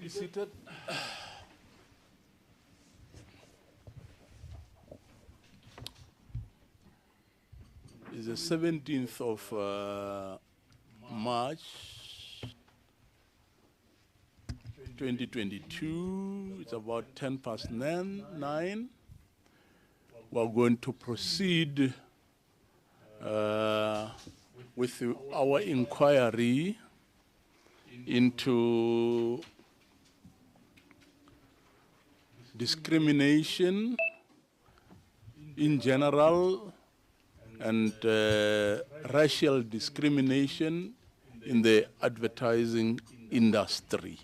Be seated. It's the 17th of March 2022. It's about 9:10. We're going to proceed with our inquiry into discrimination in general and racial discrimination in the advertising industry.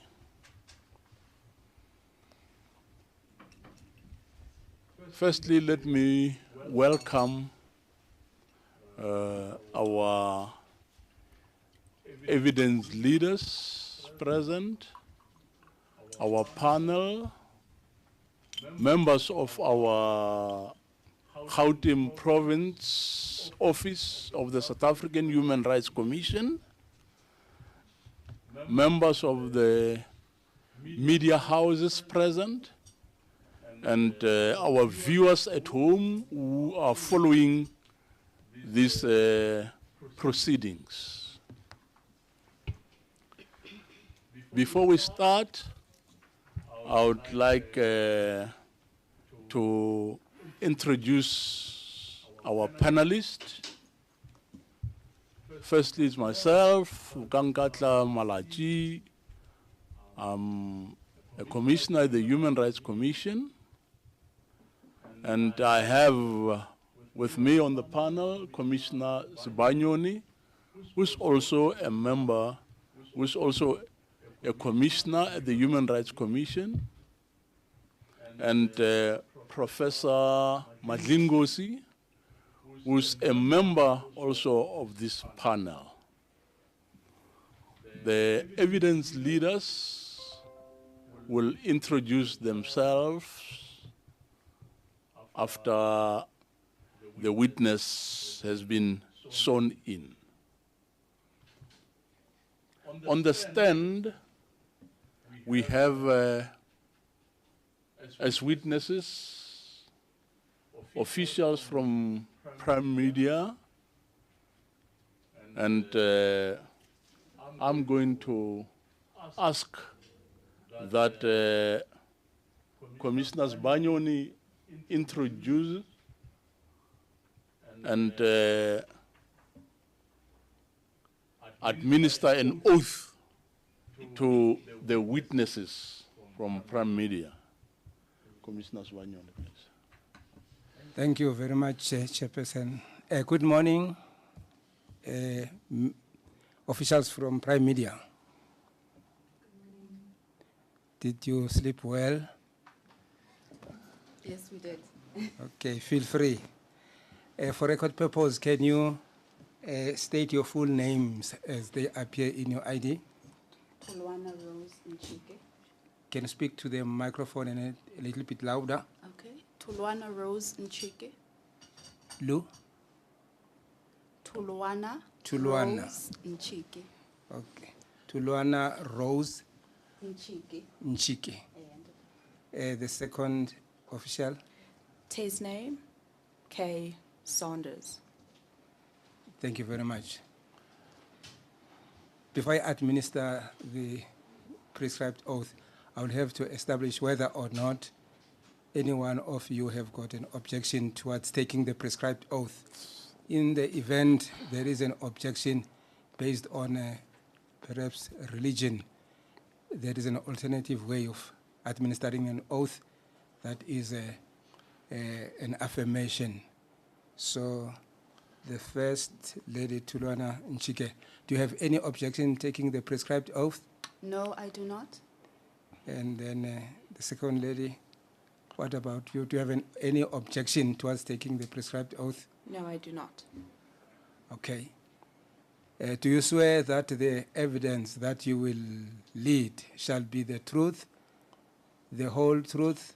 Firstly, let me welcome our evidence leaders present, our panel, members of our Gauteng Province Office of the South African Human Rights Commission, members of the media houses present, and our viewers at home who are following these proceedings. Before we start, I would like to introduce our panelists. Firstly, it's myself, Gankatla Malachi. I'm a commissioner at the Human Rights Commission. And I have with me on the panel Commissioner Sibanyoni, who's also a member, who's also a commissioner at the Human Rights Commission, and Professor Madlingosi, who's a member also of this panel. The evidence leaders will introduce themselves after the witness has been sworn in. On the stand, we have as witnesses officials from Prime Media, and I'm going to ask that Commissioner Sibanyoni introduce and administer an oath to the witnesses from Prime Media. Commissioner Sibanyoni, please. Thank you very much, Chairperson. Good morning, officials from Prime Media. Did you sleep well? Yes, we did. Okay, feel free. For record purpose, can you state your full names as they appear in your ID? Tulwana Rose Nchike. Can you speak to the microphone and a little bit louder? Okay. Tulwana Rose Nchike. Lu? Tulwana Rose Nchike. Okay. Tulwana Rose Nchike. The second official? Tay's name, K. Saunders. Thank you very much. Before I administer the prescribed oath, I will have to establish whether or not any one of you have got an objection towards taking the prescribed oath. In the event there is an objection based on perhaps religion, there is an alternative way of administering an oath that is an affirmation. So the first lady, Tulwana Nchike, do you have any objection taking the prescribed oath? No, I do not. And then the second lady, what about you? Do you have any objection towards taking the prescribed oath? No, I do not. Okay. Do you swear that the evidence that you will lead shall be the truth, the whole truth,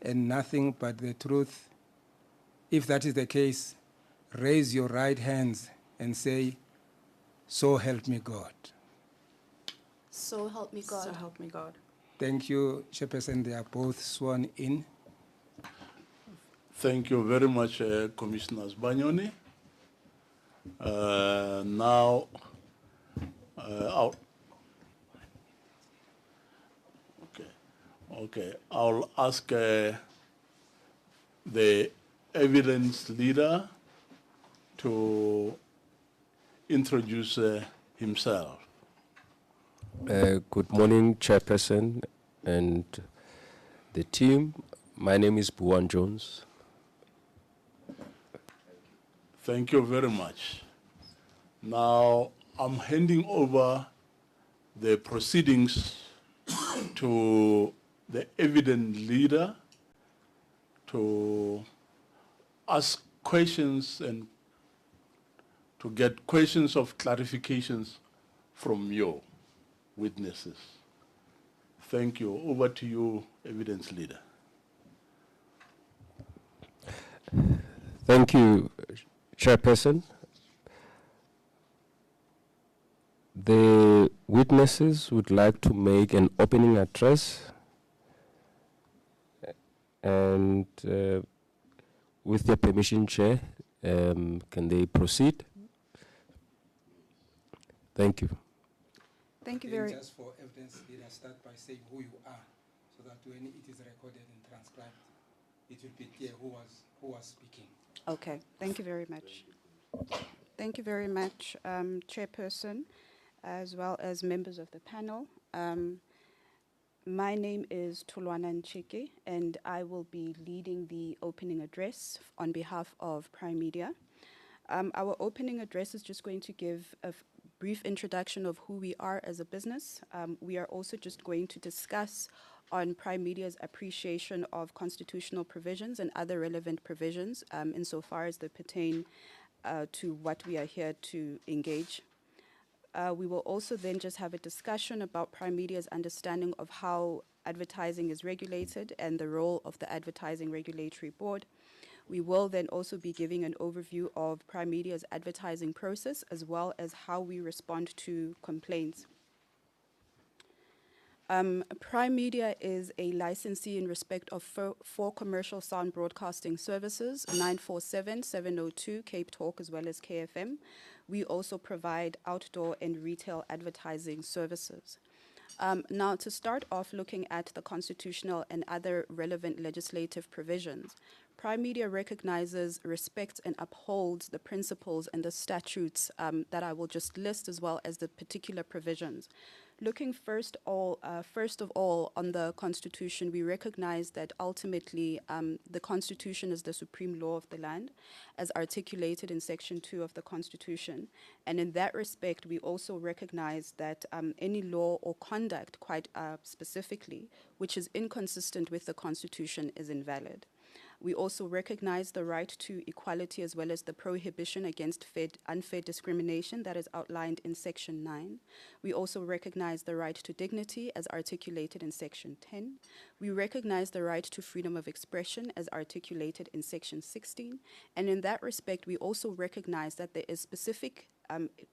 and nothing but the truth? If that is the case, raise your right hands and say, "So help me God." So help me God. So help me God. Thank you, Chairperson. They are both sworn in. Thank you very much, Commissioner Sibanyoni. Now, I'll ask the evidence leader to introduce himself. Good morning, Chairperson and the team. My name is Buwan Jones. Thank you very much. Now, I'm handing over the proceedings to the evidence leader to ask questions and to get questions of clarifications from your witnesses. Thank you. Over to you, evidence leader. Thank you, Chairperson. The witnesses would like to make an opening address, and with your permission, Chair, can they proceed? Thank you. Thank you very Just for evidence, leader, start by saying who you are, so that when it is recorded and transcribed, it will be clear who was speaking. Okay, thank you very much. Thank you very much, Chairperson, as well as members of the panel. My name is Tulwana Nchiki, and I will be leading the opening address on behalf of Prime Media. Our opening address is just going to give a brief introduction of who we are as a business. We are also just going to discuss on Prime Media's appreciation of constitutional provisions and other relevant provisions insofar as they pertain to what we are here to engage. We will also then just have a discussion about Prime Media's understanding of how advertising is regulated and the role of the Advertising Regulatory Board. We will then also be giving an overview of Prime Media's advertising process as well as how we respond to complaints. Prime Media is a licensee in respect of four commercial sound broadcasting services, 947, 702, Cape Talk, as well as KFM. We also provide outdoor and retail advertising services. Now, to start off looking at the constitutional and other relevant legislative provisions, Prime Media recognizes, respects, and upholds the principles and the statutes that I will just list, as well as the particular provisions. Looking first of all on the Constitution, we recognize that ultimately the Constitution is the supreme law of the land, as articulated in Section 2 of the Constitution. And in that respect, we also recognize that any law or conduct, quite specifically, which is inconsistent with the Constitution is invalid. We also recognize the right to equality as well as the prohibition against unfair discrimination that is outlined in Section 9. We also recognize the right to dignity as articulated in Section 10. We recognize the right to freedom of expression as articulated in Section 16. And in that respect, we also recognize that there is specific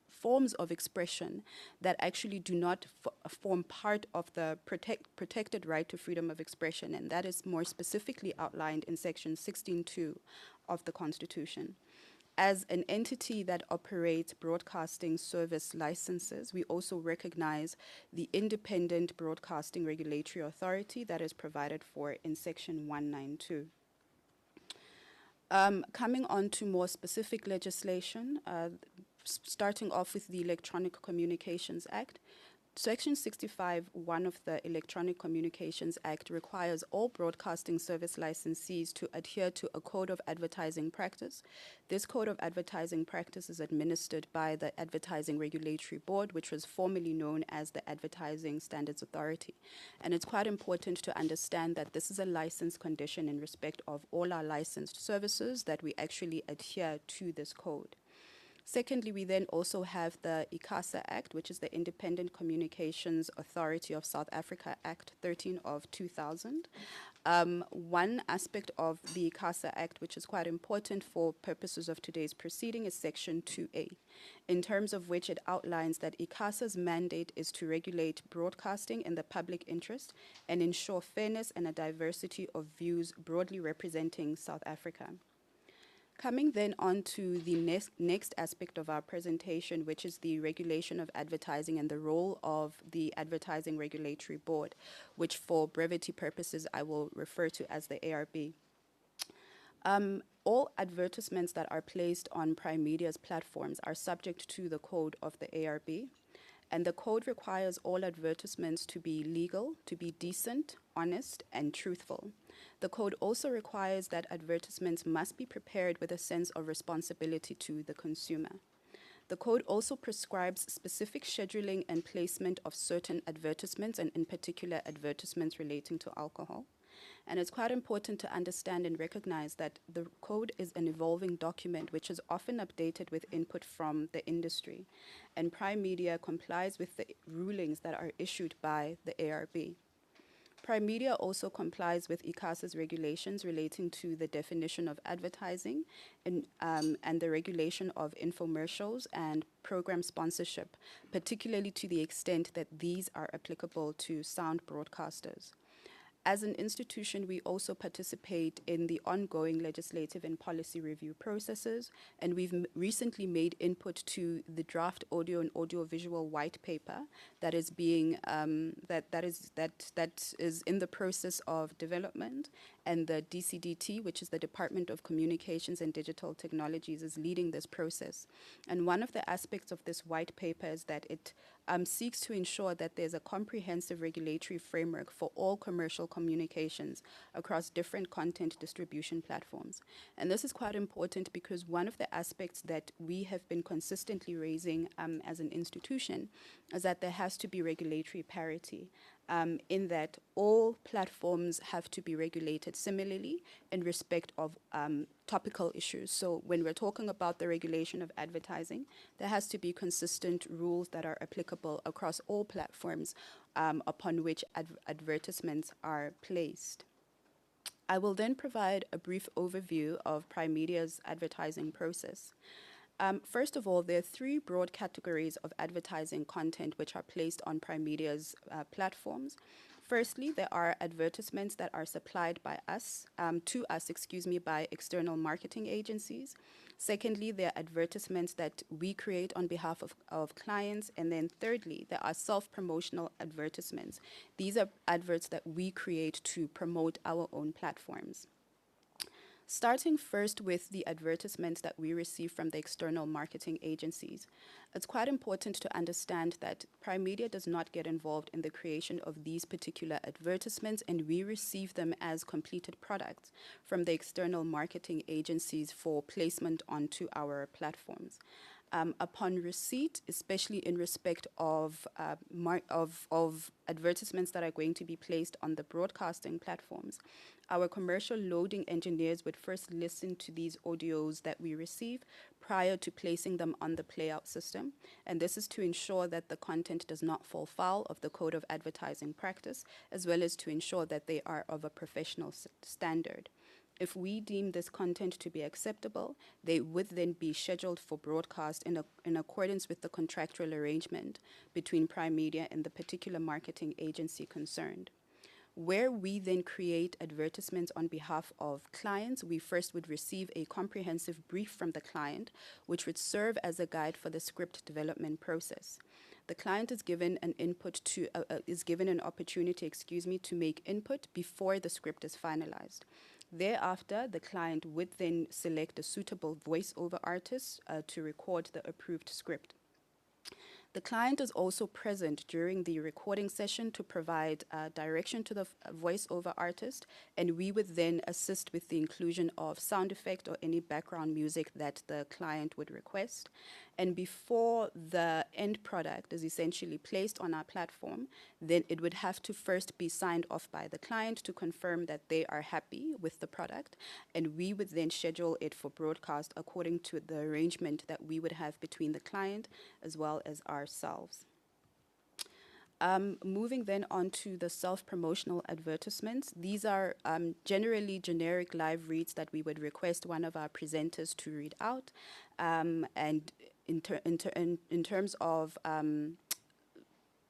forms of expression that actually do not form part of the protected right to freedom of expression, and that is more specifically outlined in Section 16.2 of the Constitution. As an entity that operates broadcasting service licenses, we also recognize the Independent Broadcasting Regulatory Authority that is provided for in Section 192. Coming on to more specific legislation, starting off with the Electronic Communications Act. Section 65(1) of the Electronic Communications Act requires all broadcasting service licensees to adhere to a code of advertising practice. This code of advertising practice is administered by the Advertising Regulatory Board, which was formerly known as the Advertising Standards Authority. And it's quite important to understand that this is a license condition in respect of all our licensed services, that we actually adhere to this code. Secondly, we then also have the Ikasa Act, which is the Independent Communications Authority of South Africa Act 13 of 2000. One aspect of the Ikasa Act, which is quite important for purposes of today's proceeding, is Section 2A, in terms of which it outlines that Ikasa's mandate is to regulate broadcasting in the public interest and ensure fairness and a diversity of views broadly representing South Africa. Coming then on to the next aspect of our presentation, which is the regulation of advertising and the role of the Advertising Regulatory Board, which for brevity purposes I will refer to as the ARB. All advertisements that are placed on Prime Media's platforms are subject to the code of the ARB, and the code requires all advertisements to be legal, to be decent, honest, and truthful. The code also requires that advertisements must be prepared with a sense of responsibility to the consumer. The code also prescribes specific scheduling and placement of certain advertisements, and in particular advertisements relating to alcohol. And it's quite important to understand and recognize that the code is an evolving document which is often updated with input from the industry. And Prime Media complies with the rulings that are issued by the ARB. Prime Media also complies with Ikasa's regulations relating to the definition of advertising and the regulation of infomercials and program sponsorship, particularly to the extent that these are applicable to sound broadcasters. As an institution, we also participate in the ongoing legislative and policy review processes, and we've recently made input to the draft audio and audiovisual white paper that is being that is in the process of development, and the DCDT, which is the Department of Communications and Digital Technologies, is leading this process. And one of the aspects of this white paper is that it seeks to ensure that there's a comprehensive regulatory framework for all commercial communications across different content distribution platforms. And this is quite important because one of the aspects that we have been consistently raising as an institution is that there has to be regulatory parity. In that all platforms have to be regulated similarly in respect of topical issues. So when we're talking about the regulation of advertising, there has to be consistent rules that are applicable across all platforms upon which advertisements are placed. I will then provide a brief overview of Prime Media's advertising process. First of all, there are three broad categories of advertising content which are placed on Prime Media's platforms. Firstly, there are advertisements that are supplied by us, by external marketing agencies. Secondly, there are advertisements that we create on behalf of clients. And then thirdly, there are self-promotional advertisements. These are adverts that we create to promote our own platforms. Starting first with the advertisements that we receive from the external marketing agencies, it's quite important to understand that Prime Media does not get involved in the creation of these particular advertisements, and we receive them as completed products from the external marketing agencies for placement onto our platforms. Upon receipt, especially in respect of advertisements that are going to be placed on the broadcasting platforms, our commercial loading engineers would first listen to these audios that we receive prior to placing them on the playout system. And this is to ensure that the content does not fall foul of the Code of Advertising Practice, as well as to ensure that they are of a professional standard. If we deem this content to be acceptable, they would then be scheduled for broadcast in accordance with the contractual arrangement between Prime Media and the particular marketing agency concerned. Where we then create advertisements on behalf of clients, we first would receive a comprehensive brief from the client, which would serve as a guide for the script development process. The client is given an opportunity to make input before the script is finalized. Thereafter, the client would then select a suitable voiceover artist to record the approved script. The client is also present during the recording session to provide direction to the voiceover artist, and we would then assist with the inclusion of sound effect or any background music that the client would request. And before the end product is essentially placed on our platform, then it would have to first be signed off by the client to confirm that they are happy with the product, and we would then schedule it for broadcast according to the arrangement that we would have between the client as well as ourselves. Moving then on to the self-promotional advertisements. These are generally generic live reads that we would request one of our presenters to read out. And in terms of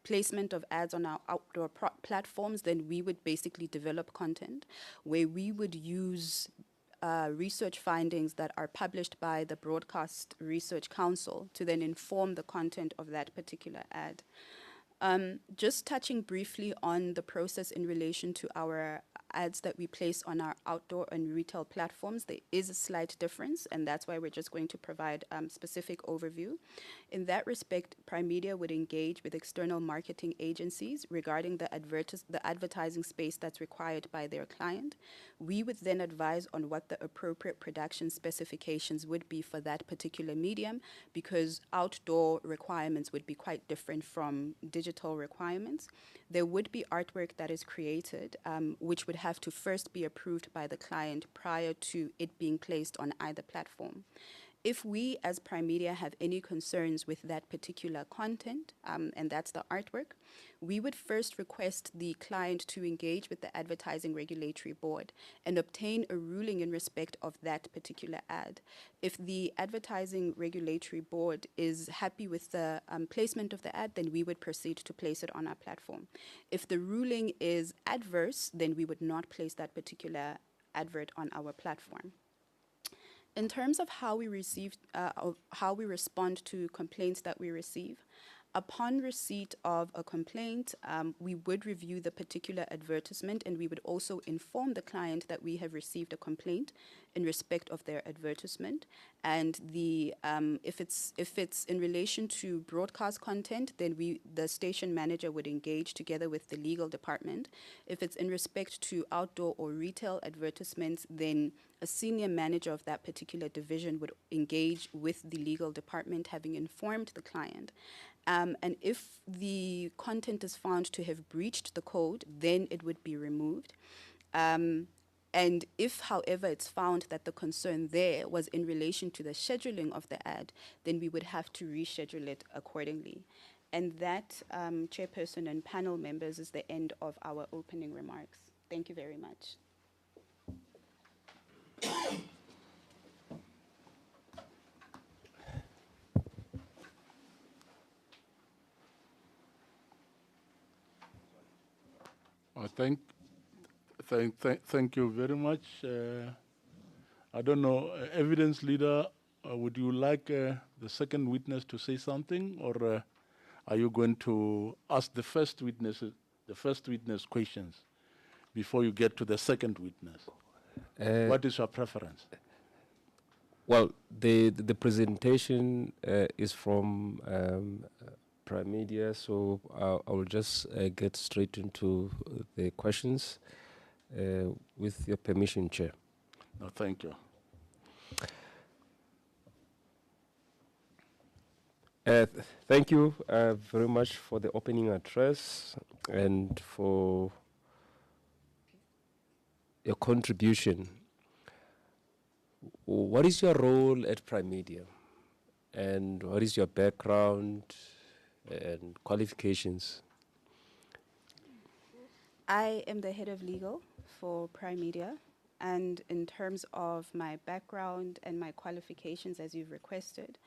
placement of ads on our outdoor platforms, then we would basically develop content where we would use research findings that are published by the Broadcast Research Council to then inform the content of that particular ad. Just touching briefly on the process in relation to our ads that we place on our outdoor and retail platforms, there is a slight difference, and that's why we're just going to provide specific overview. In that respect, Prime Media would engage with external marketing agencies regarding the advertising space that's required by their client. We would then advise on what the appropriate production specifications would be for that particular medium, because outdoor requirements would be quite different from digital requirements. There would be artwork that is created, which would have to first be approved by the client prior to it being placed on either platform. If we as Prime Media have any concerns with that particular content, and that's the artwork, we would first request the client to engage with the Advertising Regulatory Board and obtain a ruling in respect of that particular ad. If the Advertising Regulatory Board is happy with the placement of the ad, then we would proceed to place it on our platform. If the ruling is adverse, then we would not place that particular advert on our platform. In terms of how we respond to complaints that we receive, upon receipt of a complaint, we would review the particular advertisement, and we would also inform the client that we have received a complaint in respect of their advertisement. And if it's in relation to broadcast content, then the station manager would engage together with the legal department. If it's in respect to outdoor or retail advertisements, then a senior manager of that particular division would engage with the legal department, having informed the client. And if the content is found to have breached the code, then it would be removed. And if, however, it's found that the concern there was in relation to the scheduling of the ad, then we would have to reschedule it accordingly. And that, Chairperson and panel members, is the end of our opening remarks. Thank you very much. Thank you very much. I don't know, evidence leader, would you like the second witness to say something, or are you going to ask the first witness questions before you get to the second witness? What is your preference? Well, the presentation is from Prime Media, so I will just get straight into the questions with your permission, Chair. No, thank you. Thank you very much for the opening address and for your contribution. What is your role at Prime Media, and what is your background and qualifications? I am the head of legal for Prime Media, and in terms of my background and my qualifications, as you've requested,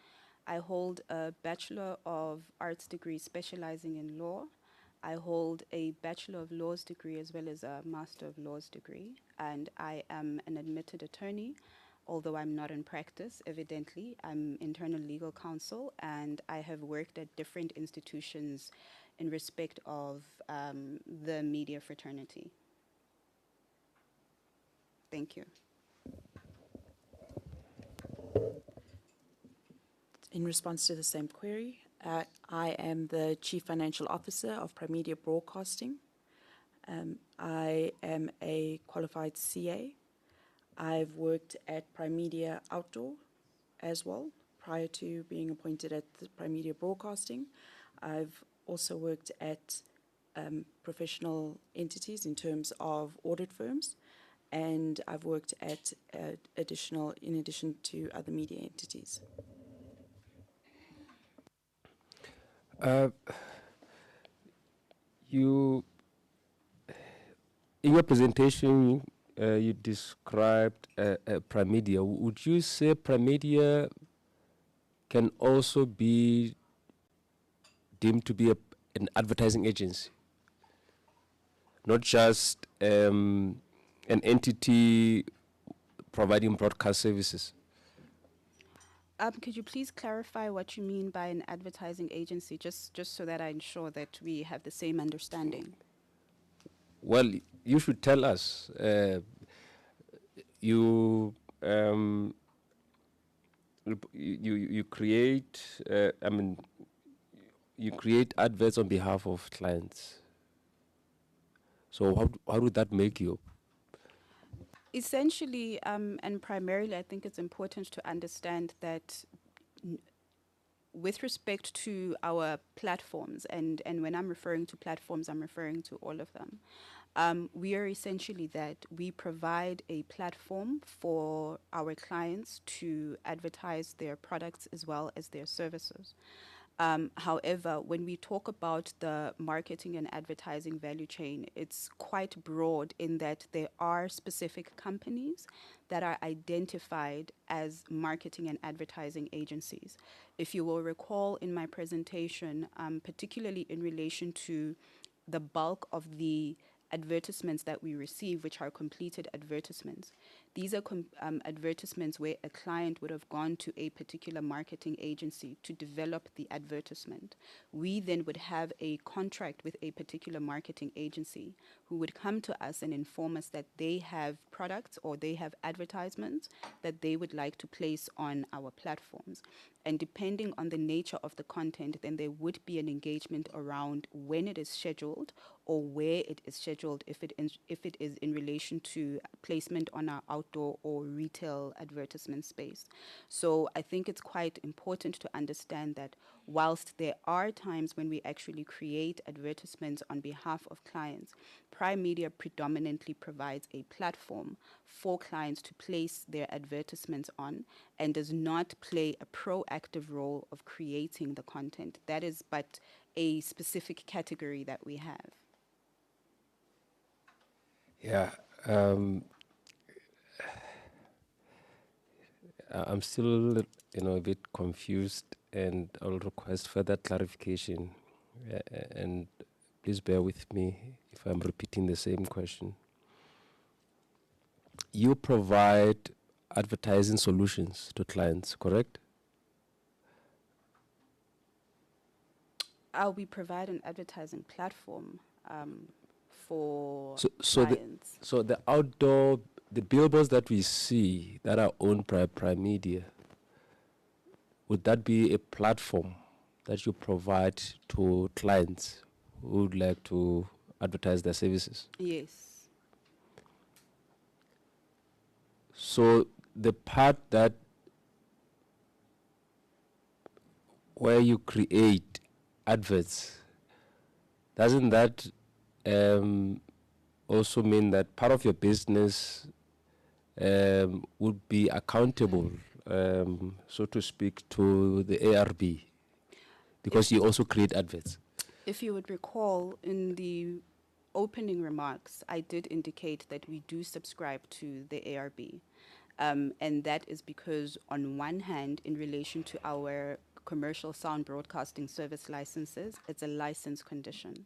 I hold a Bachelor of Arts degree specializing in law. I hold a Bachelor of Laws degree as well as a Master of Laws degree, and I am an admitted attorney. Although I'm not in practice, evidently, I'm internal legal counsel, and I have worked at different institutions in respect of the media fraternity. Thank you. In response to the same query, I am the Chief Financial Officer of Prime Media Broadcasting. I am a qualified CA. I've worked at Prime Media Outdoor as well, prior to being appointed at the Prime Media Broadcasting. I've also worked at professional entities in terms of audit firms, and I've worked at in addition to other media entities. you, in your presentation, you described Prime Media. Would you say Prime Media can also be deemed to be an advertising agency, not just an entity providing broadcast services? Could you please clarify what you mean by an advertising agency, just so that I ensure that we have the same understanding? Well, you should tell us. You you create. You create adverts on behalf of clients. So how would that make you? Essentially, and primarily, I think it's important to understand that with respect to our platforms, and when I'm referring to platforms, I'm referring to all of them. We are essentially that we provide a platform for our clients to advertise their products as well as their services. However, when we talk about the marketing and advertising value chain, it's quite broad in that there are specific companies that are identified as marketing and advertising agencies. If you will recall in my presentation, particularly in relation to the bulk of the advertisements that we receive, which are completed advertisements. These are advertisements where a client would have gone to a particular marketing agency to develop the advertisement. We then would have a contract with a particular marketing agency who would come to us and inform us that they have products or they have advertisements that they would like to place on our platforms. And depending on the nature of the content, then there would be an engagement around when it is scheduled or where it is scheduled, if it is in relation to placement on our outdoor or retail advertisement space. So I think it's quite important to understand that whilst there are times when we actually create advertisements on behalf of clients, Prime Media predominantly provides a platform for clients to place their advertisements on and does not play a proactive role of creating the content. That is but a specific category that we have. Yeah. I'm still, a bit confused, and I'll request further clarification. And please bear with me if I'm repeating the same question. You provide advertising solutions to clients, correct? We provide an advertising platform for So clients. the outdoor, the billboards that we see that are owned by Prime Media, would that be a platform that you provide to clients who would like to advertise their services? Yes. So the part that where you create adverts, doesn't that also mean that part of your business would be accountable, so to speak, to the ARB, because you also create adverts? If you would recall, in the opening remarks, I did indicate that we do subscribe to the ARB. And that is because, on one hand, in relation to our commercial sound broadcasting service licenses, it's a license condition.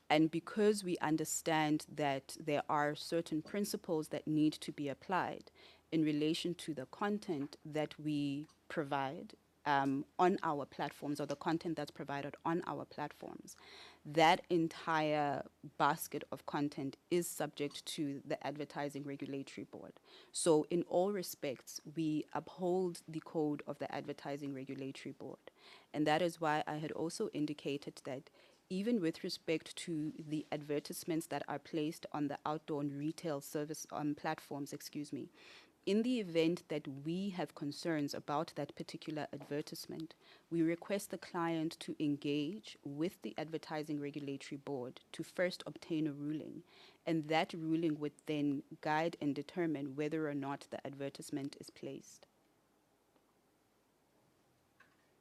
And because we understand that there are certain principles that need to be applied in relation to the content that we provide on our platforms, or the content that's provided on our platforms, that entire basket of content is subject to the Advertising Regulatory Board. So in all respects, we uphold the code of the Advertising Regulatory Board. And that is why I had also indicated that even with respect to the advertisements that are placed on the outdoor and retail service platforms, in the event that we have concerns about that particular advertisement, we request the client to engage with the Advertising Regulatory Board to first obtain a ruling, and that ruling would then guide and determine whether or not the advertisement is placed.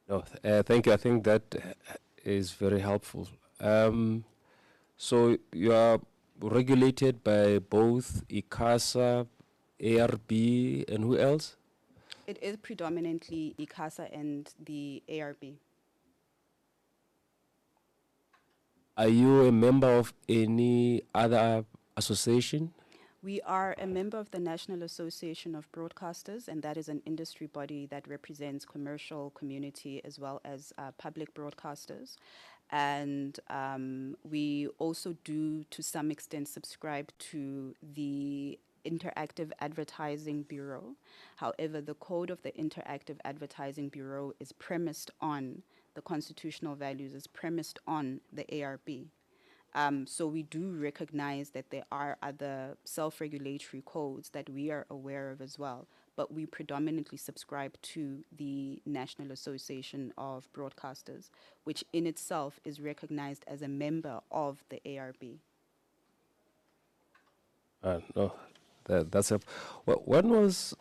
No, thank you. I think that is very helpful. So you are regulated by both Ikasa, ARB, and who else? It is predominantly Ikasa and the ARB. Are you a member of any other association? We are a member of the National Association of Broadcasters, and that is an industry body that represents commercial community as well as public broadcasters. And we also do, to some extent, subscribe to the Interactive Advertising Bureau. However, the code of the Interactive Advertising Bureau is premised on the constitutional values, is premised on the ARB. So we do recognize that there are other self-regulatory codes that we are aware of as well, but we predominantly subscribe to the National Association of Broadcasters, which in itself is recognized as a member of the ARB. No, that's a. When was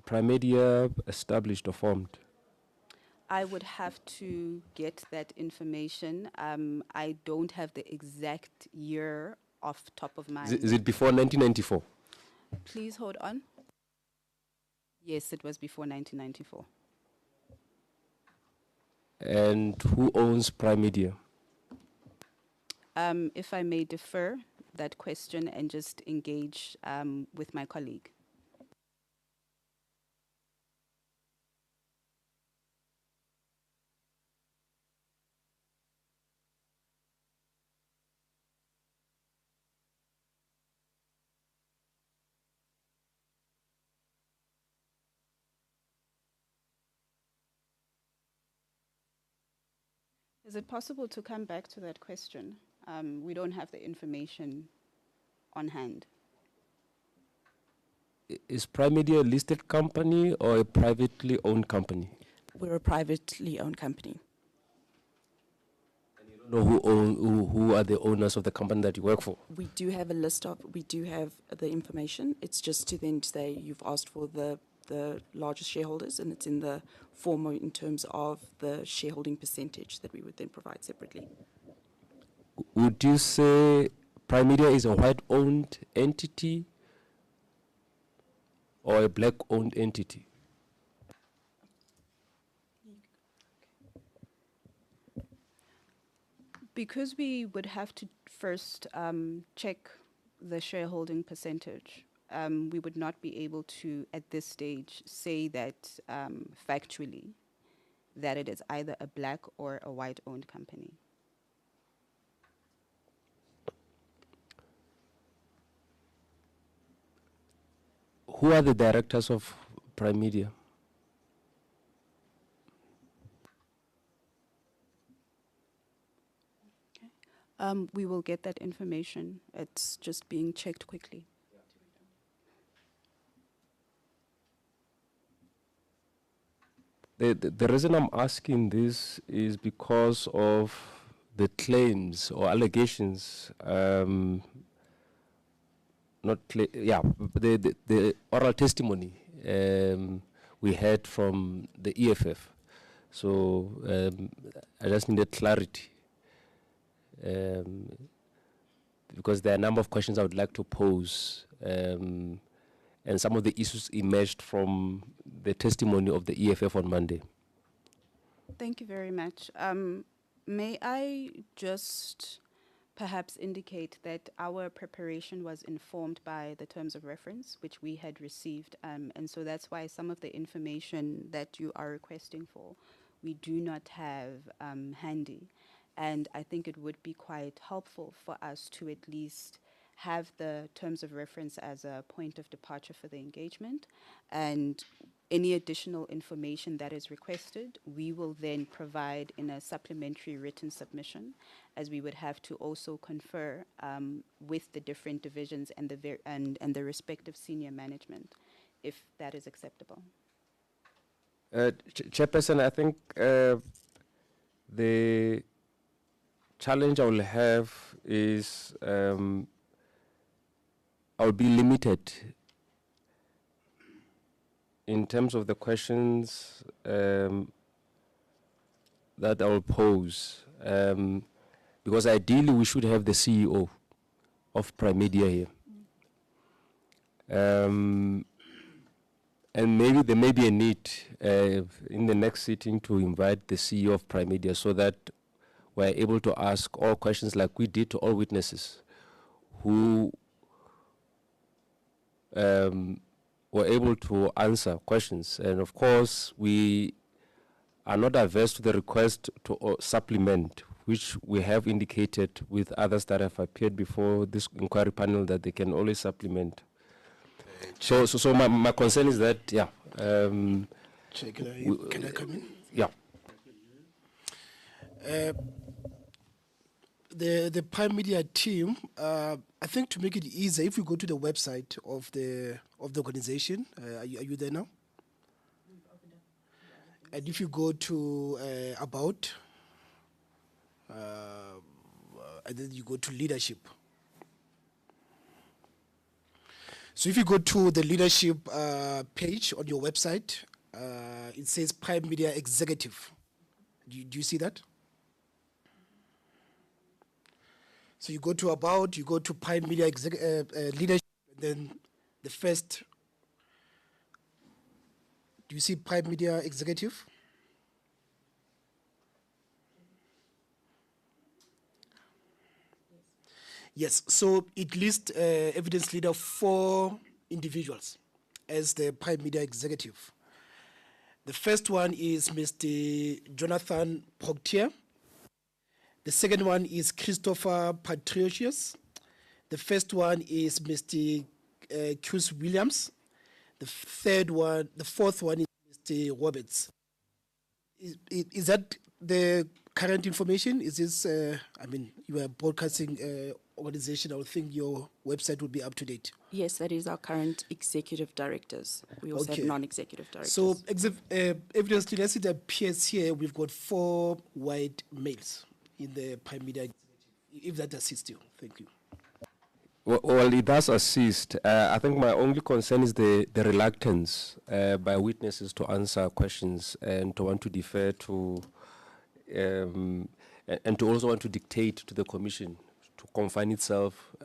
Primedia established or formed? I would have to get that information. I don't have the exact year off top of mind. Is it before 1994? Please hold on. Yes, it was before 1994. And who owns Primedia? If I may defer that question and just engage with my colleague. Is it possible to come back to that question? We don't have the information on hand. Is Primedia a listed company or a privately owned company? We're a privately owned company. Know who are the owners of the company that you work for? We do have a list of, we do have the information. It's just to then say you've asked for the largest shareholders, and it's in the form in terms of the shareholding percentage that we would then provide separately. Would you say Primedia is a white-owned entity or a black-owned entity? Because we would have to first check the shareholding percentage, we would not be able to, at this stage, say that factually that it is either a black or a white-owned company. Who are the directors of Primedia? We will get that information. It's just being checked quickly. The reason I'm asking this is because of the claims or allegations, the oral testimony we had from the EFF. So I just needed clarity. Because there are a number of questions I would like to pose, and some of the issues emerged from the testimony of the EFF on Monday. Thank you very much. May I just perhaps indicate that our preparation was informed by the terms of reference, which we had received, and so that's why some of the information that you are requesting for, we do not have handy. And I think it would be quite helpful for us to at least have the terms of reference as a point of departure for the engagement. And any additional information that is requested, we will then provide in a supplementary written submission, as we would have to also confer with the different divisions and the respective senior management, if that is acceptable. Chairperson, I think the challenge I will have is I'll be limited in terms of the questions that I will pose, because ideally we should have the CEO of Prime Media here. And maybe there may be a need in the next sitting to invite the CEO of Prime Media so that we're able to ask all questions like we did to all witnesses who were able to answer questions. And of course, we are not averse to the request to supplement, which we have indicated with others that have appeared before this inquiry panel that they can always supplement. So my concern is that, yeah. Chair, can I come in? Yeah. The Prime Media team, I think to make it easier, if we go to the website of the organization, are you there now? And if you go to About, and then you go to Leadership. So if you go to the Leadership page on your website, it says Prime Media Executive. Do you see that? So you go to About, you go to Prime Media Leadership, and then the first. Do you see Prime Media Executive? Yes, so it lists evidence leader 4 individuals as the Prime Media Executive. The first one is Mr. Jonathan Proctier. The second one is Christopher Patricius. The first one is Mr. Chris Williams. The fourth one is Mr. Roberts. Is that the current information? Is this, you are broadcasting organization, I would think your website would be up to date. Yes, that is our current executive directors. We also have non-executive directors. So evidence let's see that appears here, we've got 4 white males in the Prime Media executive, if that assists you. Thank you. Well, it does assist. I think my only concern is the reluctance by witnesses to answer questions and to want to defer to, and to also want to dictate to the commission to confine itself.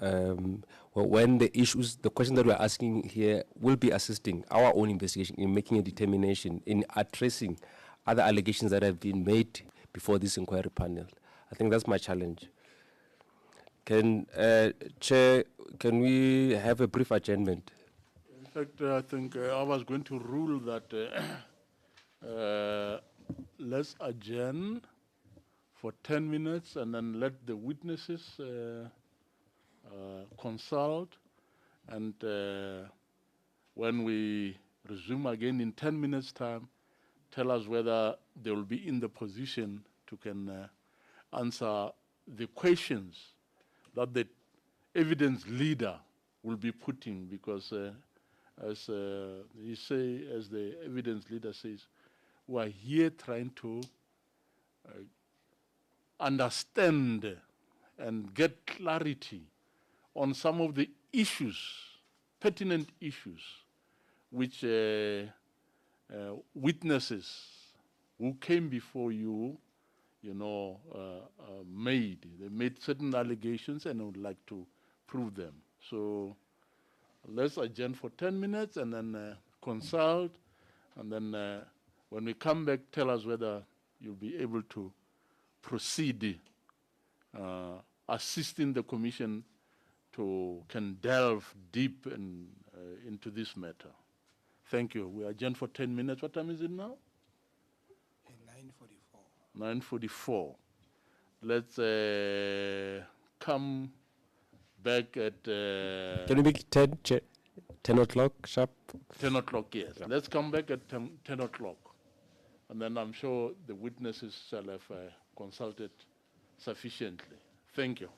When the issues, the question that we're asking here will be assisting our own investigation in making a determination, in addressing other allegations that have been made before this inquiry panel. I think that's my challenge. Chair, can we have a brief adjournment? In fact, I think I was going to rule that let's adjourn for 10 minutes and then let the witnesses consult, and when we resume again in 10 minutes time, tell us whether they will be in the position to can answer the questions that the evidence leader will be putting, because as the evidence leader says, we are here trying to understand and get clarity on some of the issues, pertinent issues, which witnesses who came before you, made. They made certain allegations and I would like to prove them. So let's adjourn for 10 minutes and then consult, and then when we come back, tell us whether you'll be able to proceed assisting the commission to can delve deep into this matter. Thank you. We adjourn for 10 minutes. What time is it now? 9:44. Let's come back at... Can we make it 10 o'clock sharp? 10 o'clock, yes. Yeah. Let's come back at 10 o'clock. And then I'm sure the witnesses shall have consulted sufficiently. Thank you.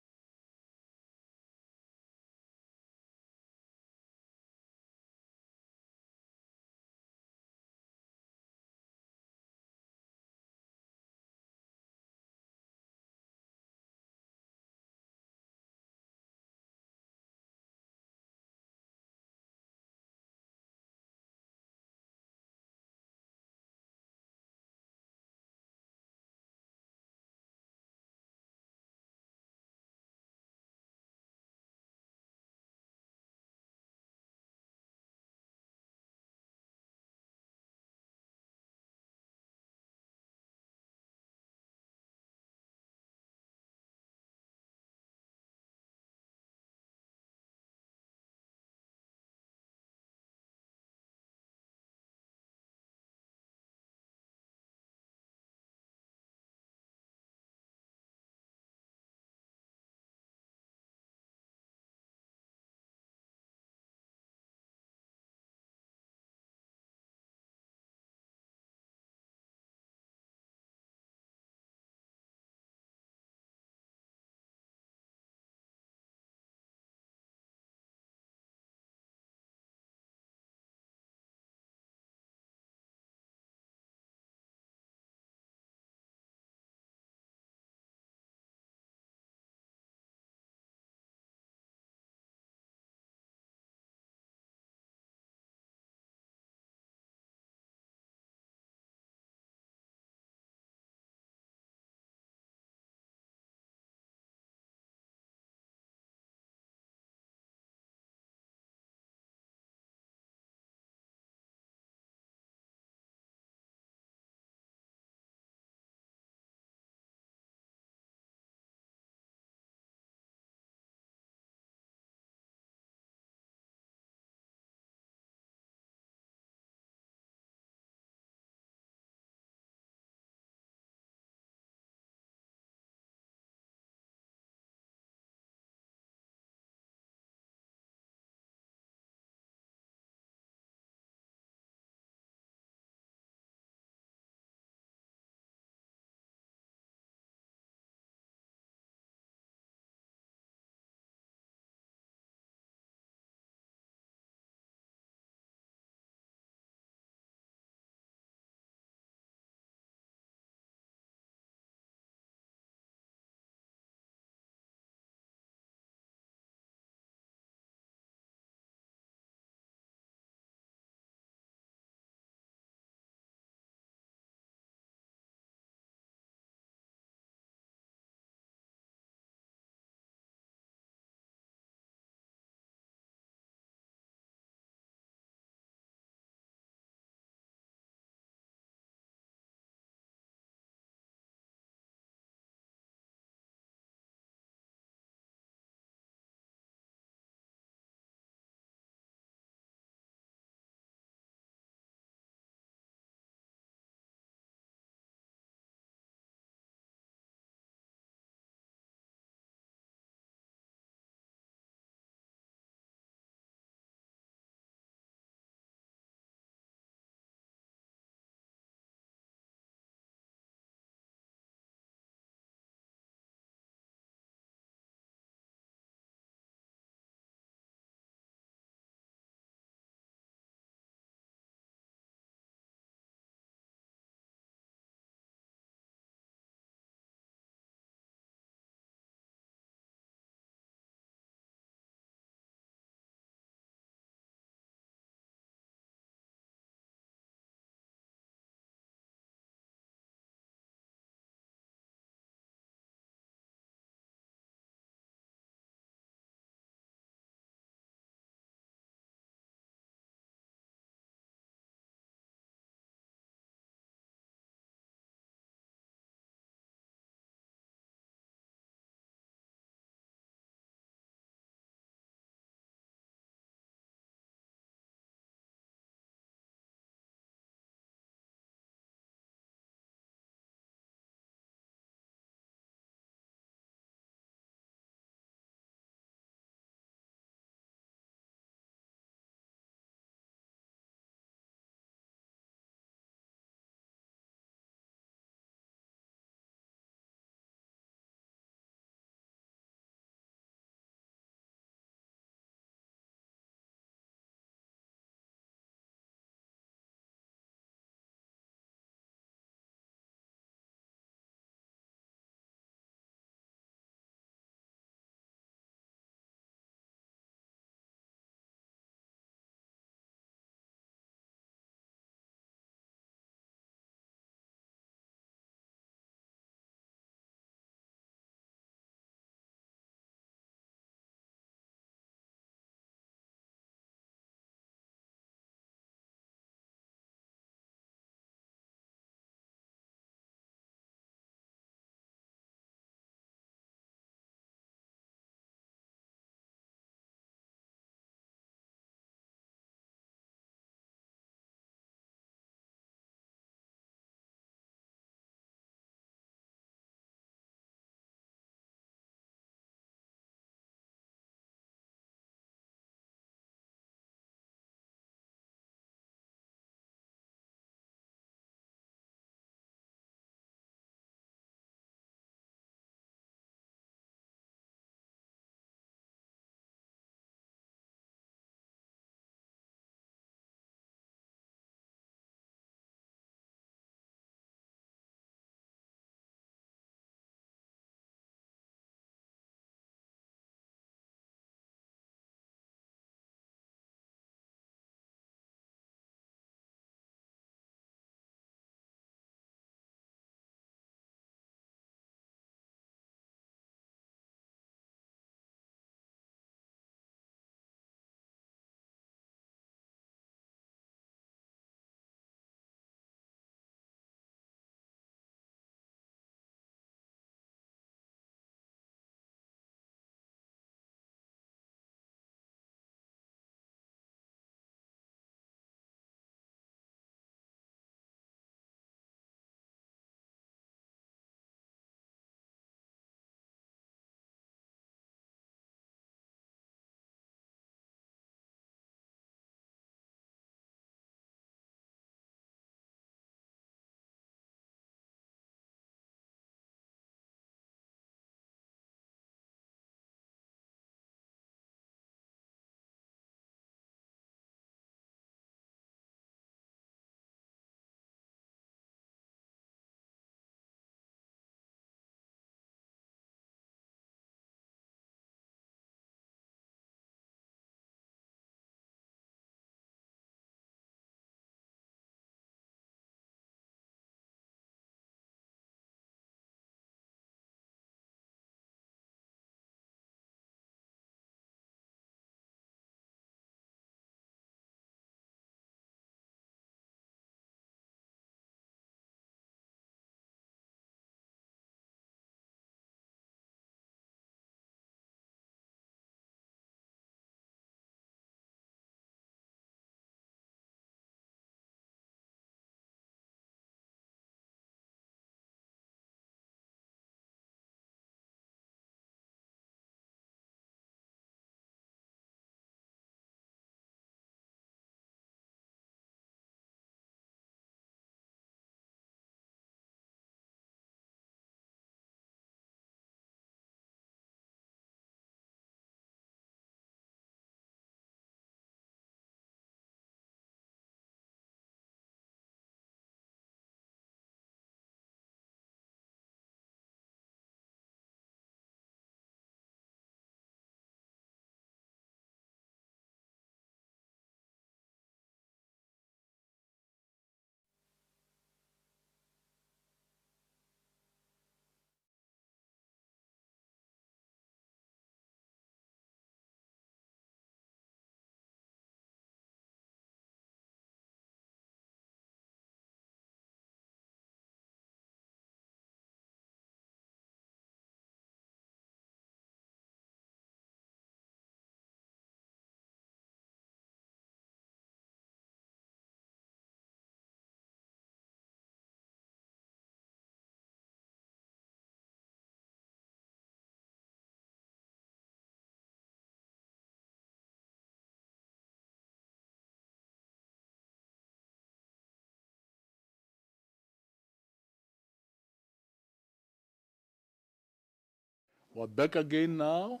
We're back again now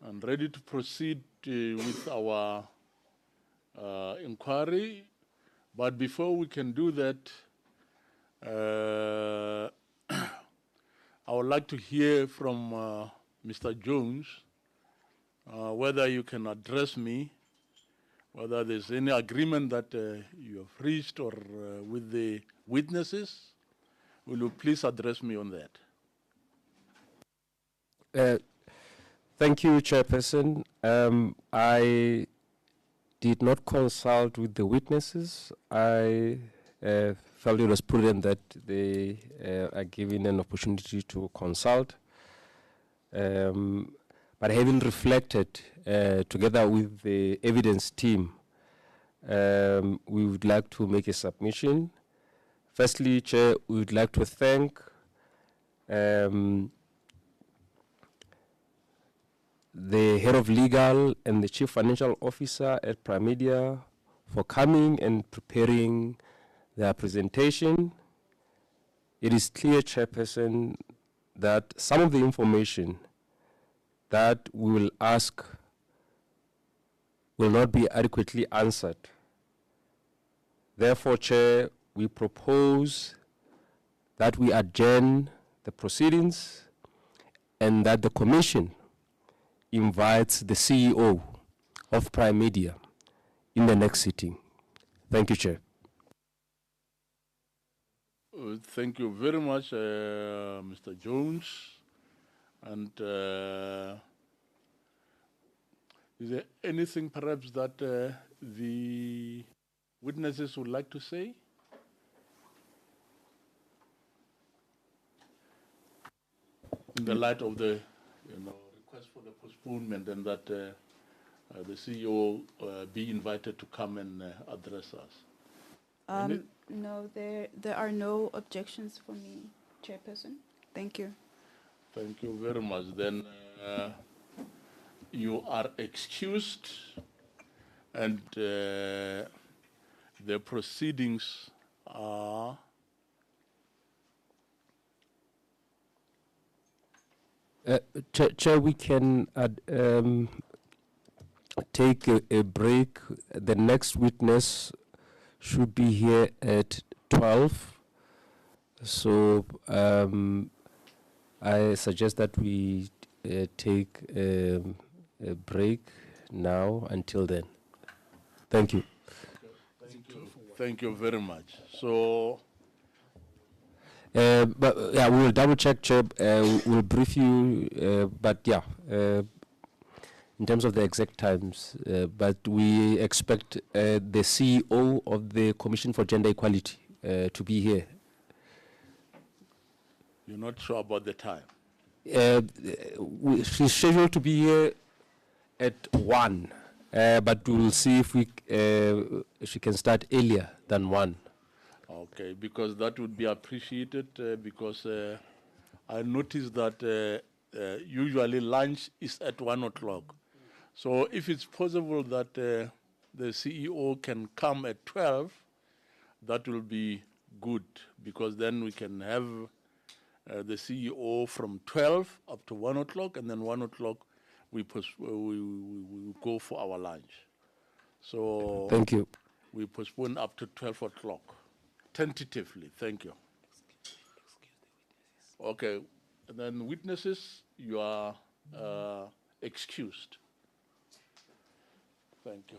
and ready to proceed with our inquiry. But before we can do that, I would like to hear from Mr. Jones whether you can address me, whether there's any agreement that you have reached or with the witnesses. Will you please address me on that? Thank you, Chairperson. I did not consult with the witnesses. I felt it was prudent that they are given an opportunity to consult. But having reflected together with the evidence team, we would like to make a submission. Firstly, Chair, we would like to thank the head of legal and the chief financial officer at Primedia for coming and preparing their presentation. It is clear, Chairperson, that some of the information that we will ask will not be adequately answered. Therefore, Chair, we propose that we adjourn the proceedings and that the Commission invites the CEO of Primedia in the next sitting. Thank you, Chair. Thank you very much, Mr. Jones. And is there anything perhaps that the witnesses would like to say? In the light of the request for the postponement and that the CEO be invited to come and address us. No, there are no objections for me, Chairperson. Thank you. Thank you very much. Then you are excused, and the proceedings are Chair, we can take a break. The next witness should be here at 12. So I suggest that we take a break now until then. Thank you. Thank you. Thank you very much. So. But yeah, we will double check, Chair. We'll brief you, but yeah, in terms of the exact times. But we expect the CEO of the Commission for Gender Equality to be here. You're not sure about the time? She's scheduled to be here at 1, but we will see if she can start earlier than 1. Okay, because that would be appreciated because I noticed that usually lunch is at 1 o'clock. So if it's possible that the CEO can come at 12, that will be good because then we can have the CEO from 12 up to 1 o'clock, and then 1 o'clock we go for our lunch. So thank you. We postpone up to 12 o'clock. Tentatively, thank you. Okay, and then witnesses, you are excused. Thank you.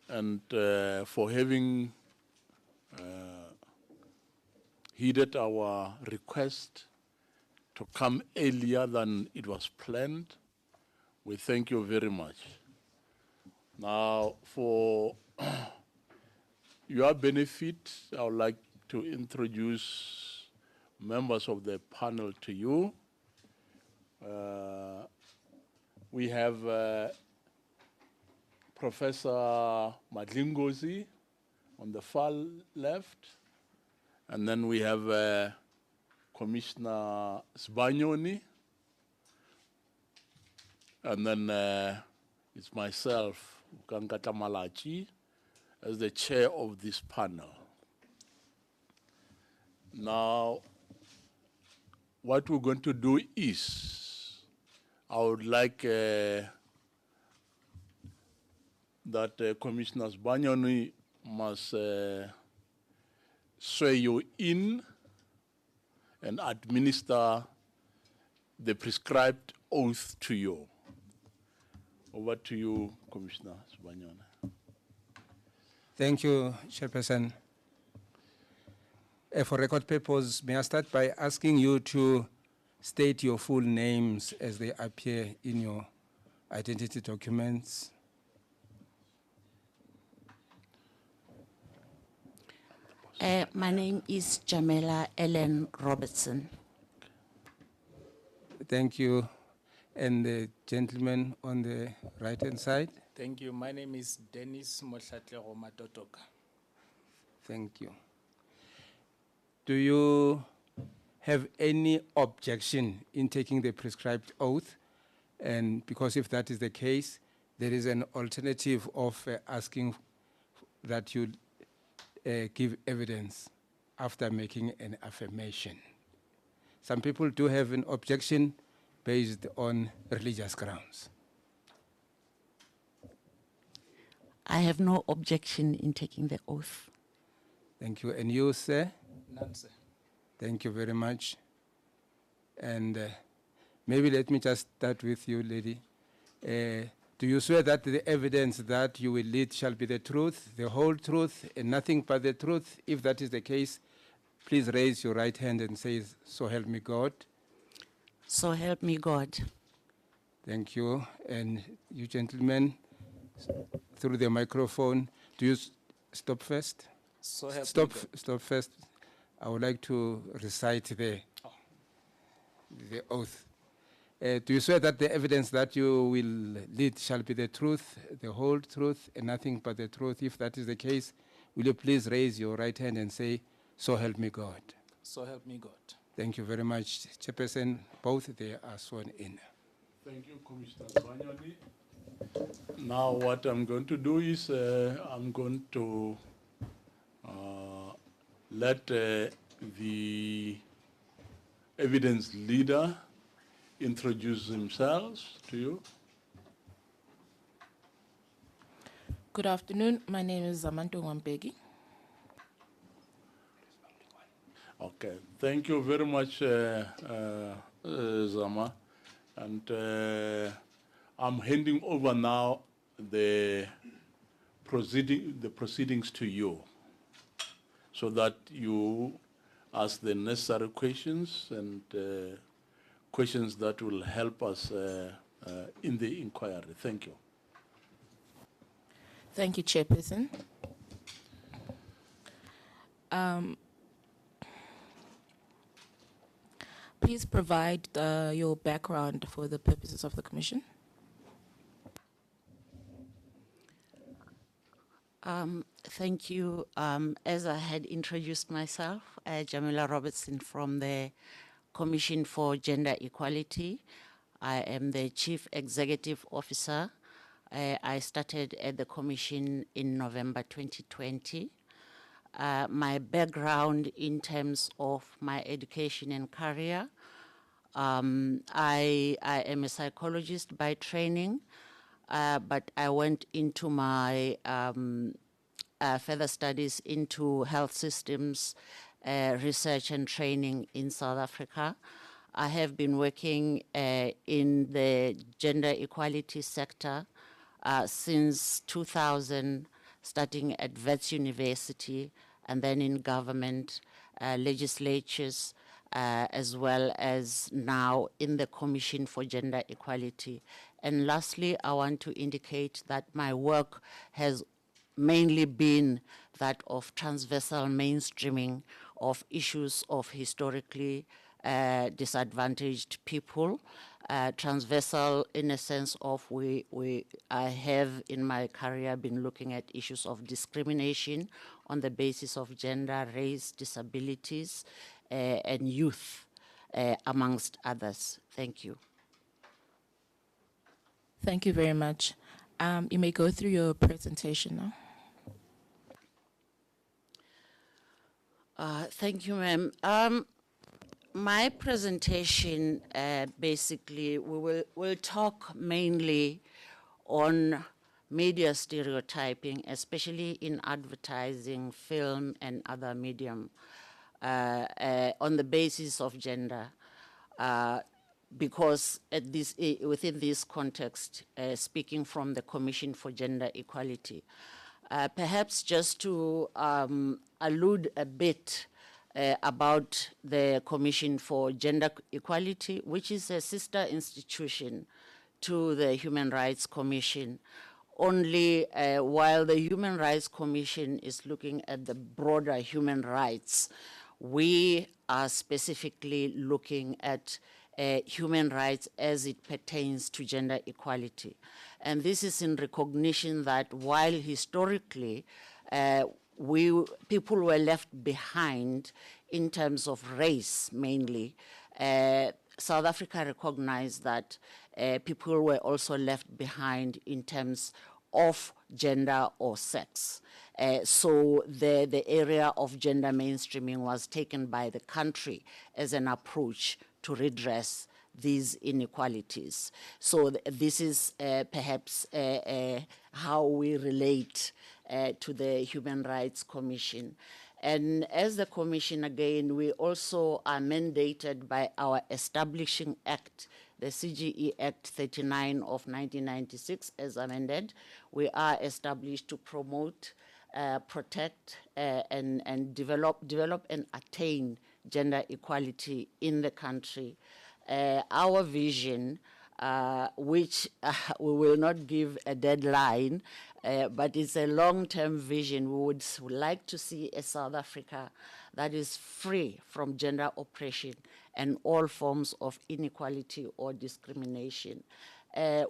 and for having heeded our request to come earlier than it was planned. We thank you very much. Now, for your benefit, I would like to introduce members of the panel to you. We have Professor Madlingozi on the far left, and then we have Commissioner Sibanyoni, and then it's myself, Kankata Malachi, as the chair of this panel. Now, what we're going to do is, I would like that Commissioner Sibanyoni must swear you in and administer the prescribed oath to you. Over to you, Commissioner Sibanyoni. Thank you, Chairperson. For record purposes, may I start by asking you to state your full names as they appear in your identity documents? My name is Jamela Ellen Robertson. Thank you. And the gentleman on the right-hand side? Thank you. My name is Dennis Mohlatlego Matotoka. Thank you. Do you have any objection in taking the prescribed oath? And because if that is the case, there is an alternative of asking that you give evidence after making an affirmation. Some people do have an objection based on religious grounds. I have no objection in taking the oath. Thank you. And you, sir? None, sir. Thank you very much. And maybe let me just start with you, lady. Do you swear that the evidence that you will lead shall be the truth, the whole truth, and nothing but the truth? If that is the case, please raise your right hand and say, "So help me God." So help me God. Thank you. And you gentlemen, through the microphone, do you stop first? So help Stop, me God. stop first. I would like to recite the oath. Do you swear that the evidence that you will lead shall be the truth, the whole truth, and nothing but the truth? If that is the case, will you please raise your right hand and say, "So help me God"? So help me God. Thank you very much. Chairperson, both they are sworn in. Thank you, Commissioner Sibanyoni. Now what I'm going to do is I'm going to let the evidence leader introduce themselves to you. Good afternoon. My name is Zamanto Wampegi. Okay, thank you very much, Zama. And I'm handing over now the proceedings to you, so that you ask the necessary questions and questions that will help us in the inquiry. Thank you. Thank you, Chairperson. Please provide your background for the purposes of the Commission. Thank you. As I had introduced myself, Jamila Robertson from the Commission for Gender Equality. I am the Chief Executive Officer. I started at the Commission in November 2020. My background in terms of my education and career, I am a psychologist by training, but I went into my further studies into health systems, research and training in South Africa. I have been working in the gender equality sector since 2000 starting at Wits University, and then in government, legislatures, as well as now in the Commission for Gender Equality. And lastly, I want to indicate that my work has mainly been that of transversal mainstreaming of issues of historically disadvantaged people, transversal in a sense of I have in my career been looking at issues of discrimination on the basis of gender, race, disabilities, and youth, amongst others. Thank you. Thank you very much. You may go through your presentation now. Thank you, ma'am. My presentation, basically, we'll talk mainly on media stereotyping, especially in advertising, film, and other medium, on the basis of gender. Because at this, within this context, speaking from the Commission for Gender Equality, perhaps just to allude a bit about the Commission for Gender Equality, which is a sister institution to the Human Rights Commission. Only while the Human Rights Commission is looking at the broader human rights, we are specifically looking at human rights as it pertains to gender equality. And this is in recognition that while historically people were left behind in terms of race mainly, South Africa recognized that people were also left behind in terms of gender or sex. So the area of gender mainstreaming was taken by the country as an approach to redress these inequalities. So this is perhaps how we relate to the Human Rights Commission. And as the Commission, again, we also are mandated by our establishing act, the CGE Act 39 of 1996, as amended. We are established to promote, protect, and develop and attain gender equality in the country. Our vision, which we will not give a deadline, but it's a long-term vision. We would like to see a South Africa that is free from gender oppression and all forms of inequality or discrimination.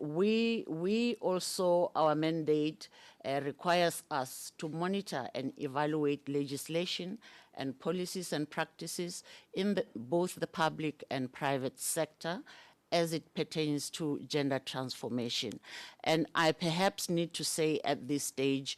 We also, our mandate requires us to monitor and evaluate legislation and policies and practices in both the public and private sector as it pertains to gender transformation. And I perhaps need to say at this stage,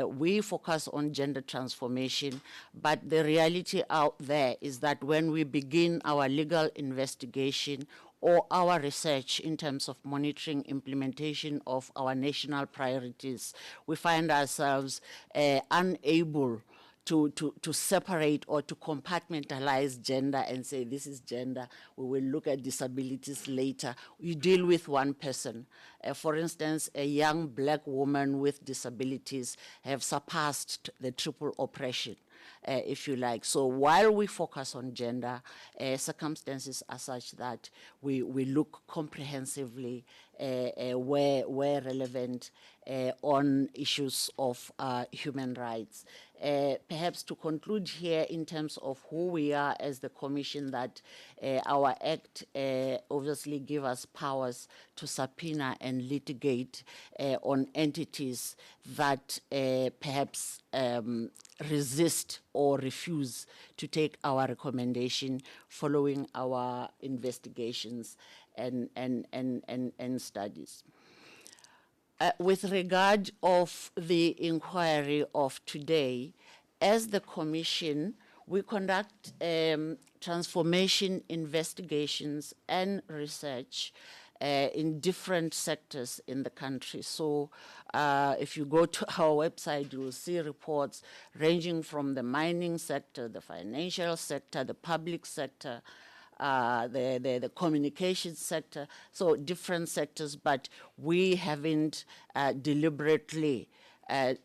we focus on gender transformation, but the reality out there is that when we begin our legal investigation or our research in terms of monitoring implementation of our national priorities, we find ourselves unable to separate or to compartmentalize gender and say this is gender, we will look at disabilities later. We deal with one person. For instance, a young black woman with disabilities have surpassed the triple oppression, if you like. So while we focus on gender, circumstances are such that we look comprehensively where relevant on issues of human rights. Perhaps to conclude here in terms of who we are as the Commission, that our Act obviously give us powers to subpoena and litigate on entities that perhaps resist or refuse to take our recommendation following our investigations and studies. With regard of the inquiry of today, as the Commission, we conduct transformation investigations and research in different sectors in the country. So if you go to our website, you will see reports ranging from the mining sector, the financial sector, the public sector, the communications sector, so different sectors, but we haven't deliberately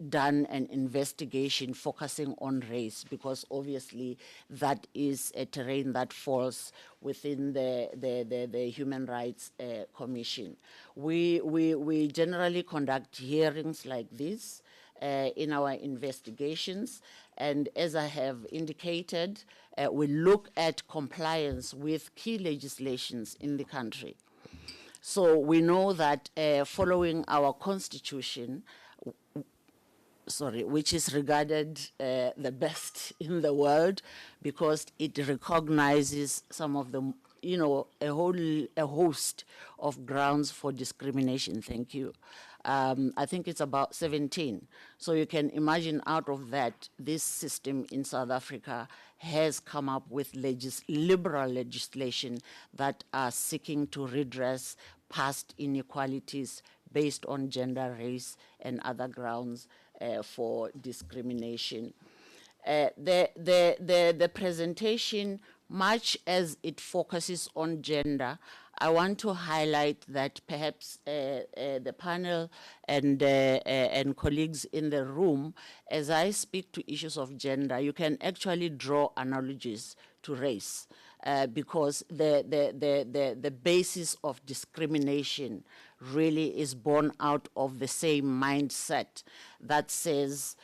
done an investigation focusing on race, because obviously that is a terrain that falls within the Human Rights Commission. We generally conduct hearings like this in our investigations, and as I have indicated, we look at compliance with key legislations in the country. So we know that following our constitution, which is regarded the best in the world because it recognizes some of the, a host of grounds for discrimination. Thank you. I think it's about 17. So you can imagine out of that, this system in South Africa has come up with liberal legislation that are seeking to redress past inequalities based on gender, race, and other grounds for discrimination. The presentation, much as it focuses on gender, I want to highlight that perhaps the panel and colleagues in the room, as I speak to issues of gender, you can actually draw analogies to race. Because the basis of discrimination really is born out of the same mindset that says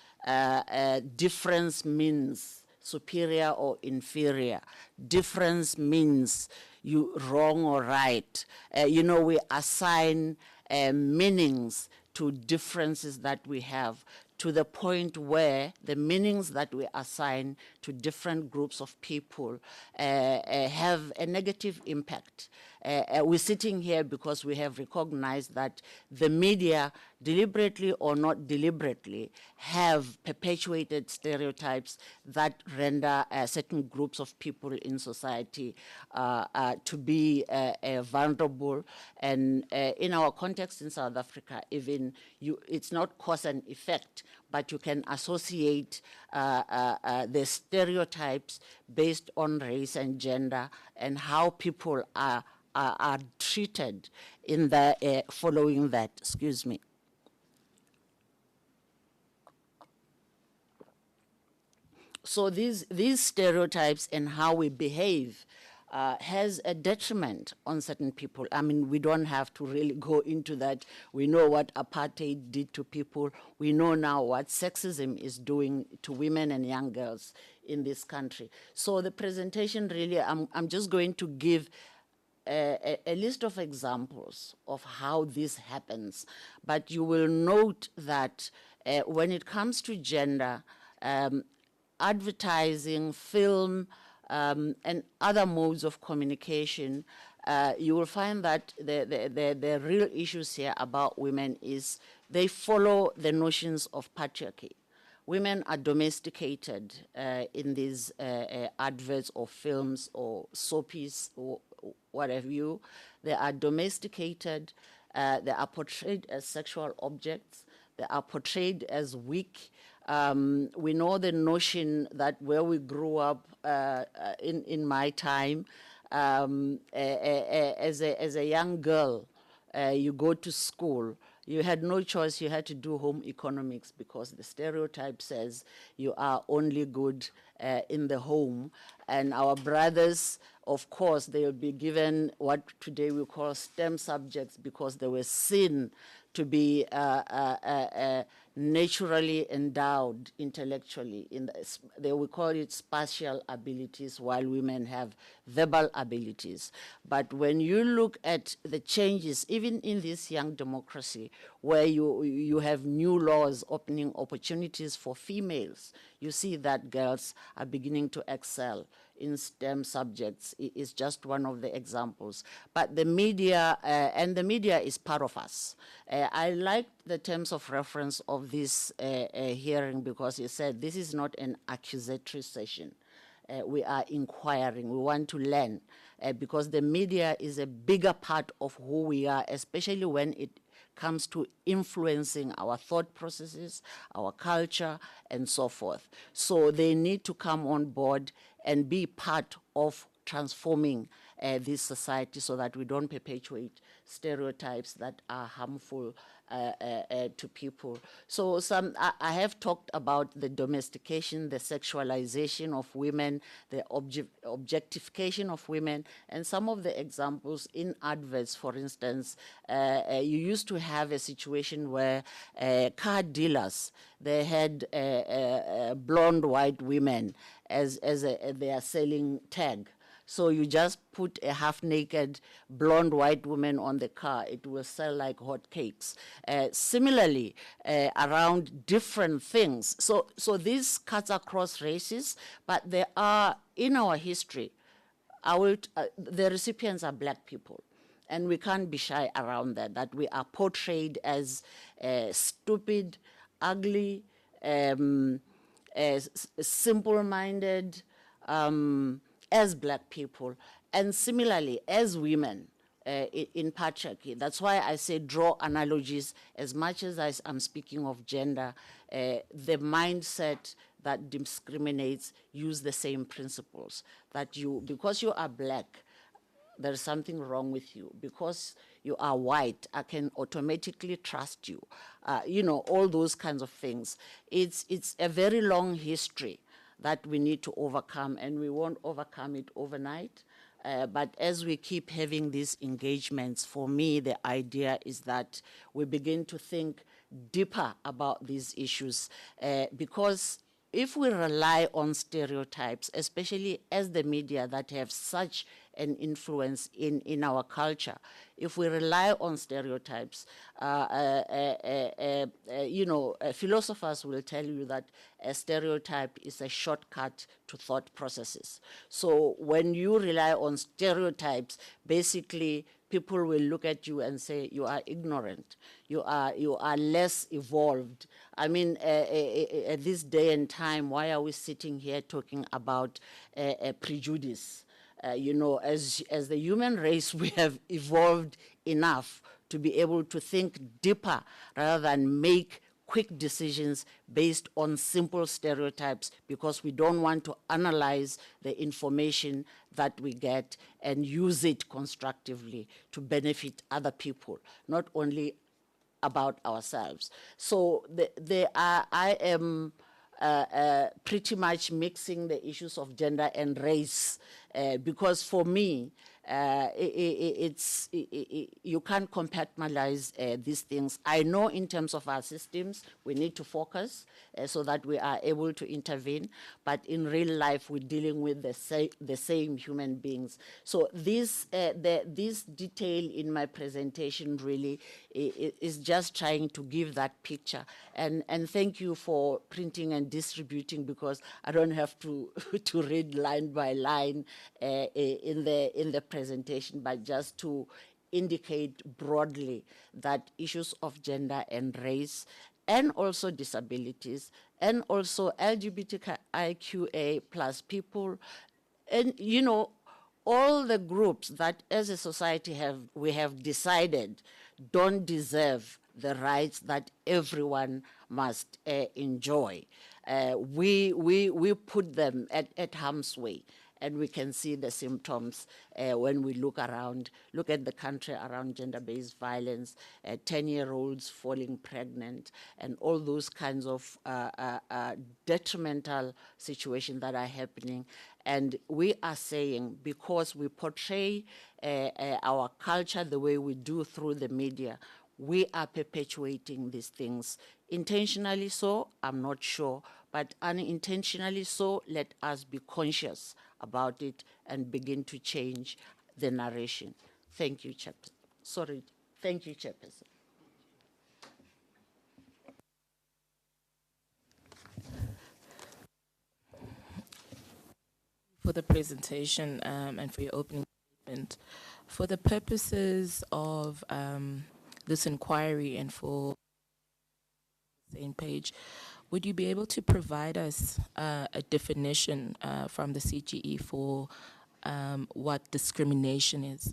difference means superior or inferior. Difference means you wrong or right. We assign meanings to differences that we have, to the point where the meanings that we assign to different groups of people have a negative impact. We're sitting here because we have recognized that the media, deliberately or not deliberately, have perpetuated stereotypes that render certain groups of people in society to be vulnerable. And in our context in South Africa, even it's not cause and effect, but you can associate the stereotypes based on race and gender and how people are treated in the following that. Excuse me. So these stereotypes and how we behave has a detriment on certain people. I mean, we don't have to really go into that. We know what apartheid did to people. We know now what sexism is doing to women and young girls in this country. So the presentation really, I'm just going to give a list of examples of how this happens. But you will note that when it comes to gender, advertising, film, and other modes of communication, you will find that the real issues here about women is they follow the notions of patriarchy. Women are domesticated in these adverts or films or soapies or what have you. They are domesticated, they are portrayed as sexual objects, they are portrayed as weak. We know the notion that where we grew up in my time, as a young girl, you go to school, you had no choice, you had to do home economics because the stereotype says you are only good in the home. And our brothers, of course, they will be given what today we call STEM subjects because they were seen to be naturally endowed intellectually. They will call it spatial abilities, while women have verbal abilities. But when you look at the changes, even in this young democracy, where you have new laws opening opportunities for females, you see that girls are beginning to excel in STEM subjects. Is just one of the examples. But the media, and the media is part of us. I like the terms of reference of this hearing because you said this is not an accusatory session. We are inquiring, we want to learn, because the media is a bigger part of who we are, especially when it comes to influencing our thought processes, our culture, and so forth. So they need to come on board and be part of transforming this society so that we don't perpetuate stereotypes that are harmful to people. So I have talked about the domestication, the sexualization of women, the objectification of women, and some of the examples in adverts, for instance, you used to have a situation where car dealers, they had blonde white women as their selling tag. So you just put a half-naked blonde white woman on the car, it will sell like hotcakes. Similarly, around different things. So this cuts across races, but there are, in our history, the recipients are black people. And we can't be shy around that we are portrayed as stupid, ugly, simple-minded, as black people, and similarly as women in patriarchy. That's why I say draw analogies as much as I'm speaking of gender. The mindset that discriminates use the same principles. That because you are black, there's something wrong with you. Because you are white, I can automatically trust you. You know, all those kinds of things. It's a very long history that we need to overcome, and we won't overcome it overnight. But as we keep having these engagements, for me, the idea is that we begin to think deeper about these issues, because if we rely on stereotypes, especially as the media that have such an influence in our culture, if we rely on stereotypes, you know, philosophers will tell you that a stereotype is a shortcut to thought processes. So when you rely on stereotypes, basically people will look at you and say you are ignorant, you are less evolved. I mean, at this day and time, why are we sitting here talking about prejudice? You know, as the human race, we have evolved enough to be able to think deeper rather than make quick decisions based on simple stereotypes, because we don't want to analyze the information that we get and use it constructively to benefit other people, not only about ourselves. So I am pretty much mixing the issues of gender and race, because for me, you can't compartmentalize these things. I know in terms of our systems, we need to focus so that we are able to intervene, but in real life, we're dealing with the same human beings. So this detail in my presentation really is just trying to give that picture. And thank you for printing and distributing, because I don't have to to read line by line in the presentation, but just to indicate broadly that issues of gender and race, and also disabilities, and also LGBTIQA plus people, and you know, all the groups that as a society we have decided don't deserve the rights that everyone must enjoy. We put them at harm's way, and we can see the symptoms when we look at the country around gender-based violence, 10-year-olds falling pregnant, and all those kinds of detrimental situations that are happening. And we are saying, because we portray our culture the way we do through the media, we are perpetuating these things. Intentionally so, I'm not sure, but unintentionally so, let us be conscious about it and begin to change the narration. Thank you, Chairperson. Sorry, thank you, Chairperson. For the presentation and for your opening statement. For the purposes of this inquiry and for the same page, would you be able to provide us a definition from the CGE for what discrimination is?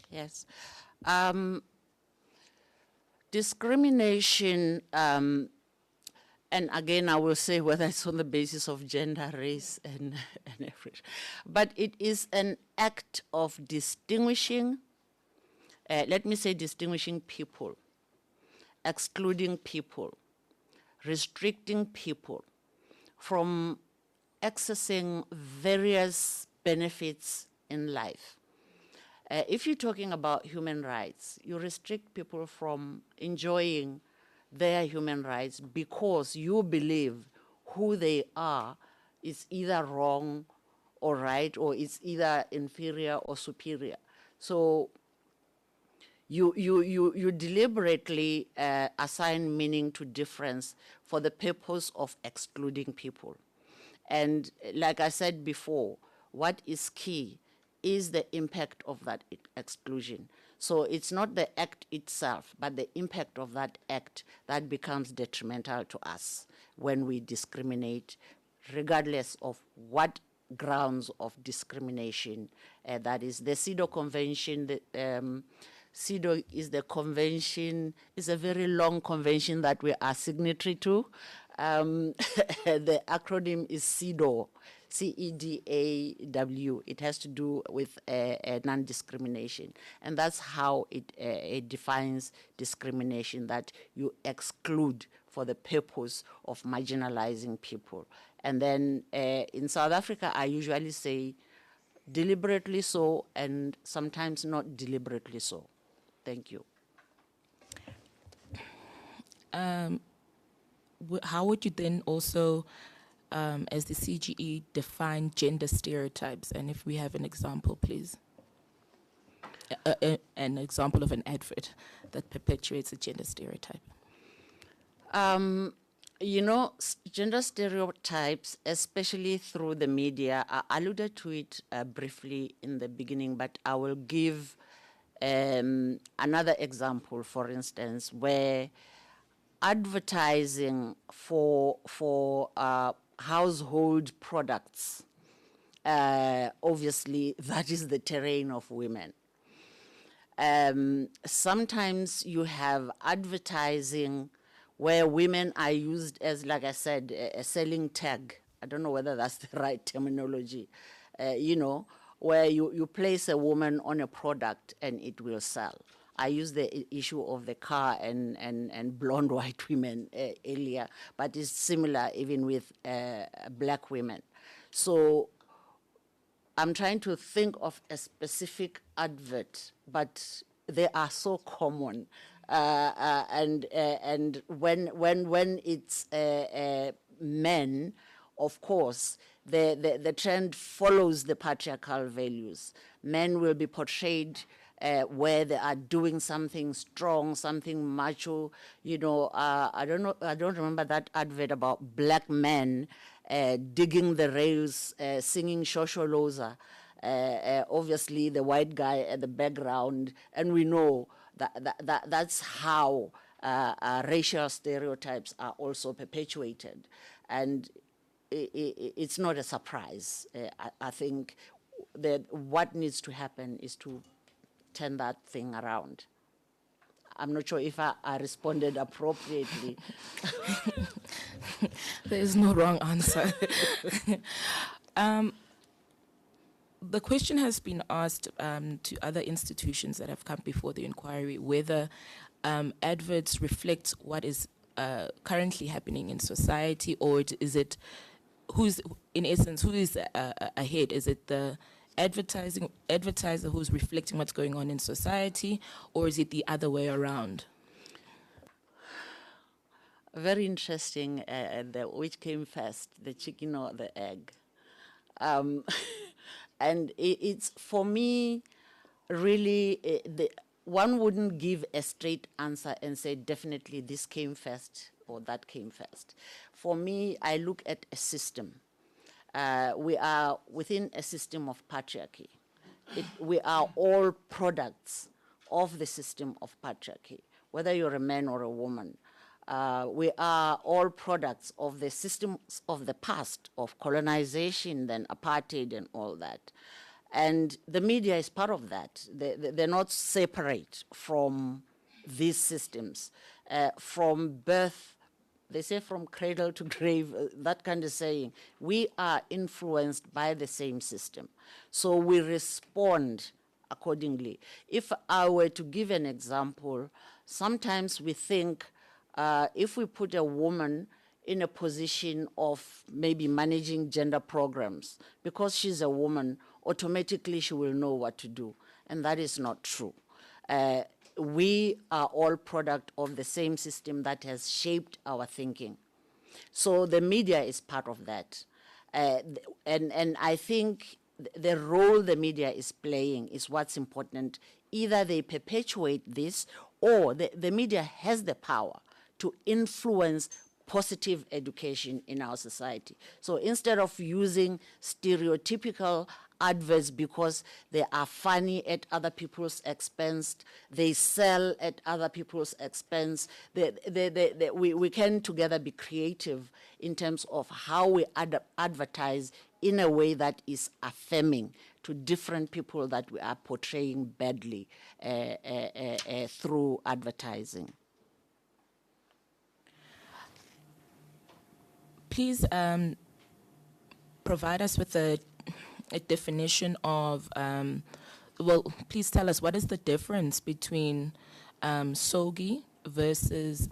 Yes. Discrimination, and again, I will say whether it's on the basis of gender, race, and everything, but it is an act of distinguishing, let me say distinguishing people, excluding people, restricting people from accessing various benefits in life. If you're talking about human rights, you restrict people from enjoying their human rights because you believe who they are is either wrong or right, or it's either inferior or superior. So you deliberately assign meaning to difference for the purpose of excluding people. And like I said before, what is key is the impact of that exclusion. So it's not the act itself, but the impact of that act that becomes detrimental to us when we discriminate, regardless of what grounds of discrimination that is. The CEDAW Convention, CEDAW is the convention, it's a very long convention that we are signatory to. The acronym is CEDAW, C-E-D-A-W. It has to do with non-discrimination. And that's how it defines discrimination, that you exclude for the purpose of marginalizing people. And then in South Africa, I usually say deliberately so, and sometimes not deliberately so. Thank you. How would you then also, as the CGE, define gender stereotypes? And if we have an example, please. An example of an advert that perpetuates a gender stereotype. You know, gender stereotypes, especially through the media, I alluded to it briefly in the beginning, but I will give another example, for instance, where advertising for household products, obviously that is the terrain of women. Sometimes you have advertising where women are used as, like I said, a selling tag. I don't know whether that's the right terminology. You know, where you place a woman on a product and it will sell. I used the issue of the car and blonde white women earlier, but it's similar even with black women. So I'm trying to think of a specific advert, but they are so common. And when it's men, of course, the trend follows the patriarchal values. Men will be portrayed where they are doing something strong, something macho. You know, I don't remember that advert about black men digging the rails, singing Shosholoza. Obviously, the white guy at the background, and we know that's how racial stereotypes are also perpetuated. And it's not a surprise. I think that what needs to happen is to turn that thing around. I'm not sure if I responded appropriately. There is no wrong answer. The question has been asked to other institutions that have come before the inquiry, whether adverts reflect what is currently happening in society, or is it who's ahead? Is it the advertiser who's reflecting what's going on in society, or is it the other way around? Very interesting, which came first, the chicken or the egg? And it's, for me, really, one wouldn't give a straight answer and say, definitely this came first or that came first. For me, I look at a system. We are within a system of patriarchy. We are all products of the system of patriarchy, whether you're a man or a woman. We are all products of the systems of the past, of colonization, then apartheid and all that. And the media is part of that. They're not separate from these systems. From birth, they say from cradle to grave, that kind of saying. We are influenced by the same system. So we respond accordingly. If I were to give an example, sometimes we think if we put a woman in a position of maybe managing gender programs, because she's a woman, automatically she will know what to do. And that is not true. We are all product of the same system that has shaped our thinking. So the media is part of that. And I think the role the media is playing is what's important. Either they perpetuate this, or the media has the power to influence positive education in our society. So instead of using stereotypical adverts because they are funny at other people's expense, they sell at other people's expense, we can together be creative in terms of how we advertise in a way that is affirming to different people that we are portraying badly through advertising. Please provide us with a definition of, well, please tell us what is the difference between SOGI versus,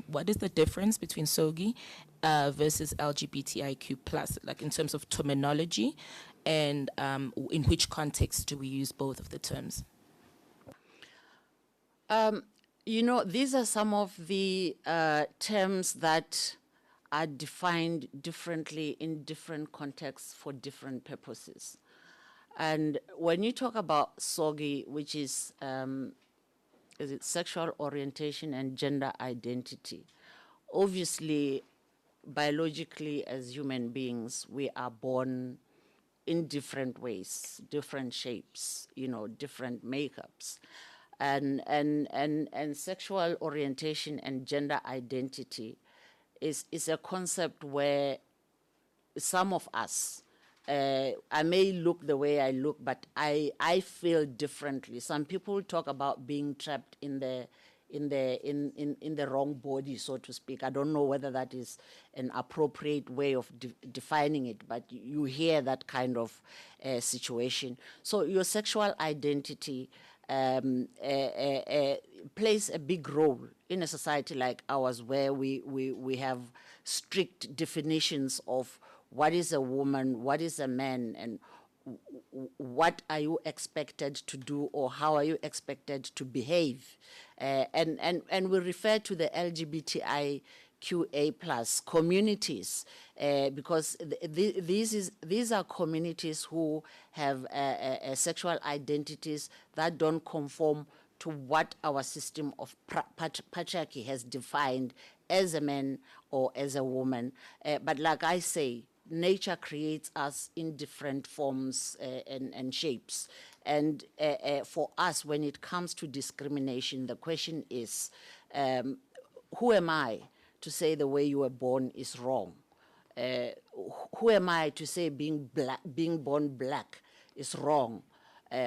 what is the difference between SOGI versus LGBTIQ+, like in terms of terminology, and in which context do we use both of the terms? You know, these are some of the terms that are defined differently in different contexts for different purposes. And when you talk about SOGI, which is it sexual orientation and gender identity, obviously, biologically as human beings, we are born in different ways, different shapes, you know, different makeups. And sexual orientation and gender identity is a concept where some of us, I may look the way I look, but I feel differently. Some people talk about being trapped in the wrong body, so to speak. I don't know whether that is an appropriate way of defining it, but you hear that kind of situation. So your sexual identity plays a big role in a society like ours, where we have strict definitions of what is a woman, what is a man, and what are you expected to do, or how are you expected to behave. And we refer to the LGBTIQA+ communities because these are communities who have sexual identities that don't conform to what our system of patriarchy has defined as a man or as a woman. But like I say, nature creates us in different forms and shapes. And for us, when it comes to discrimination, the question is, who am I to say the way you were born is wrong? Who am I to say being born black is wrong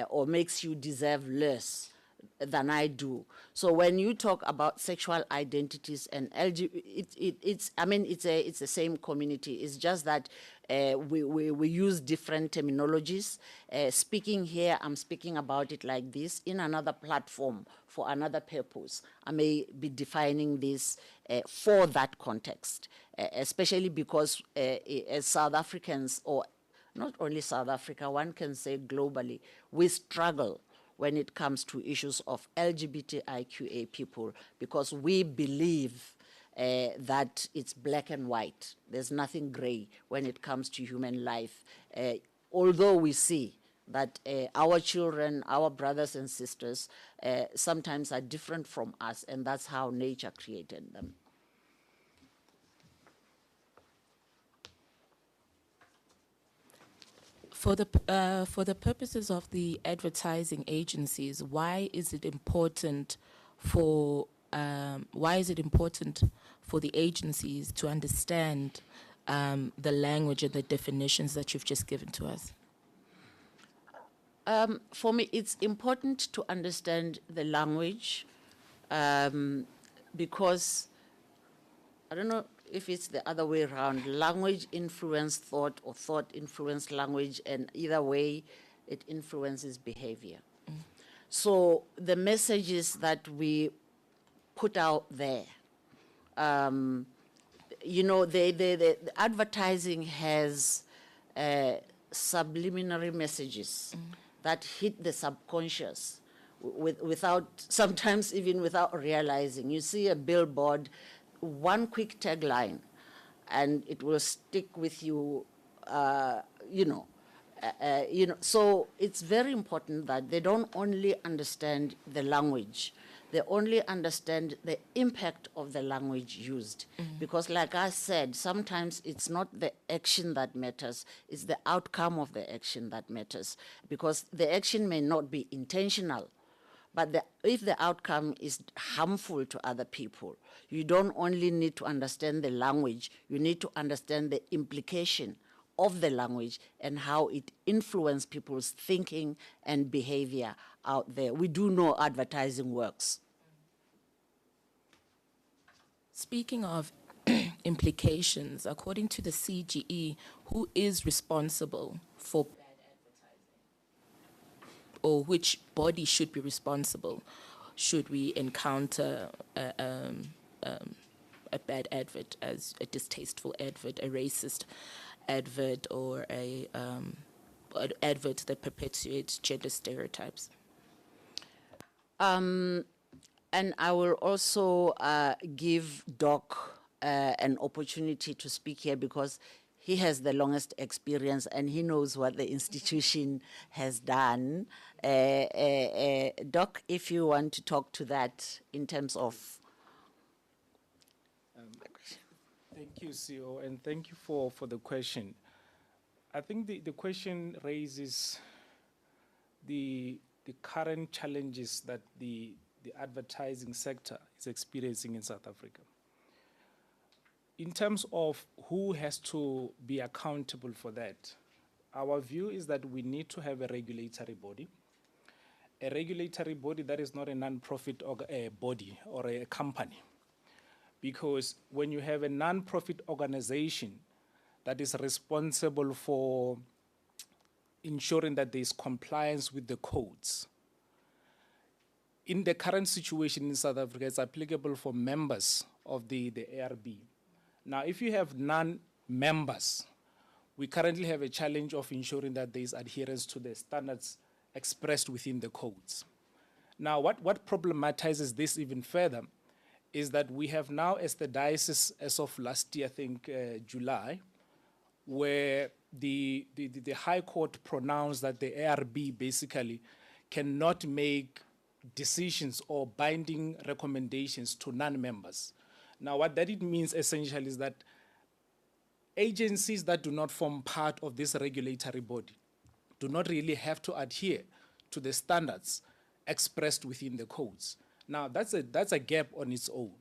or makes you deserve less than I do? So when you talk about sexual identities and it's the same community. It's just that we use different terminologies. Speaking here, I'm speaking about it like this. In another platform, for another purpose, I may be defining this for that context, especially because as South Africans, or not only South Africa, one can say globally, we struggle when it comes to issues of LGBTIQA people, because we believe that it's black and white. There's nothing gray when it comes to human life. Although we see that our children, our brothers and sisters, sometimes are different from us, and that's how nature created them. For the purposes of the advertising agencies, why is it important for the agencies to understand the language and the definitions that you've just given to us? For me, it's important to understand the language because, I don't know if it's the other way around, language influenced thought or thought influenced language, and either way, it influences behavior. So the messages that we put out there, you know, the advertising has subliminary messages that hit the subconscious without, sometimes even without realizing. You see a billboard, one quick tagline, and it will stick with you, you know. So it's very important that they don't only understand the language, they only understand the impact of the language used. Because like I said, sometimes it's not the action that matters, it's the outcome of the action that matters. Because the action may not be intentional, but if the outcome is harmful to other people, you don't only need to understand the language, you need to understand the implication of the language and how it influences people's thinking and behavior out there. We do know advertising works. Speaking of implications, according to the CGE, who is responsible for bad advertising? Or which body should be responsible should we encounter a bad advert, as a distasteful advert, a racist advert, or an advert that perpetuates gender stereotypes? And I will also give Doc an opportunity to speak here because he has the longest experience and he knows what the institution has done. Doc, if you want to talk to that in terms of... Thank you, CEO, and thank you for the question. I think the question raises the current challenges that the advertising sector is experiencing in South Africa. In terms of who has to be accountable for that, our view is that we need to have a regulatory body that is not a non-profit body or a company. Because when you have a non-profit organization that is responsible for ensuring that there is compliance with the codes, in the current situation in South Africa, it's applicable for members of the ARB. Now, if you have non-members, we currently have a challenge of ensuring that there is adherence to the standards expressed within the codes. Now, what problematizes this even further is that we have now, as the diocese, as of last year, I think July, where the High Court pronounced that the ARB basically cannot make decisions or binding recommendations to non-members. Now, what that it means essentially is that agencies that do not form part of this regulatory body do not really have to adhere to the standards expressed within the codes. Now, that's a gap on its own.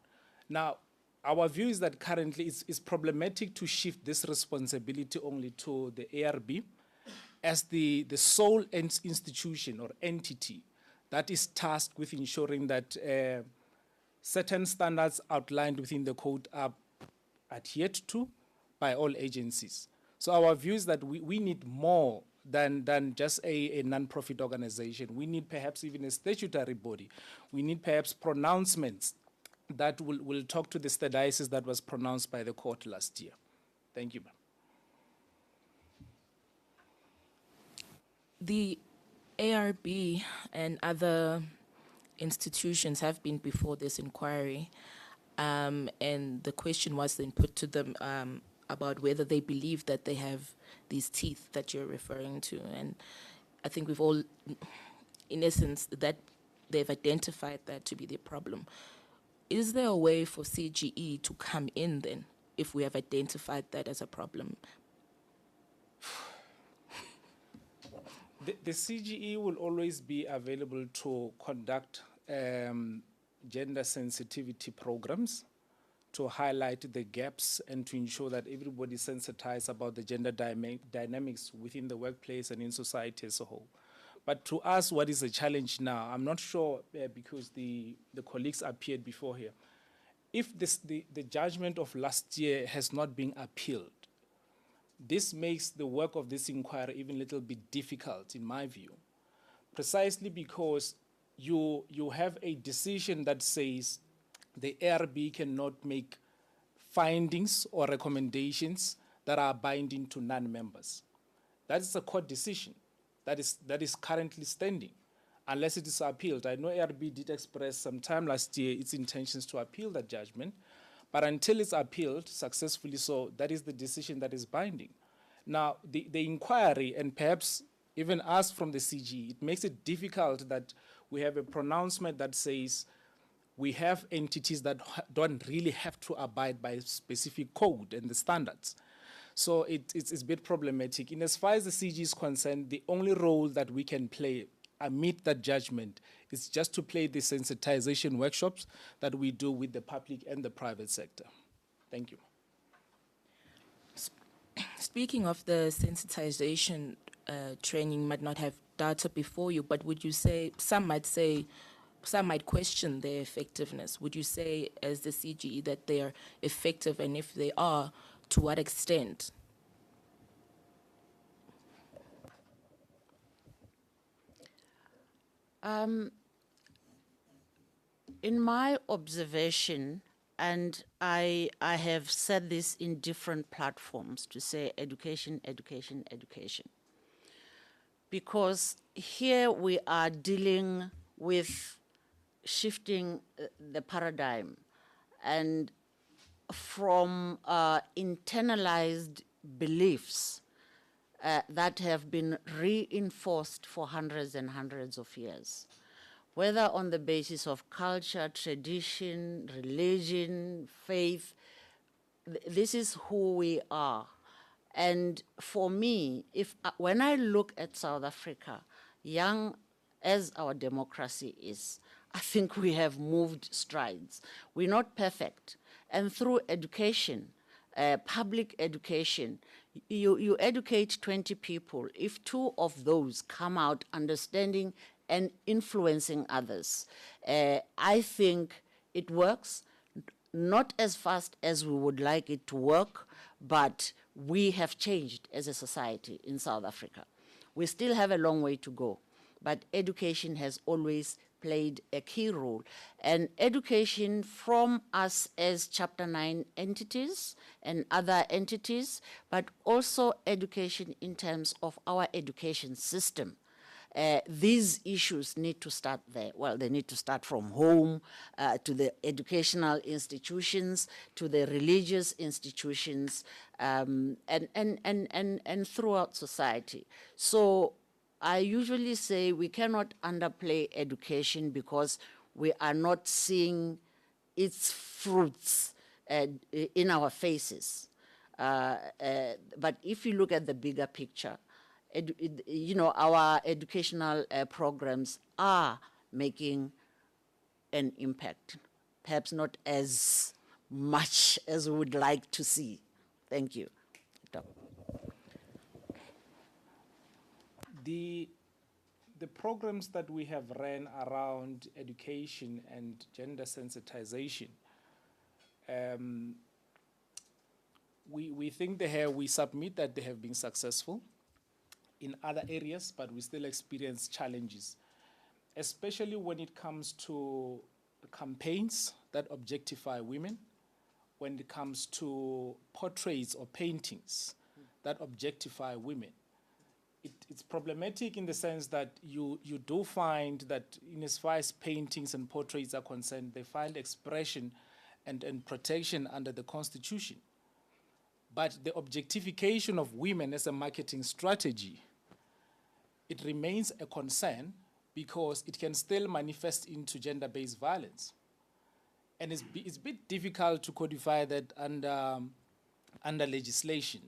Now, our view is that currently it's problematic to shift this responsibility only to the ARB as the sole institution or entity that is tasked with ensuring that certain standards outlined within the code are adhered to by all agencies. So our view is that we need more than just a non-profit organization. We need perhaps even a statutory body. We need perhaps pronouncements that will talk to the diocese that was pronounced by the court last year. Thank you, ma'am. The ARB and other institutions have been before this inquiry, and the question was then put to them about whether they believe that they have these teeth that you're referring to. And I think we've all, in essence, that they've identified that to be the problem. Is there a way for CGE to come in then, if we have identified that as a problem? The CGE will always be available to conduct gender sensitivity programs to highlight the gaps and to ensure that everybody is sensitized about the gender dynamics within the workplace and in society as a whole. But to us, what is the challenge now? I'm not sure because the colleagues appeared before here. If the judgment of last year has not been appealed, this makes the work of this inquiry even a little bit difficult, in my view, precisely because you have a decision that says the ARB cannot make findings or recommendations that are binding to non-members. That is a court decision that is currently standing, unless it is appealed. I know ARB did express sometime last year its intentions to appeal that judgment, but until it's appealed successfully, so that is the decision that is binding. Now, the inquiry, and perhaps even us from the CG, it makes it difficult that we have a pronouncement that says we have entities that don't really have to abide by a specific code and the standards. So it's a bit problematic. In as far as the CG is concerned, the only role that we can play amid that judgment is just to play the sensitization workshops that we do with the public and the private sector. Thank you. Speaking of the sensitization training, might not have data before you, but would you say, some might question their effectiveness. Would you say, as the CGE, that they are effective, and if they are, to what extent? In my observation, and I have said this in different platforms to say education, education, education. Because here we are dealing with shifting the paradigm, and from internalized beliefs that have been reinforced for hundreds and hundreds of years, whether on the basis of culture, tradition, religion, faith. This is who we are. And for me, when I look at South Africa, young as our democracy is, I think we have moved strides. We're not perfect. And through education, public education, you educate 20 people. If 2 of those come out understanding and influencing others, I think it works, not as fast as we would like it to work, but we have changed as a society in South Africa. We still have a long way to go, but education has always played a key role. And education from us as Chapter 9 entities and other entities, but also education in terms of our education system. These issues need to start there. Well, they need to start from home, to the educational institutions, to the religious institutions, and throughout society. So I usually say we cannot underplay education because we are not seeing its fruits in our faces. But if you look at the bigger picture, our educational programs are making an impact, perhaps not as much as we would like to see. Thank you. The programs that we have ran around education and gender sensitization, we think we submit that they have been successful in other areas, but we still experience challenges, especially when it comes to campaigns that objectify women, when it comes to portraits or paintings that objectify women. It's problematic in the sense that you do find that in as far as paintings and portraits are concerned, they find expression and protection under the Constitution. But the objectification of women as a marketing strategy, it remains a concern because it can still manifest into gender-based violence. And it's a bit difficult to codify that under legislation.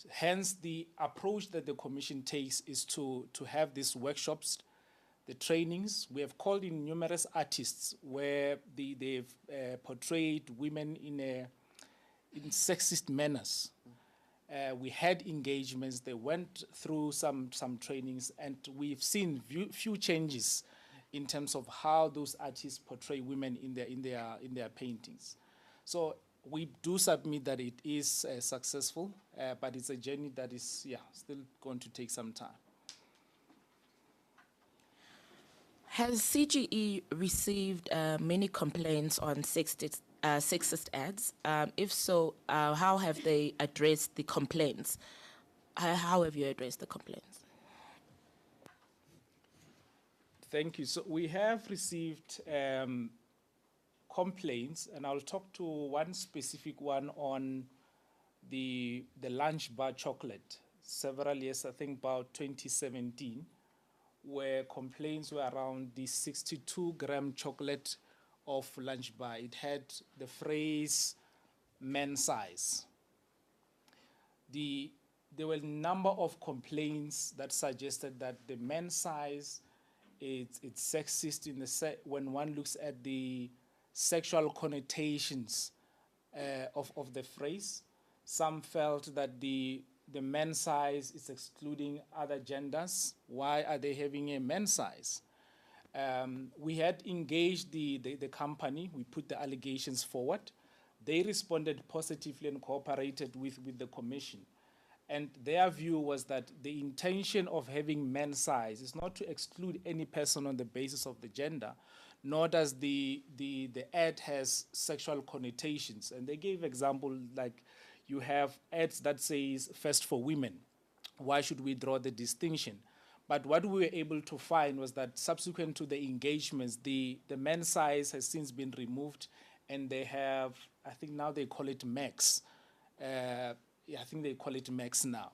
Hence, the approach that the Commission takes is to have these workshops, the trainings. We have called in numerous artists where they've portrayed women in sexist manners. We had engagements, they went through some trainings, and we've seen few changes in terms of how those artists portray women in their paintings. So we do submit that it is successful, but it's a journey that is, still going to take some time. Has CGE received many complaints on sexist ads? If so, how have they addressed the complaints? How have you addressed the complaints? Thank you. So we have received complaints, and I'll talk to one specific one on the lunch bar chocolate. Several years, I think about 2017, where complaints were around the 62-gram chocolate of lunch bar. It had the phrase "men's size." There were a number of complaints that suggested that the men's size it's sexist in when one looks at the sexual connotations of the phrase. Some felt that the men's size is excluding other genders. Why are they having a men's size? We had engaged the company. We put the allegations forward. They responded positively and cooperated with the commission. And their view was that the intention of having men's size is not to exclude any person on the basis of the gender, nor does the ad has sexual connotations. And they gave example like you have ads that says "first for women." Why should we draw the distinction? But what we were able to find was that subsequent to the engagements, the men's size has since been removed, and they have, I think now they call it max. I think they call it max now.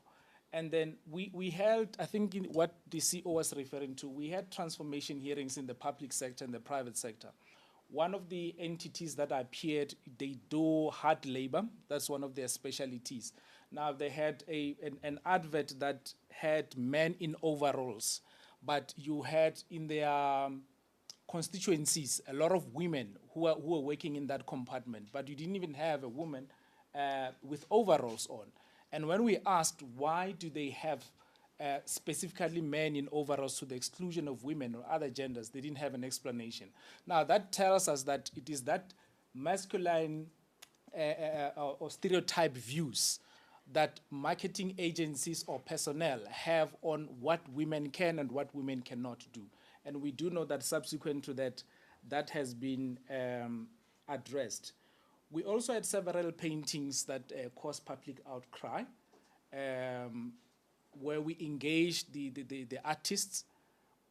And then we held, I think in what the CEO was referring to, we had transformation hearings in the public sector and the private sector. One of the entities that appeared, they do hard labor. That's one of their specialties. Now they had an advert that had men in overalls, but you had in their constituencies a lot of women who were working in that compartment, but you didn't even have a woman with overalls on. And when we asked why do they have specifically men in overalls to the exclusion of women or other genders, they didn't have an explanation. Now that tells us that it is that masculine or stereotype views that marketing agencies or personnel have on what women can and what women cannot do. And we do know that subsequent to that, that has been addressed. We also had several paintings that caused public outcry, where we engaged the artists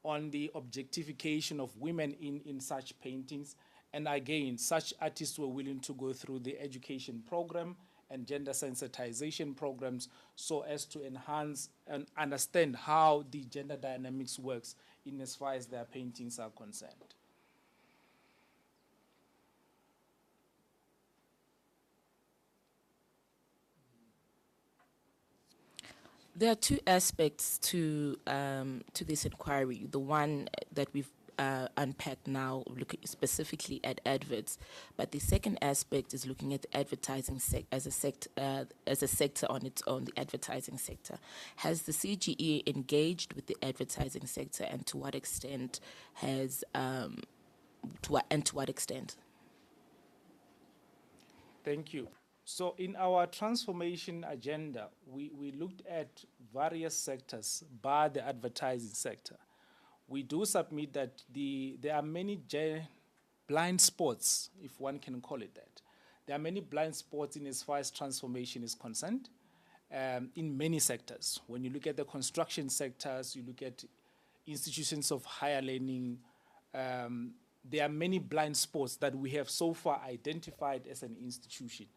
on the objectification of women in such paintings. And again, such artists were willing to go through the education program and gender sensitization programs so as to enhance and understand how the gender dynamics works in as far as their paintings are concerned. There are two aspects to this inquiry. The one that we've unpacked now, looking specifically at adverts, but the second aspect is looking at the advertising as a sector on its own, the advertising sector. Has the CGE engaged with the advertising sector, and to what extent has to what extent? Thank you. So in our transformation agenda, we looked at various sectors by the advertising sector. We do submit that there are many blind spots, if one can call it that. There are many blind spots in as far as transformation is concerned in many sectors. When you look at the construction sectors, you look at institutions of higher learning, there are many blind spots that we have so far identified as an institution.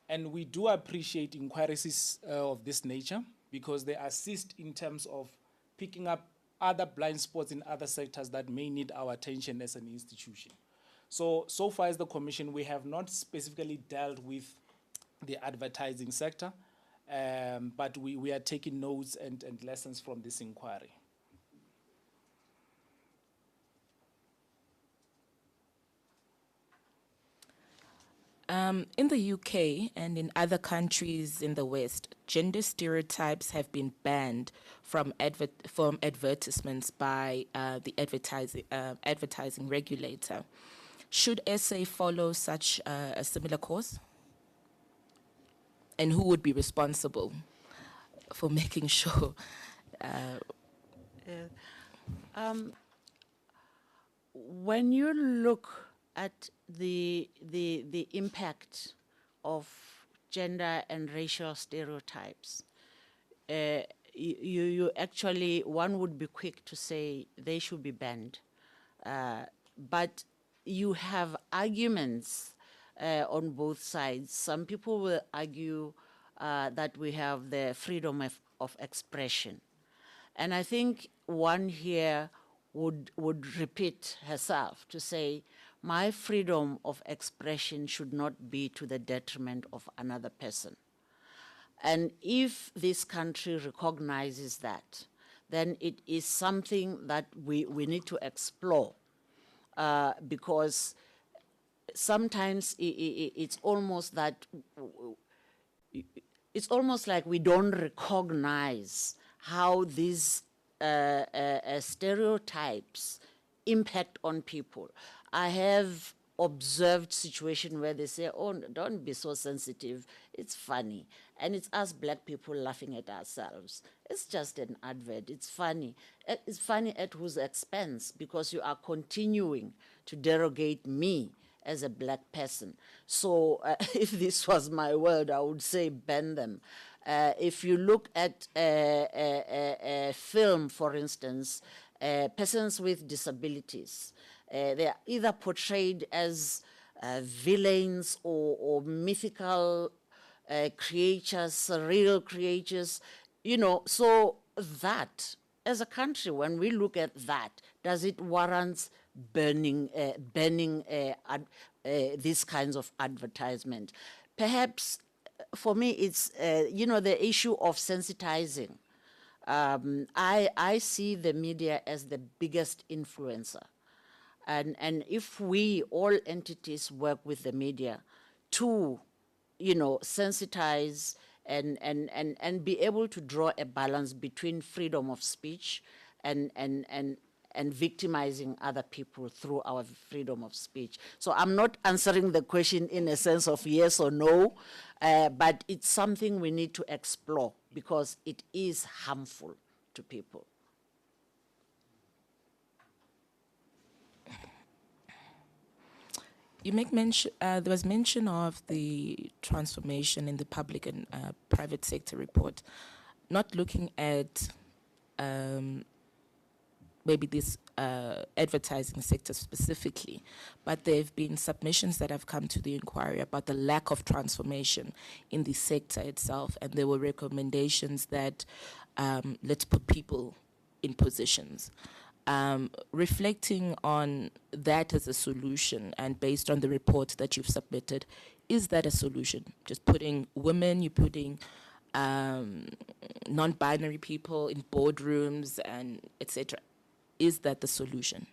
And we do appreciate inquiries of this nature because they assist in terms of picking up other blind spots in other sectors that may need our attention as an institution. So far as the Commission, we have not specifically dealt with the advertising sector, but we are taking notes and lessons from this inquiry. In the UK and in other countries in the West, gender stereotypes have been banned from advertisements by the advertising regulator. Should SA follow such a similar course? and who would be responsible for making sure? When you look at the impact of gender and racial stereotypes, you actually, one would be quick to say they should be banned. But you have arguments on both sides. Some people will argue that we have the freedom of expression. And I think one here would repeat herself to say, my freedom of expression should not be to the detriment of another person. And if this country recognizes that, then it is something that we need to explore, because sometimes it's almost that, it's almost like we don't recognize how these stereotypes impact on people. I have observed situations where they say, oh, don't be so sensitive, it's funny. And it's us black people laughing at ourselves. It's just an advert, it's funny. It's funny at whose expense? Because you are continuing to derogate me as a black person. So if this was my world, I would say ban them. If you look at a film, for instance, persons with disabilities, they are either portrayed as villains or mythical creatures, surreal creatures, you know. So that, as a country, when we look at that, does it warrant banning these kinds of advertisement? Perhaps for me, it's, you know, the issue of sensitizing. I see the media as the biggest influencer. And if we, all entities, work with the media to, you know, sensitize and be able to draw a balance between freedom of speech and victimizing other people through our freedom of speech. So I'm not answering the question in a sense of yes or no, but it's something we need to explore because it is harmful to people. You make mention, there was mention of the transformation in the public and private sector report, not looking at maybe this advertising sector specifically, but there have been submissions that have come to the inquiry about the lack of transformation in the sector itself, and there were recommendations that let's put people in positions. Reflecting on that as a solution and based on the report that you've submitted, is that a solution? Just putting women, you're putting non-binary people in boardrooms and etc. Is that the solution?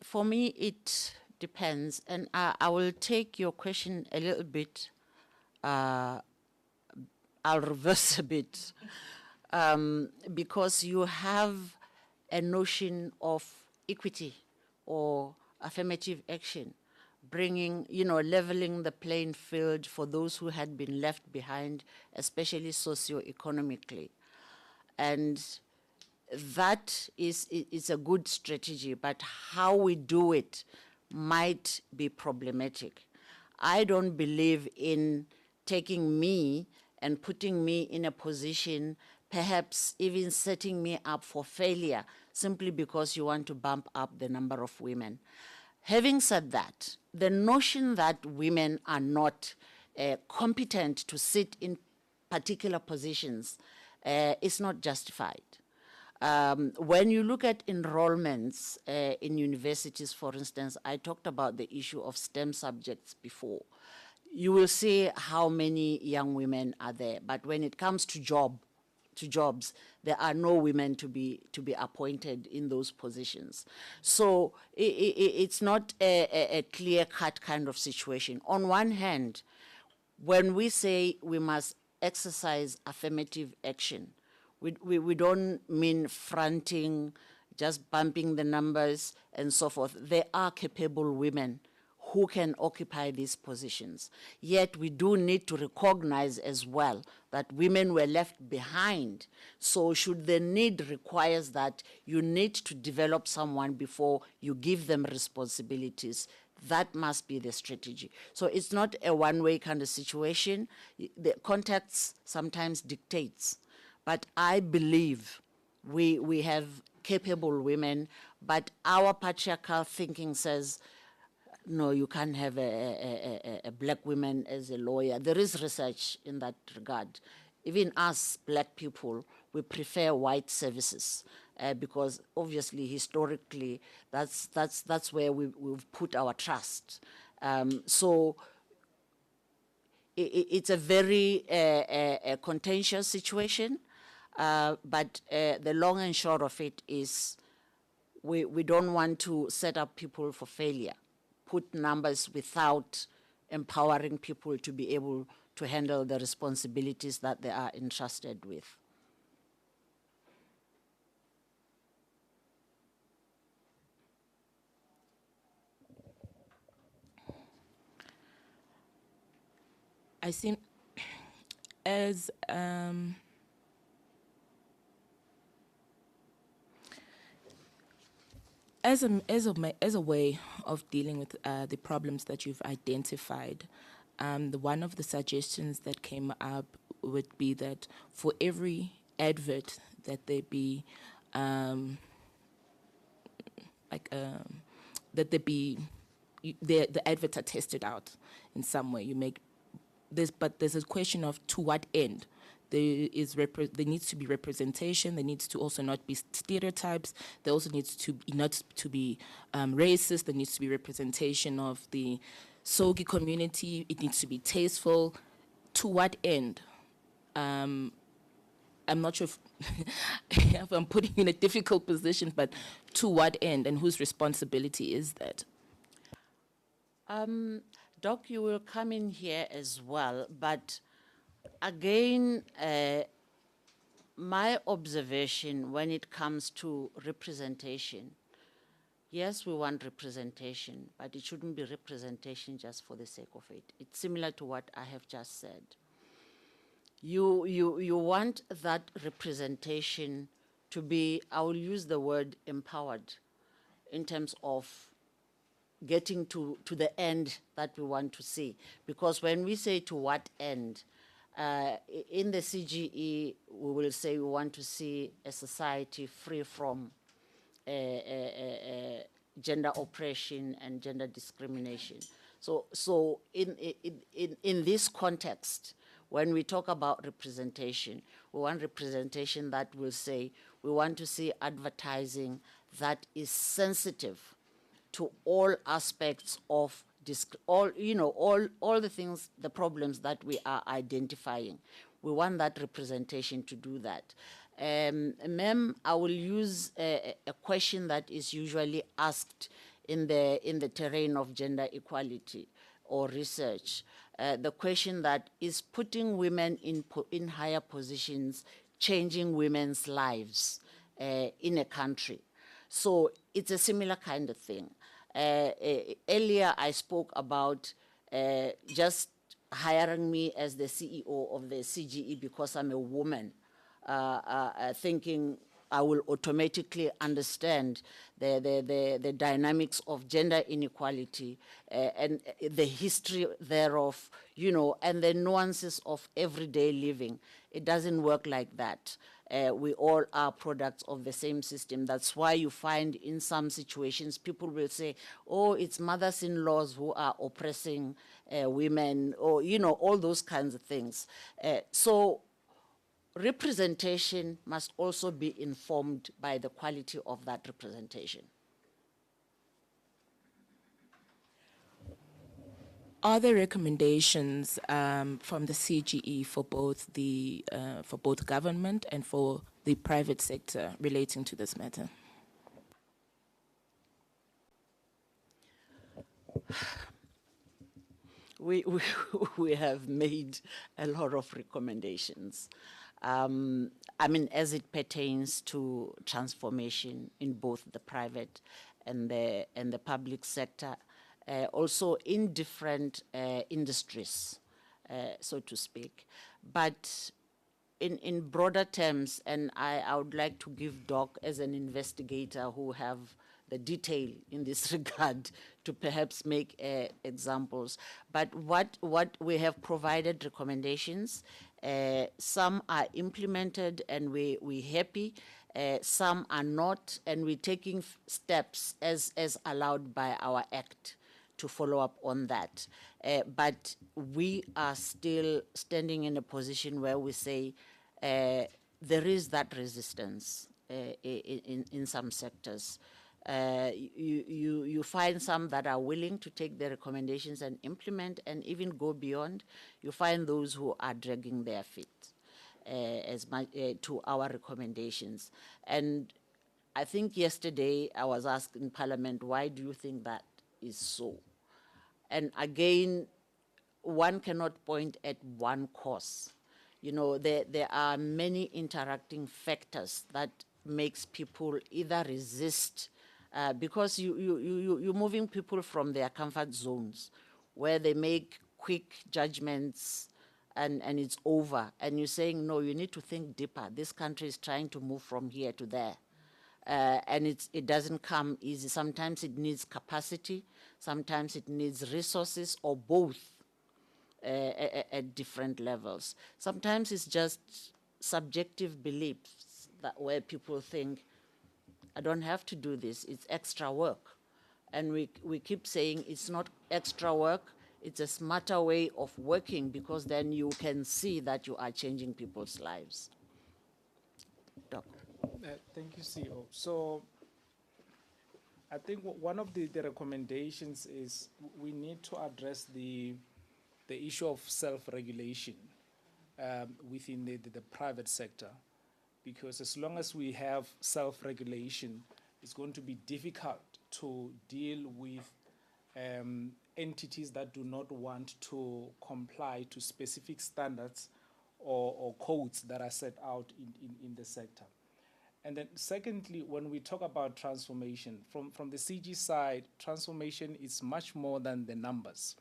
For me, it depends. And I will take your question a little bit, I'll reverse a bit. Because you have a notion of equity or affirmative action, bringing, you know, leveling the playing field for those who had been left behind, especially socioeconomically. And that is a good strategy, but how we do it might be problematic. I don't believe in taking me and putting me in a position, perhaps even setting me up for failure simply because you want to bump up the number of women. Having said that, the notion that women are not competent to sit in particular positions is not justified. When you look at enrollments in universities, for instance, I talked about the issue of STEM subjects before. You will see how many young women are there, but when it comes to jobs, there are no women to be appointed in those positions. So it's not a clear-cut kind of situation. On one hand, when we say we must exercise affirmative action, we don't mean fronting, just bumping the numbers and so forth. There are capable women who can occupy these positions. Yet we do need to recognize as well that women were left behind. So should the need requires that you need to develop someone before you give them responsibilities, that must be the strategy. So it's not a one-way kind of situation. The context sometimes dictates. But I believe we have capable women, but our patriarchal thinking says, no, you can't have a black woman as a lawyer. There is research in that regard. Even us, black people, we prefer white services because obviously, historically, that's where we've put our trust. So it's a very contentious situation, but the long and short of it is we don't want to set up people for failure, put numbers without empowering people to be able to handle the responsibilities that they are entrusted with. I think as a way of dealing with the problems that you've identified, one of the suggestions that came up would be that for every advert that there be the adverts are tested out in some way. You make this, but there's a question of to what end. There needs to be representation. There needs to also not be stereotypes. There also needs to be not to be racist. There needs to be representation of the Sogi community. It needs to be tasteful. To what end? I'm not sure if I'm putting you in a difficult position, but to what end and whose responsibility is that? Doc, you will come in here as well, but again, my observation when it comes to representation, yes, we want representation, but it shouldn't be representation just for the sake of it. It's similar to what I have just said. You want that representation to be, I will use the word empowered, in terms of getting to the end that we want to see. Because when we say to what end, in the CGE, we will say we want to see a society free from gender oppression and gender discrimination. So in this context, when we talk about representation, we want representation that will say we want to see advertising that is sensitive to all aspects of all the things, the problems that we are identifying. We want that representation to do that. Ma'am, I will use a question that is usually asked in the terrain of gender equality or research. The question that is putting women in higher positions, changing women's lives in a country. So it's a similar kind of thing. Earlier I spoke about just hiring me as the CEO of the CGE because I'm a woman, thinking I will automatically understand the dynamics of gender inequality and the history thereof, and the nuances of everyday living. It doesn't work like that. We all are products of the same system. That's why you find in some situations people will say, oh, it's mothers-in-laws who are oppressing women, or, all those kinds of things. So representation must also be informed by the quality of that representation. Are there recommendations from the CGE for both government and for the private sector relating to this matter? We have made a lot of recommendations. As it pertains to transformation in both the private and the public sector, also in different industries, so to speak. But in broader terms, and I would like to give Doc as an investigator who have the detail in this regard to perhaps make examples. But what we have provided recommendations, some are implemented and we're happy, some are not, and we're taking steps as allowed by our Act to follow up on that. But we are still standing in a position where we say there is that resistance in some sectors. You find some that are willing to take the recommendations and implement and even go beyond. You find those who are dragging their feet as much to our recommendations. And I think yesterday I was asked in Parliament, why do you think that is so? And again, one cannot point at one cause. You know, there are many interacting factors that makes people either resist, because you're moving people from their comfort zones where they make quick judgments and it's over. And you're saying, no, you need to think deeper. This country is trying to move from here to there. And it doesn't come easy. Sometimes it needs capacity, sometimes it needs resources, or both at different levels. Sometimes it's just subjective beliefs that where people think, I don't have to do this, it's extra work. And we keep saying it's not extra work, it's a smarter way of working, because then you can see that you are changing people's lives. Doc. Thank you, CEO. So I think one of the recommendations is we need to address the issue of self-regulation within the private sector, because as long as we have self-regulation, it's going to be difficult to deal with entities that do not want to comply to specific standards or codes that are set out in the sector. And then secondly, when we talk about transformation, from the CG side, transformation is much more than the numbers.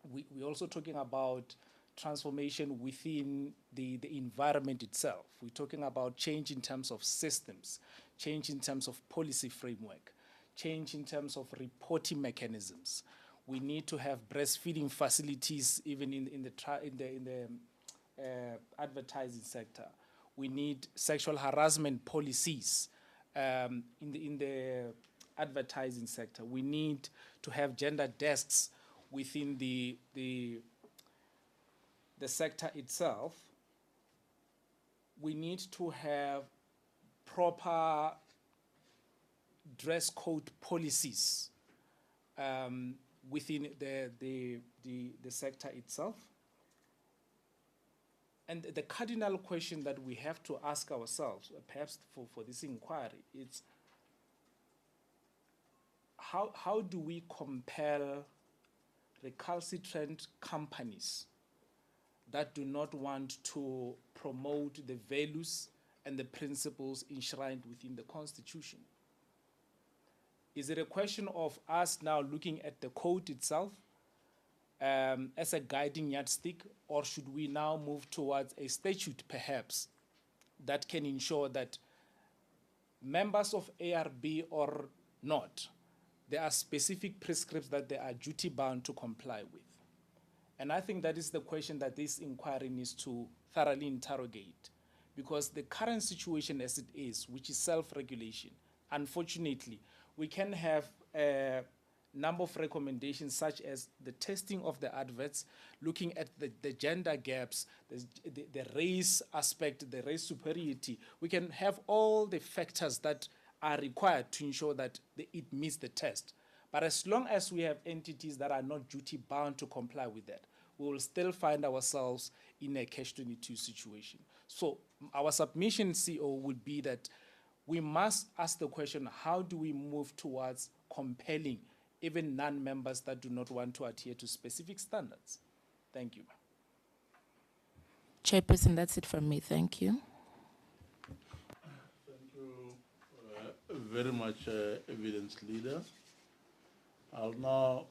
We're also talking about transformation within the environment itself. We're talking about change in terms of systems, change in terms of policy framework, change in terms of reporting mechanisms. We need to have breastfeeding facilities even in the advertising sector. We need sexual harassment policies in the advertising sector. We need to have gender desks within the sector itself. We need to have proper dress code policies within the sector itself. And the cardinal question that we have to ask ourselves, perhaps for this inquiry, is how do we compel recalcitrant companies that do not want to promote the values and the principles enshrined within the Constitution? Is it a question of us now looking at the code itself as a guiding yardstick, or should we now move towards a statute, perhaps, that can ensure that members of ARB or not, there are specific prescripts that they are duty-bound to comply with? And I think that is the question that this inquiry needs to thoroughly interrogate, because the current situation as it is, which is self-regulation, unfortunately, we can have a number of recommendations such as the testing of the adverts, looking at the gender gaps, the race aspect, the race superiority. We can have all the factors that are required to ensure that it meets the test. But as long as we have entities that are not duty-bound to comply with that, we will still find ourselves in a catch-22 situation. So our submission, CEO, would be that we must ask the question, how do we move towards compelling even non-members that do not want to adhere to specific standards? Thank you. Chairperson, that's it from me. Thank you. Thank you very much, Evidence Leader. I'll now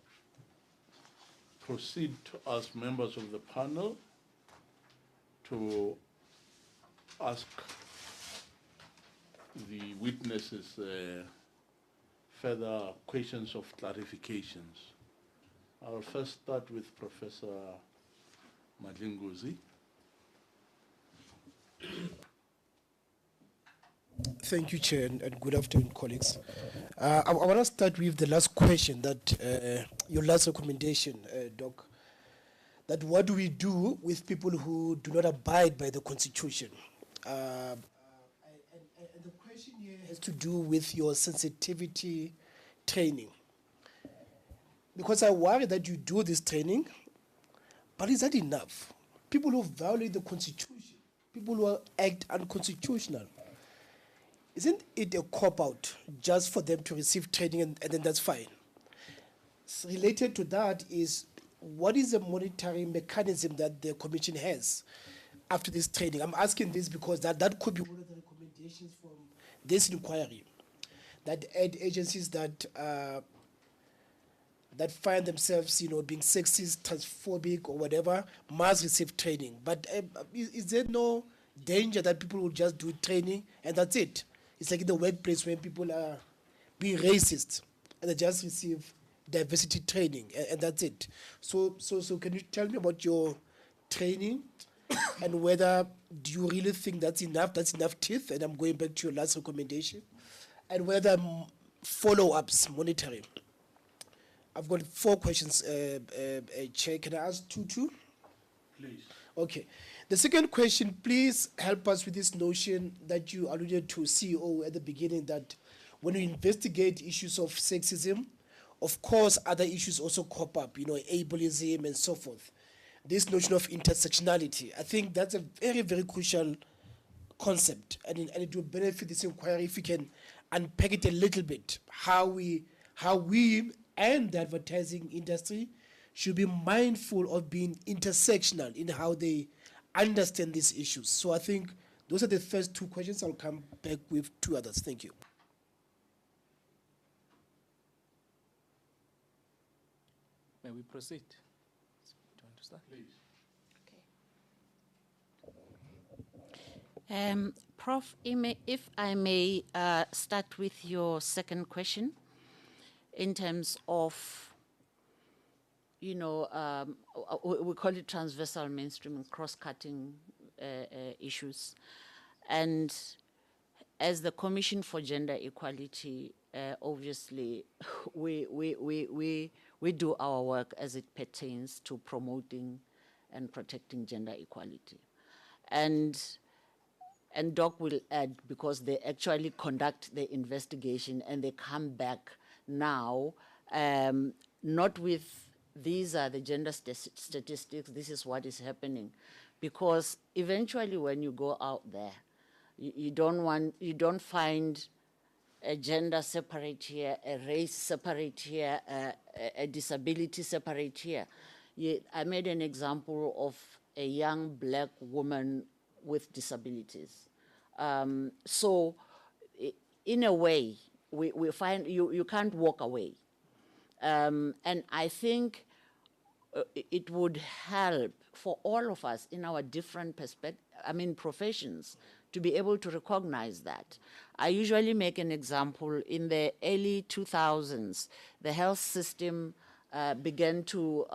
proceed to ask members of the panel to ask the witnesses further questions of clarifications. I'll first start with Professor Madlingozi. Thank you, Chair, and good afternoon, colleagues. I want to start with the last question, that your last recommendation, Doc, that what do we do with people who do not abide by the Constitution? And the question here has to do with your sensitivity training. Because I worry that you do this training, but is that enough? People who violate the Constitution, people who act unconstitutional, isn't it a cop-out just for them to receive training and then that's fine? So related to that is, what is the monitoring mechanism that the Commission has after this training? I'm asking this because that could be one of the recommendations from this inquiry, that agencies that that find themselves, being sexist, transphobic, or whatever, must receive training. But is there no danger that people will just do training and that's it? It's like in the workplace when people are being racist and they just receive diversity training and that's it. So can you tell me about your training and whether do you really think that's enough teeth? And I'm going back to your last recommendation. And whether follow-ups, monitoring. I've got 4 questions, Chair. Can I ask two? Please. Okay. The second question, please help us with this notion that you alluded to, CEO, at the beginning, that when we investigate issues of sexism, of course, other issues also crop up, ableism and so forth. This notion of intersectionality, I think that's a very, very crucial concept, and it will benefit this inquiry if we can unpack it a little bit, how we and the advertising industry should be mindful of being intersectional in how they understand these issues. So I think those are the first 2 questions. I'll come back with 2 others. Thank you. May we proceed? Do you want to start? Please. Prof, if I may start with your second question in terms of, we call it transversal mainstreaming, cross-cutting issues. And as the Commission for Gender Equality, obviously, we do our work as it pertains to promoting and protecting gender equality. And Doc will add, because they actually conduct the investigation and they come back now, not with these are the gender statistics, this is what is happening. Because eventually when you go out there, you don't find a gender separate here, a race separate here, a disability separate here. I made an example of a young black woman with disabilities. So in a way, we find you can't walk away. And I think it would help for all of us in our different professions to be able to recognize that. I usually make an example. In the early 2000s, the health system began to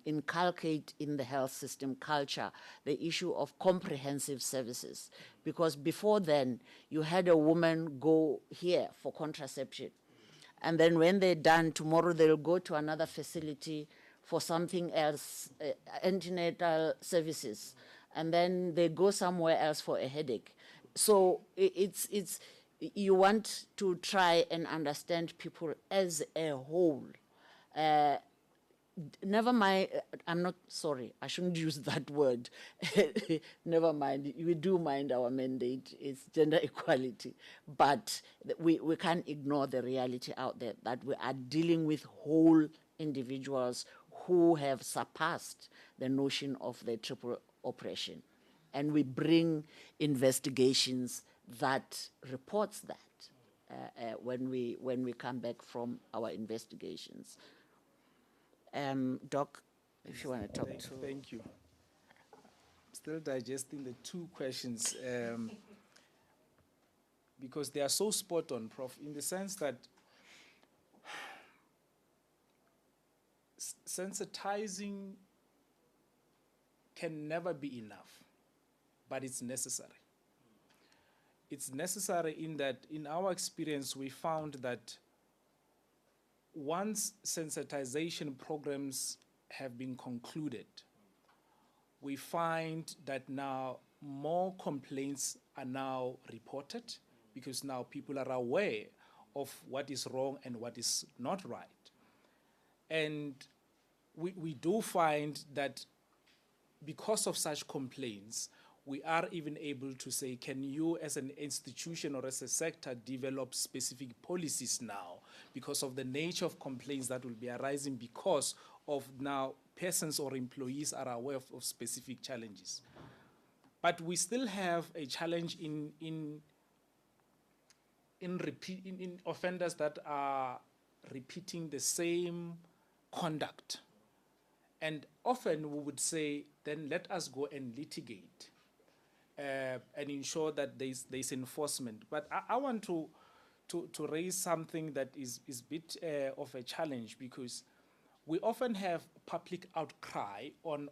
inculcate in the health system culture the issue of comprehensive services. Because before then, you had a woman go here for contraception. And then when they're done, tomorrow they'll go to another facility for something else, antenatal services. And then they go somewhere else for a headache. So you want to try and understand people as a whole. Never mind, I'm not sorry, I shouldn't use that word. Never mind, we do mind our mandate, it's gender equality. But we can't ignore the reality out there that we are dealing with whole individuals who have surpassed the notion of the triple oppression. And we bring investigations that reports that when we come back from our investigations. Doc, if you want to talk to. Thank you. Still digesting the two questions because they are so spot on, Prof, in the sense that sensitizing can never be enough, but it's necessary. It's necessary in that, in our experience, we found that once sensitization programs have been concluded, we find that now more complaints are now reported because now people are aware of what is wrong and what is not right. And we do find that because of such complaints, we are even able to say, can you as an institution or as a sector develop specific policies now because of the nature of complaints that will be arising because of now persons or employees are aware of specific challenges. But we still have a challenge in offenders that are repeating the same conduct. And often we would say, then let us go and litigate and ensure that there's enforcement. But I want to raise something that is a bit of a challenge, because we often have public outcry on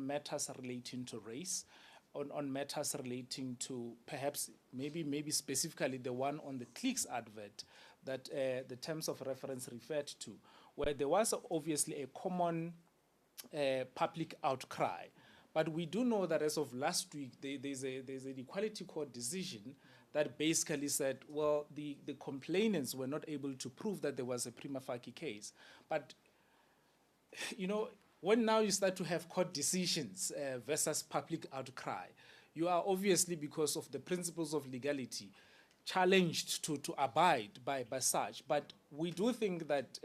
matters relating to race, on matters relating to perhaps maybe specifically the one on the clicks advert that the terms of reference referred to, where there was obviously a common public outcry. But we do know that as of last week, there's an Equality Court decision that basically said, well, the complainants were not able to prove that there was a prima facie case. But, you know, when now you start to have court decisions versus public outcry, you are obviously, because of the principles of legality, challenged to abide by such. But we do think that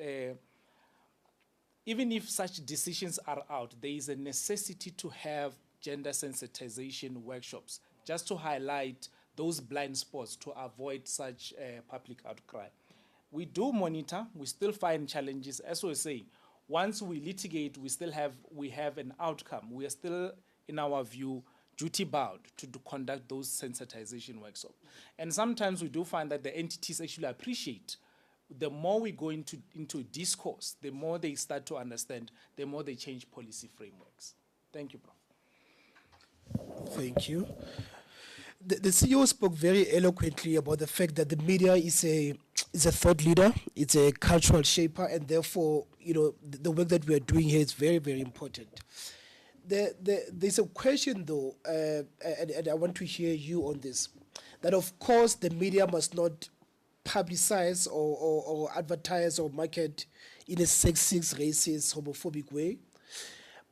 even if such decisions are out, there is a necessity to have gender sensitization workshops, just to highlight those blind spots to avoid such public outcry. We do monitor, we still find challenges. As we were saying, once we litigate, we have an outcome. We are still, in our view, duty-bound to conduct those sensitization workshops. And sometimes we do find that the entities actually appreciate. The more we go into discourse, the more they start to understand, the more they change policy frameworks. Thank you, Prof. Thank you. The CEO spoke very eloquently about the fact that the media is a thought leader, it's a cultural shaper, and therefore, you know, the work that we are doing here is very, very important. There's a question, though, and I want to hear you on this, that of course the media must not publicize or advertise or market in a sexist, racist, homophobic way.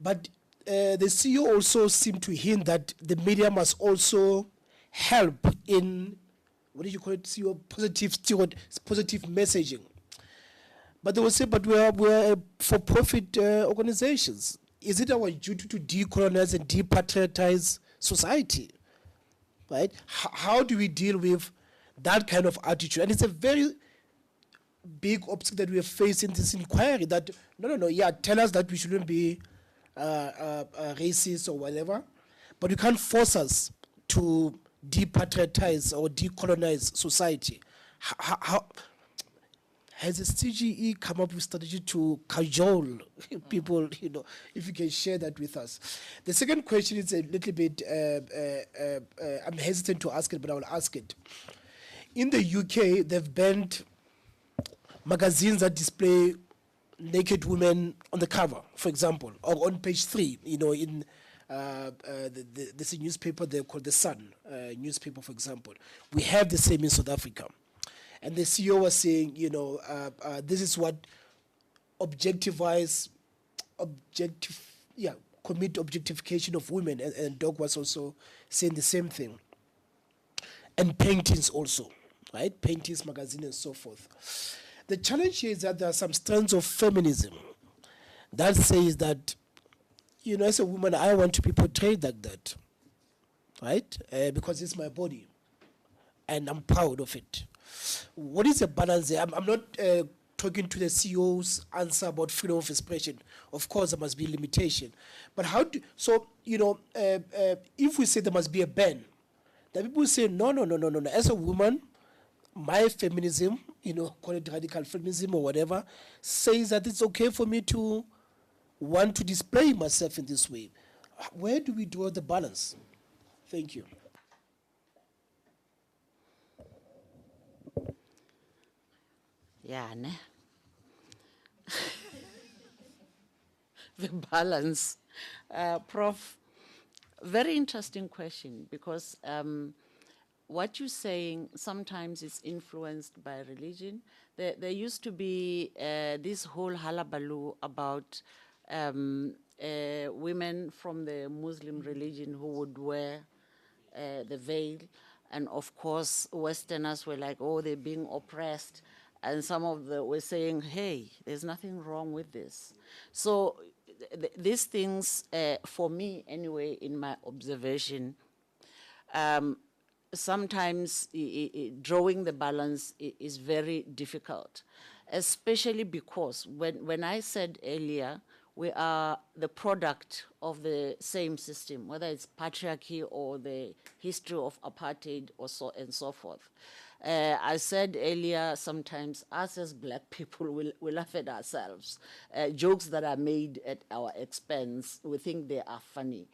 But the CEO also seemed to hint that the media must also help in, what do you call it, CEO, positive messaging. But they will say, but we are for-profit organizations. Is it our duty to decolonize and depatriotize society? Right? How do we deal with that kind of attitude? And it's a very big obstacle that we have faced in this inquiry, that, yeah, tell us that we shouldn't be racist or whatever, but you can't force us to depatriotize or decolonize society. How has the CGE come up with strategy to cajole people, if you can share that with us? The second question is a little bit, I'm hesitant to ask it, but I will ask it. In the UK, they've banned magazines that display naked women on the cover, for example, or on page 3, in there's a newspaper there called The Sun newspaper, for example. We have the same in South Africa. And the CEO was saying, this is what commit objectification of women. And Doc was also saying the same thing. And paintings also, right? Paintings, magazine, and so forth. The challenge here is that there are some strands of feminism that says that, as a woman, I want to be portrayed like that, right? Because it's my body, and I'm proud of it. What is the balance there? I'm not talking to the CEO's answer about freedom of expression. Of course, there must be limitation. But how do, so, you know, if we say there must be a ban, the people say, no. As a woman, my feminism, you know, call it radical feminism or whatever, says that it's okay for me to want to display myself in this way. Where do we draw the balance? Thank you. Yeah, ne? The balance. Prof, very interesting question, because what you're saying sometimes is influenced by religion. There used to be this whole hullabaloo about women from the Muslim religion who would wear the veil. And of course, Westerners were like, oh, they're being oppressed. And some of them were saying, hey, there's nothing wrong with this. So these things, for me anyway, in my observation, sometimes drawing the balance is very difficult, especially because when I said earlier, we are the product of the same system, whether it's patriarchy or the history of apartheid or so and so forth. I said earlier, sometimes us as black people will laugh at ourselves. Jokes that are made at our expense, we think they are funny.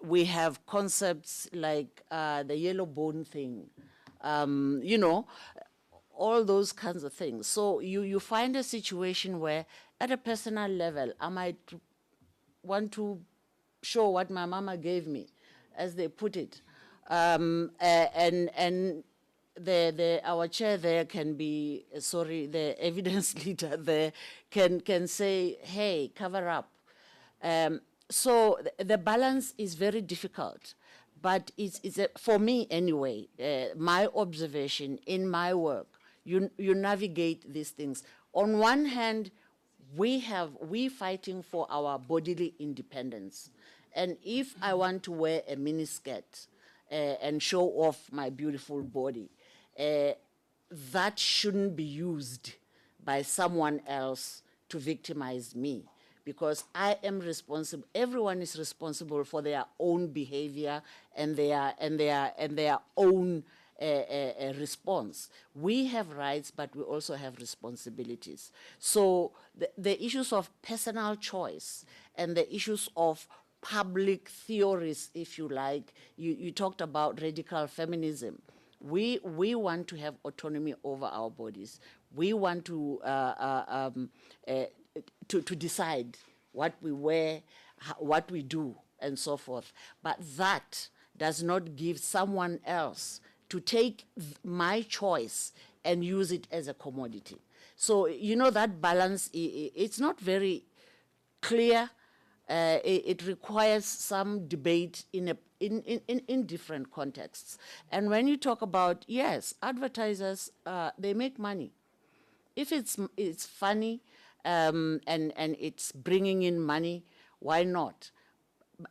We have concepts like the yellow bone thing, you know, all those kinds of things. So you find a situation where at a personal level, I might want to show what my mama gave me, as they put it. And our chair there can be, sorry, the evidence leader there can say, hey, cover up. So the balance is very difficult, but for me anyway, my observation in my work, you navigate these things. On one hand, we fighting for our bodily independence. And if I want to wear a miniskirt and show off my beautiful body, that shouldn't be used by someone else to victimize me, because I am responsible. Everyone is responsible for their own behavior and their own response. We have rights, but we also have responsibilities. So the issues of personal choice and the issues of public theories, if you like, you talked about radical feminism. We want to have autonomy over our bodies. We want to decide what we wear, what we do, and so forth. But that does not give someone else to take my choice and use it as a commodity. So, you know, that balance, it's not very clear. It requires some debate in different contexts. And when you talk about, yes, advertisers, they make money. If it's funny and it's bringing in money, why not?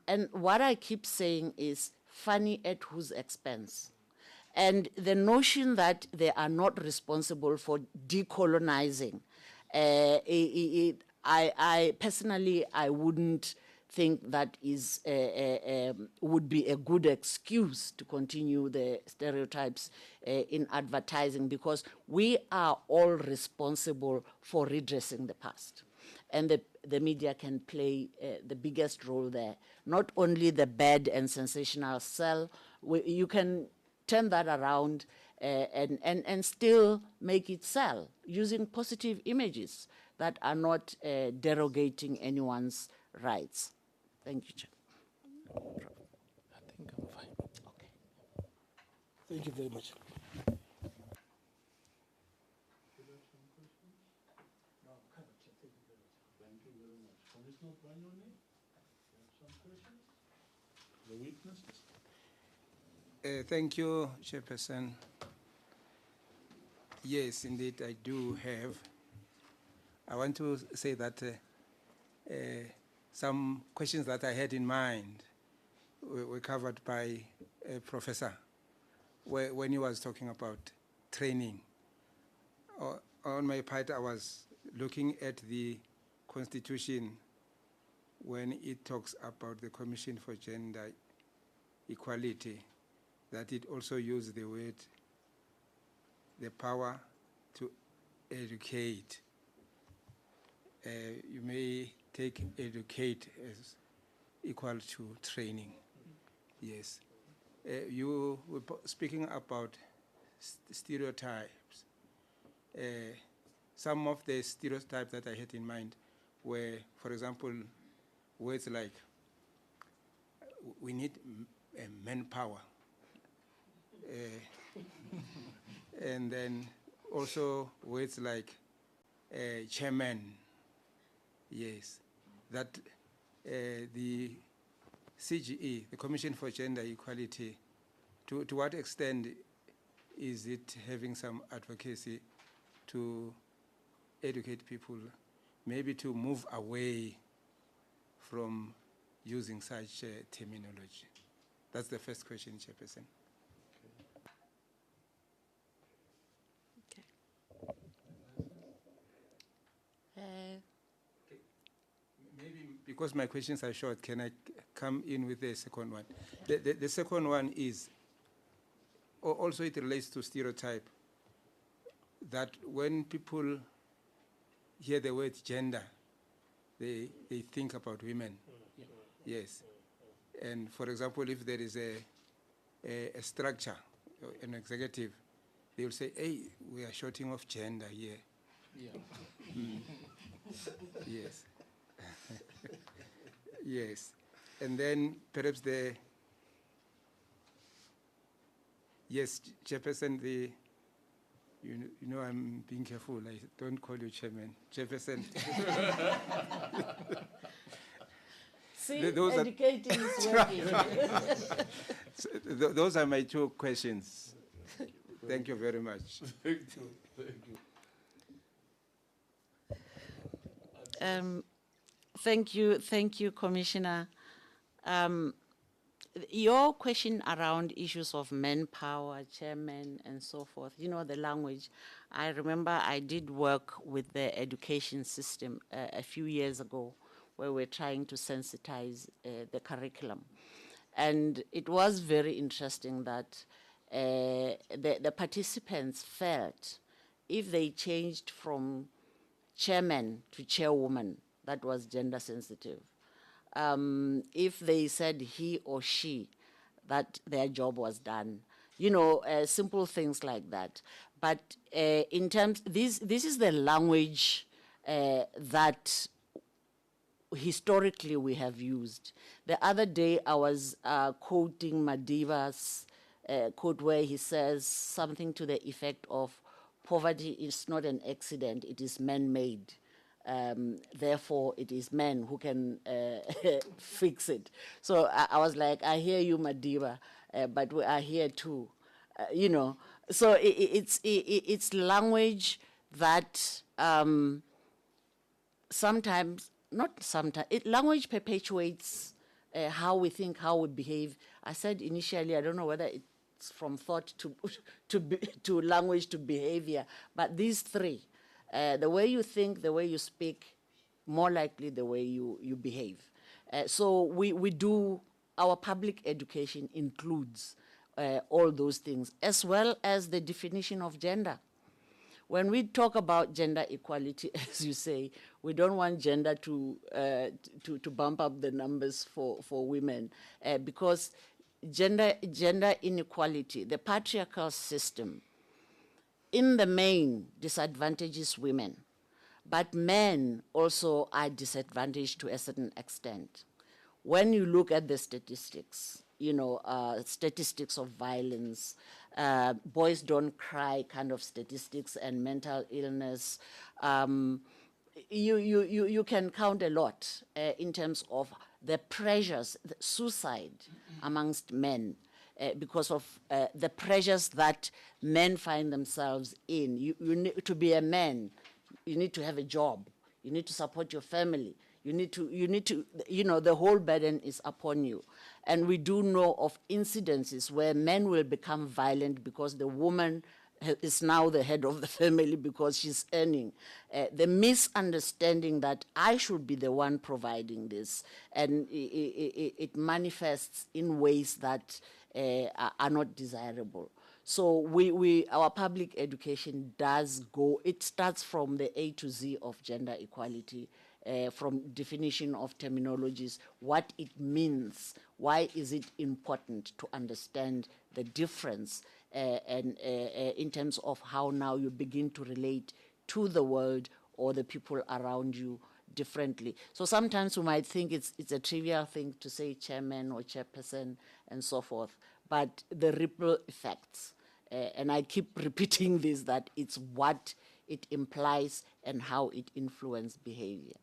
And what I keep saying is funny at whose expense? And the notion that they are not responsible for decolonizing, I personally, I wouldn't think that would be a good excuse to continue the stereotypes in advertising, because we are all responsible for redressing the past. And the media can play the biggest role there. Not only the bad and sensational sell, you can turn that around and still make it sell using positive images that are not derogating anyone's rights. Thank you, Chair. I think I'm fine. Okay. Thank you very much. Thank you very much. Commissioner Banyoni, you have some questions? The witnesses? Thank you, Chairperson. Yes, indeed, I do have. I want to say that some questions that I had in mind were covered by a professor when he was talking about training on my part, I was looking at the Constitution when it talks about the Commission for Gender Equality, that it also used the word, the power to educate. You may take educate as equal to training. Yes. You were speaking about stereotypes. Some of the stereotypes that I had in mind were, for example, words like, we need manpower. And then also words like chairman. Yes, that the CGE, the Commission for Gender Equality, to what extent is it having some advocacy to educate people, maybe to move away from using such terminology? That's the first question, Chairperson. Maybe because my questions are short, can I come in with the second one? The second one is, also it relates to stereotype, that when people hear the word gender, they think about women. Yes. And for example, if there is a structure, an executive, they will say, hey, we are shorting off gender here. Yeah. Yes. Yes. And then perhaps yes, Chairperson, you know I'm being careful. I don't call you Chairman. Chairperson. See, those educating is working. So those are my two questions. Thank you very much. Thank you. Thank you. Thank you, Commissioner. Your question around issues of manpower, chairman, and so forth, you know, the language. I remember I did work with the education system a few years ago, where we're trying to sensitize the curriculum. And it was very interesting that the participants felt if they changed from chairman to chairwoman, that was gender sensitive. If they said he or she, that their job was done. You know, simple things like that. But in terms, this is the language that historically we have used. The other day I was quoting Madiba's quote where he says something to the effect of, poverty is not an accident, it is man-made. Therefore, it is men who can fix it. So I was like, I hear you, Madiba, but we are here too, you know. So it's language that language perpetuates how we think, how we behave. I said initially, I don't know whether it's from thought to language to behavior, but these three, the way you think, the way you speak, more likely the way you behave. So we do, our public education includes all those things, as well as the definition of gender. When we talk about gender equality, as you say, we don't want gender to bump up the numbers for women, because gender inequality, the patriarchal system, in the main, disadvantages women, but men also are disadvantaged to a certain extent. When you look at the statistics, you know, statistics of violence, boys don't cry kind of statistics, and mental illness, you can count a lot in terms of the pressures, the suicide amongst men, because of the pressures that men find themselves in. You need to be a man, you need to have a job, you need to support your family, you need to, you know, the whole burden is upon you. And we do know of incidences where men will become violent because the woman is now the head of the family because she's earning. The misunderstanding that I should be the one providing this, and it manifests in ways that are not desirable. So our public education does go, it starts from the A to Z of gender equality, from definition of terminologies, what it means, why is it important to understand the difference, and in terms of how now you begin to relate to the world or the people around you differently. So sometimes we might think it's a trivial thing to say chairman or chairperson and so forth, but the ripple effects, and I keep repeating this, that it's what it implies and how it influences behavior.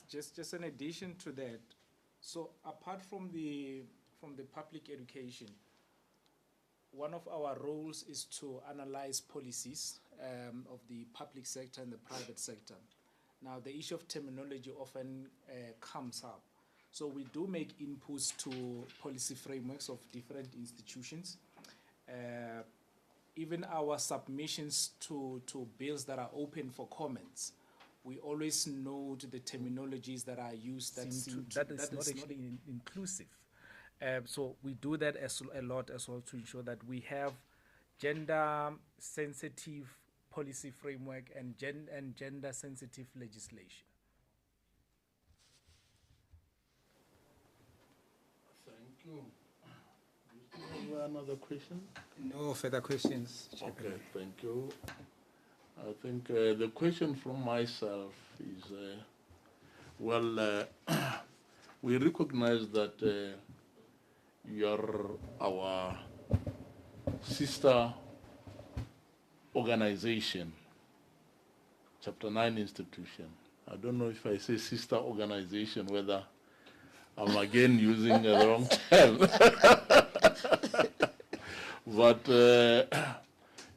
Just an addition to that. So apart from the public education, one of our roles is to analyze policies of the public sector and the private sector. Now, the issue of terminology often comes up. So we do make inputs to policy frameworks of different institutions. Even our submissions to bills that are open for comments, we always note the terminologies that are used that is not actually inclusive. So we do that a lot as well to ensure that we have gender-sensitive policy framework and gender-sensitive legislation. Thank you. Do you have another question? No further questions, Chairman. Okay, thank you. I think the question from myself is, we recognize that you're our sister organization, Chapter 9 institution. I don't know if I say sister organization, whether I'm again using the wrong term. But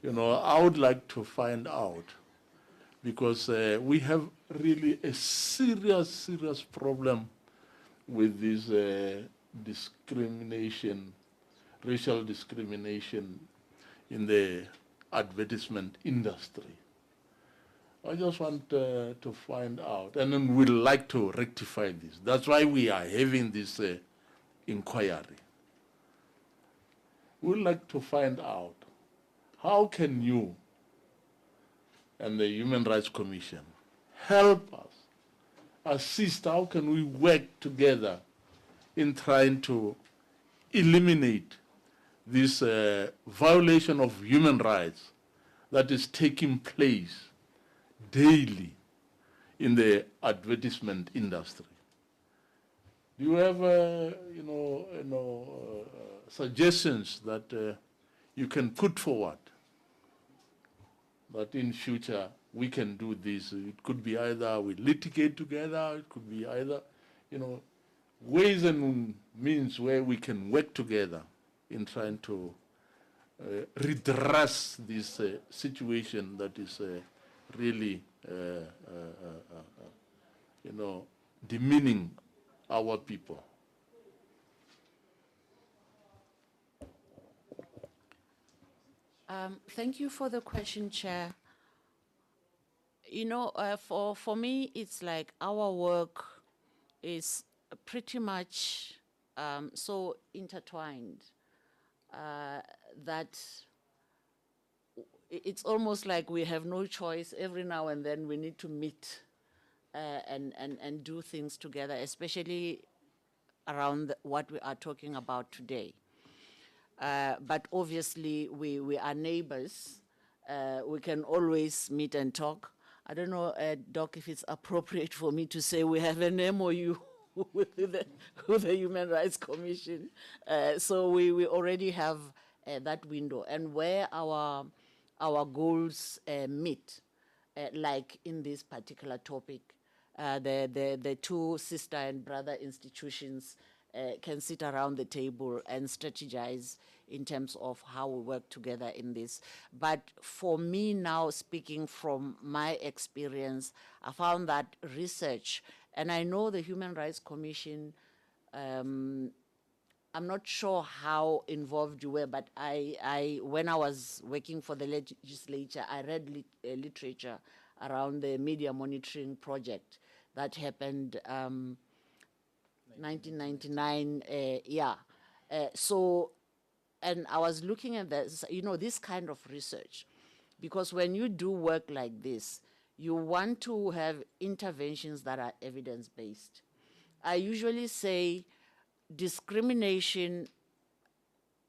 you know, I would like to find out, because we have really a serious problem with this discrimination, racial discrimination in the advertisement industry. I just want to find out, and then we'd like to rectify this. That's why we are having this inquiry. We'd like to find out, how can you and the Human Rights Commission help us, assist, how can we work together in trying to eliminate this violation of human rights that is taking place daily in the advertisement industry? Do you have, suggestions that you can put forward that in future we can do this? It could be either we litigate together, it could be either, ways and means where we can work together in trying to redress this situation that is really, demeaning our people. Thank you for the question, Chair. For me, it's like our work is pretty much so intertwined that it's almost like we have no choice. Every now and then we need to meet and do things together, especially around what we are talking about today. But obviously, we are neighbors. We can always meet and talk. I don't know, Doc, if it's appropriate for me to say we have an MOU with the Human Rights Commission. So we already have that window. And where our goals meet, like in this particular topic, the two sister and brother institutions can sit around the table and strategize in terms of how we work together in this. But for me now, speaking from my experience, I found that research, and I know the Human Rights Commission I'm not sure how involved you were, but when I was working for the legislature, I read literature around the media monitoring project that happened 1999, and I was looking at this, this kind of research, because when you do work like this, you want to have interventions that are evidence-based. I usually say discrimination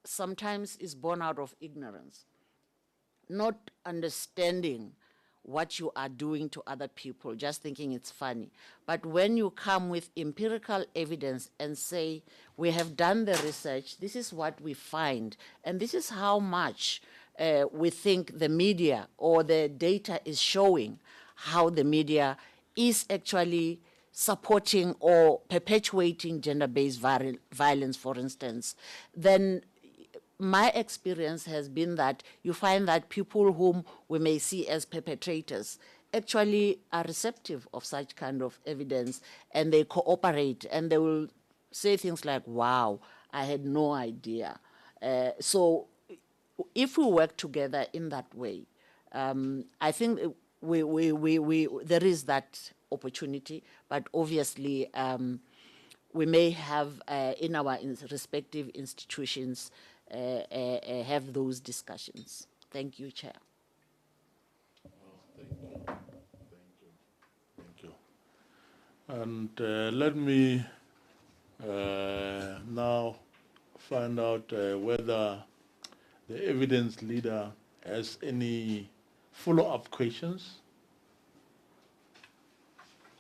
sometimes is born out of ignorance, not understanding what you are doing to other people, just thinking it's funny. But when you come with empirical evidence and say, we have done the research, this is what we find, and this is how much we think the media or the data is showing how the media is actually supporting or perpetuating gender-based violence, for instance, then my experience has been that you find that people whom we may see as perpetrators actually are receptive of such kind of evidence, and they cooperate, and they will say things like, wow, I had no idea. So if we work together in that way, I think there is that opportunity, but obviously we may have in our respective institutions have those discussions. Thank you, Chair. Thank you. And let me now find out whether the evidence leader has any follow-up questions.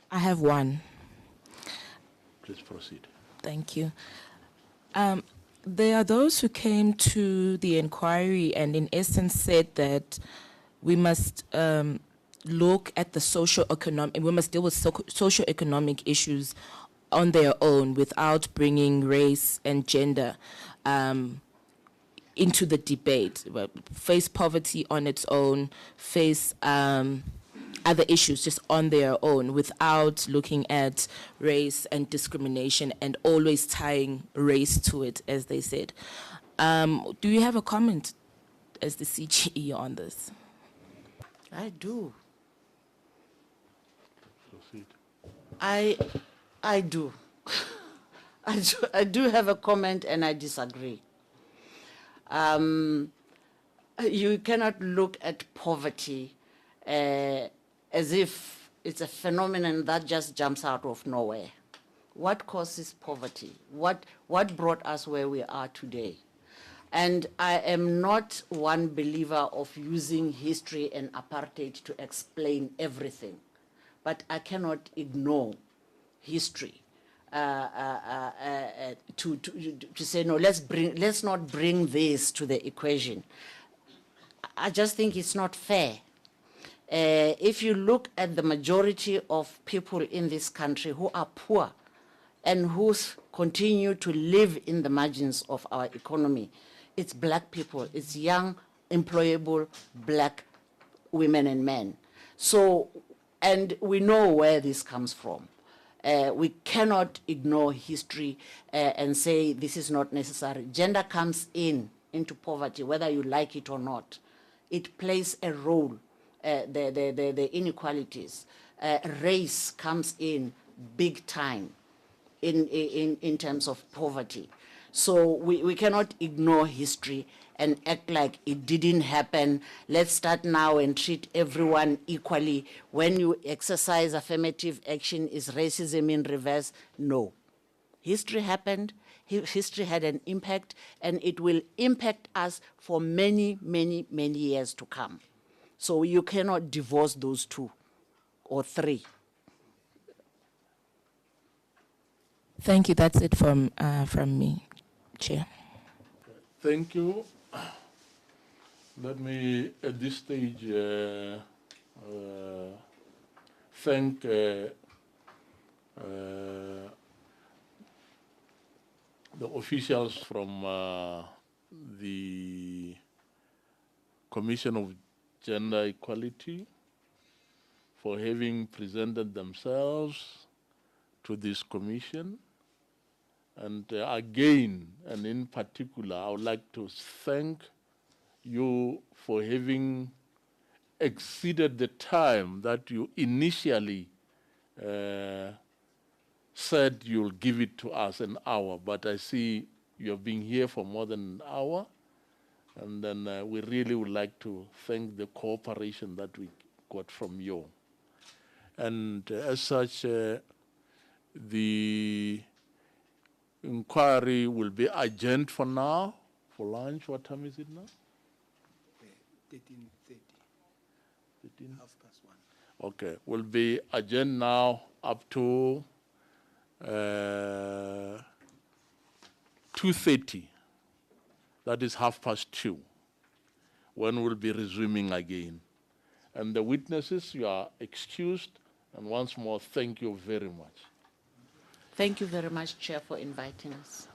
I have one. Please proceed. Thank you. There are those who came to the inquiry and in essence said that we must look at the socio-economic, we must deal with socio-economic issues on their own without bringing race and gender into the debate. Face poverty on its own, face other issues just on their own without looking at race and discrimination and always tying race to it, as they said. Do you have a comment as the CGE on this? I do. Proceed. I do. I do have a comment, and I disagree. You cannot look at poverty as if it's a phenomenon that just jumps out of nowhere. What causes poverty? What brought us where we are today? And I am not one believer of using history and apartheid to explain everything, but I cannot ignore history to say, no, let's not bring this to the equation. I just think it's not fair. If you look at the majority of people in this country who are poor and who continue to live in the margins of our economy, it's black people, it's young, employable black women and men. So, and we know where this comes from. We cannot ignore history and say this is not necessary. Gender comes into poverty, whether you like it or not. It plays a role. The inequalities. Race comes in big time in terms of poverty. So we cannot ignore history and act like it didn't happen. Let's start now and treat everyone equally. When you exercise affirmative action, is racism in reverse? No. History happened. History had an impact, and it will impact us for many, many, many years to come. So you cannot divorce those two or three. Thank you. That's it from me, Chair. Thank you. Let me, at this stage, thank the officials from the Commission of Gender Equality for having presented themselves to this commission. And again, and in particular, I would like to thank you for having exceeded the time that you initially said you'll give it to us an hour, but I see you've been here for more than an hour, and then we really would like to thank the cooperation that we got from you. And as such, the inquiry will be adjourned for now, for lunch. What time is it now? 13:30. 13? 1:30. Okay, will be adjourned now up to 2:30. That is 2:30, when we'll be resuming again. And the witnesses, you are excused. And once more, thank you very much. Thank you very much, Chair, for inviting us.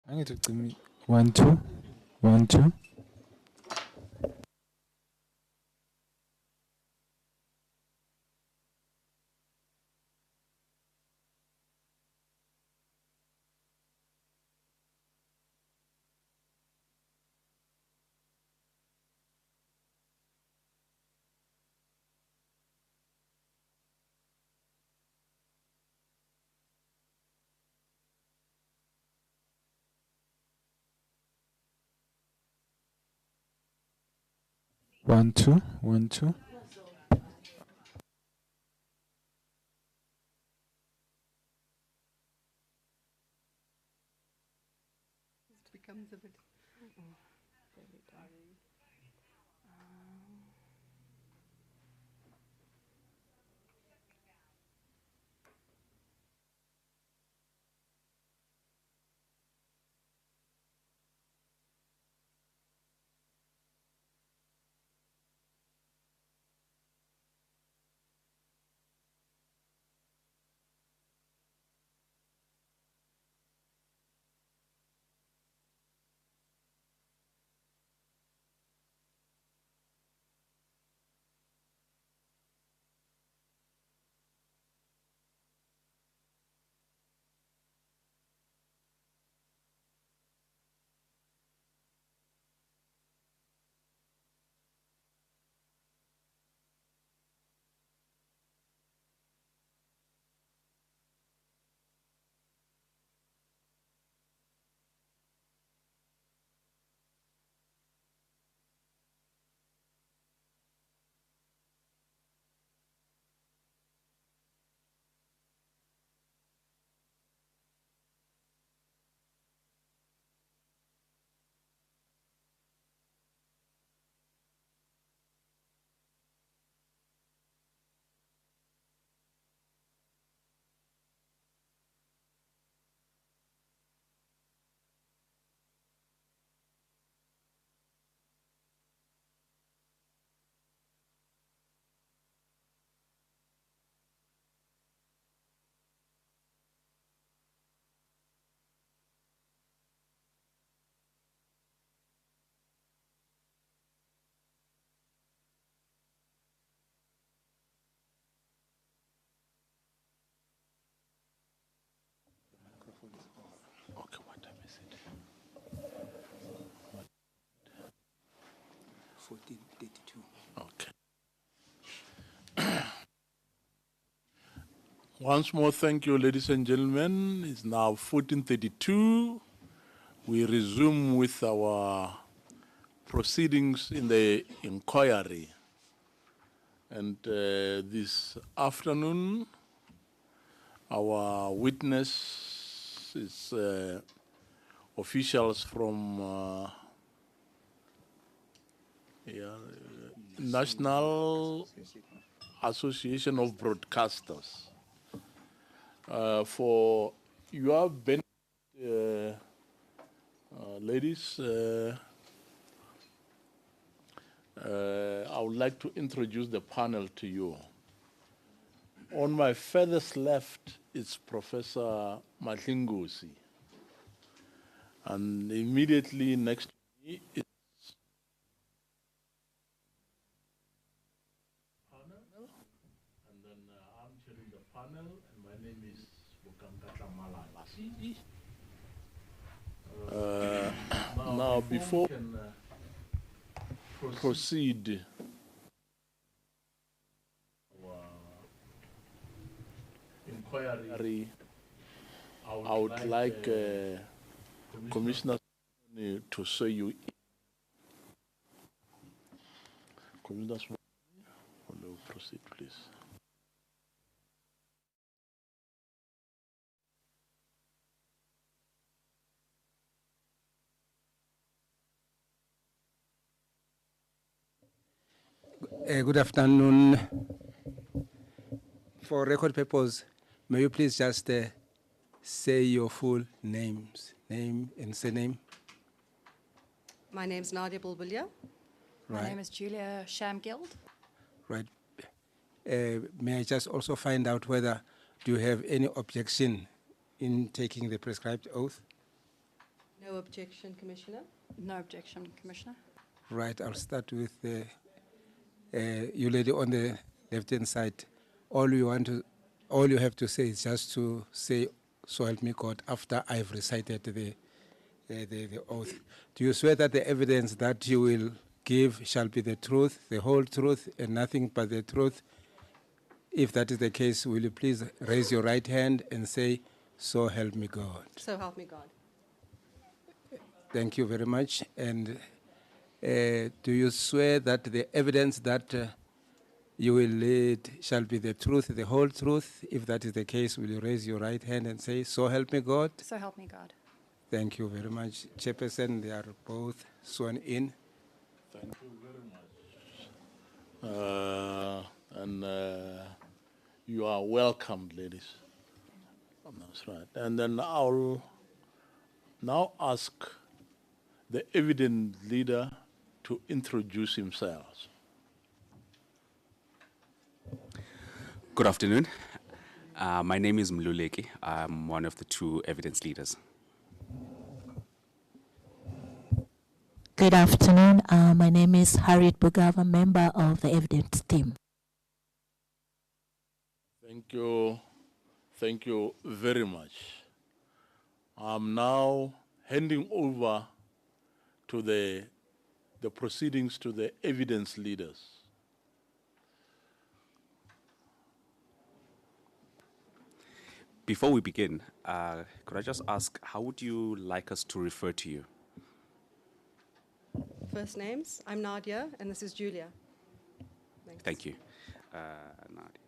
Angithi 1 2 1 2. One, two, 1 2. Becomes a bit. Okay, what time is it? 14:32. Okay. Once more, thank you, ladies and gentlemen. It's now 14:32. We resume with our proceedings in the inquiry. And this afternoon, our witness is officials from National Association of Broadcasters. For your benefit, ladies, I would like to introduce the panel to you. On my furthest left is Professor Mahlingosi. And immediately next to me is panel. And then I'm chairing the panel, and my name is Bukankatla Malala. Now, before we can proceed, our inquiry, I would like Commissioner to say you. Commissioner, proceed, please. Good afternoon. For record purpose, may you please just say your full names, name and surname. My name's Nadia Bulbulia. Right. My name is Julia Shamgild. Right. May I just also find out whether do you have any objection in taking the prescribed oath? No No objection, Commissioner. No objection, Commissioner. Right, I'll start with you lady on the left-hand side. All you have to say is just to say, "So help me God," after I've recited the oath. Do you swear that the evidence that you will give shall be the truth, the whole truth, and nothing but the truth? If that is the case, will you please raise your right hand and say, "So help me God"? So help me God. Thank you very much. And do you swear that the evidence that you will lead shall be the truth, the whole truth? If that is the case, will you raise your right hand and say, "So help me God"? So help me God. Thank you very much. Chairperson, they are both sworn in. Thank you very much. You are welcomed, ladies. That's right. And then I'll now ask the evident leader to introduce himself. Good afternoon. My name is Mluleki. I'm one of the two evidence leaders. Good afternoon. My name is Harriet Bugava, member of the evidence team. Thank you. Thank you very much. I'm now handing over to the proceedings to the evidence leaders. Before we begin, could I just ask, how would you like us to refer to you? First names, I'm Nadia, and this is Julia. Thanks. Thank you. Nadia.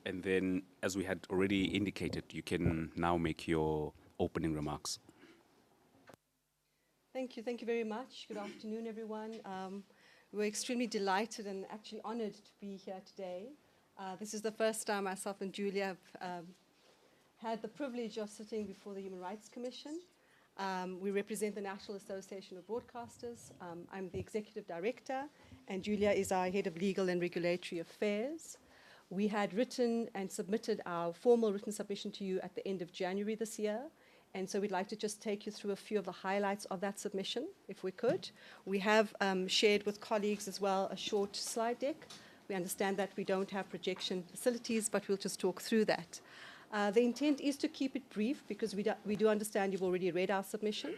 And then, as we had already indicated, you can now make your opening remarks. Thank you very much. Good afternoon, everyone. We're extremely delighted and actually honored to be here today. This is the first time myself and Julia have had the privilege of sitting before the Human Rights Commission. We represent the National Association of Broadcasters. I'm the Executive Director, and Julia is our Head of Legal and Regulatory Affairs. We had written and submitted our formal written submission to you at the end of January this year, and so we'd like to just take you through a few of the highlights of that submission, if we could. We have shared with colleagues as well a short slide deck. We understand that we don't have projection facilities, but we'll just talk through that. The intent is to keep it brief because we do understand you've already read our submission,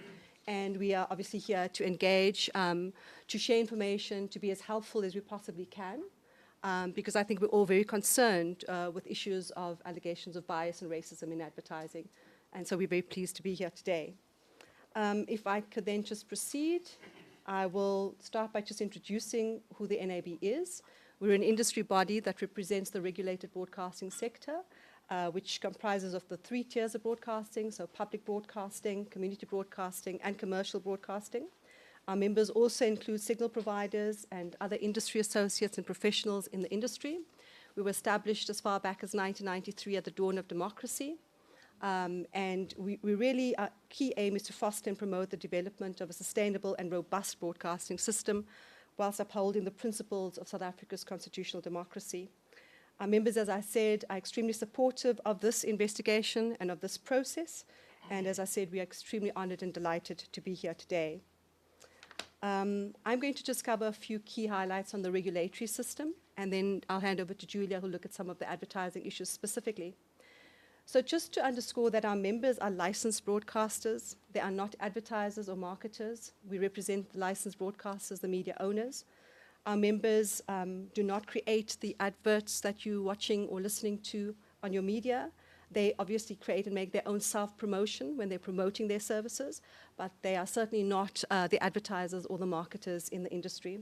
and we are obviously here to engage, to share information, to be as helpful as we possibly can, because I think we're all very concerned with issues of allegations of bias and racism in advertising, and so we're very pleased to be here today. If I could then just proceed, I will start by just introducing who the NAB is. We're an industry body that represents the regulated broadcasting sector, which comprises of the 3 tiers of broadcasting, so public broadcasting, community broadcasting, and commercial broadcasting. Our members also include signal providers and other industry associates and professionals in the industry. We were established as far back as 1993 at the dawn of democracy. And we really, our key aim is to foster and promote the development of a sustainable and robust broadcasting system whilst upholding the principles of South Africa's constitutional democracy. Our members, as I said, are extremely supportive of this investigation and of this process. And as I said, we are extremely honored and delighted to be here today. I'm going to just cover a few key highlights on the regulatory system, and then I'll hand over to Julia, who'll look at some of the advertising issues specifically. So just to underscore that our members are licensed broadcasters. They are not advertisers or marketers. We represent the licensed broadcasters, the media owners. Our members do not create the adverts that you're watching or listening to on your media. They obviously create and make their own self-promotion when they're promoting their services, but they are certainly not the advertisers or the marketers in the industry.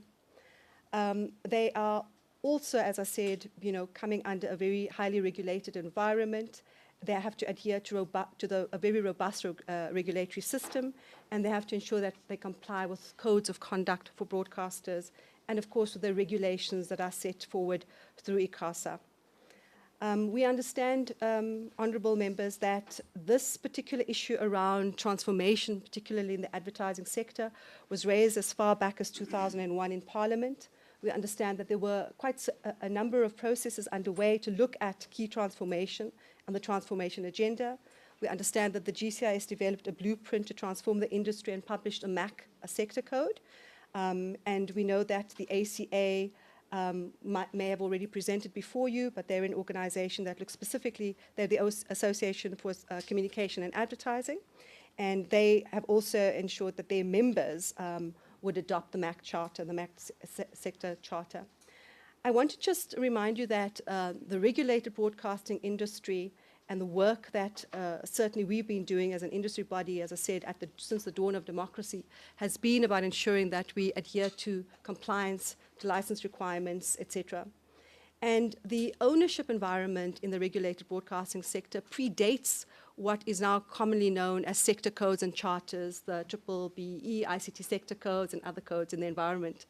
They are also, as I said, coming under a very highly regulated environment. They have to adhere to a very robust regulatory system, and they have to ensure that they comply with codes of conduct for broadcasters, and of course with the regulations that are set forward through Ikasa. We understand, honourable members, that this particular issue around transformation, particularly in the advertising sector, was raised as far back as 2001 in Parliament. We understand that there were quite a number of processes underway to look at key transformation and the transformation agenda. We understand that the GCIS developed a blueprint to transform the industry and published a MAC, a sector code. And we know that the ACA may have already presented before you, but they're an organization that looks specifically, they're the Association for Communication and Advertising, and they have also ensured that their members would adopt the MAC charter, the MAC sector charter. I want to just remind you that the regulated broadcasting industry and the work that certainly we've been doing as an industry body, as I said, since the dawn of democracy, has been about ensuring that we adhere to compliance, to license requirements, etc. And the ownership environment in the regulated broadcasting sector predates what is now commonly known as sector codes and charters, the BBBE, ICT sector codes, and other codes in the environment.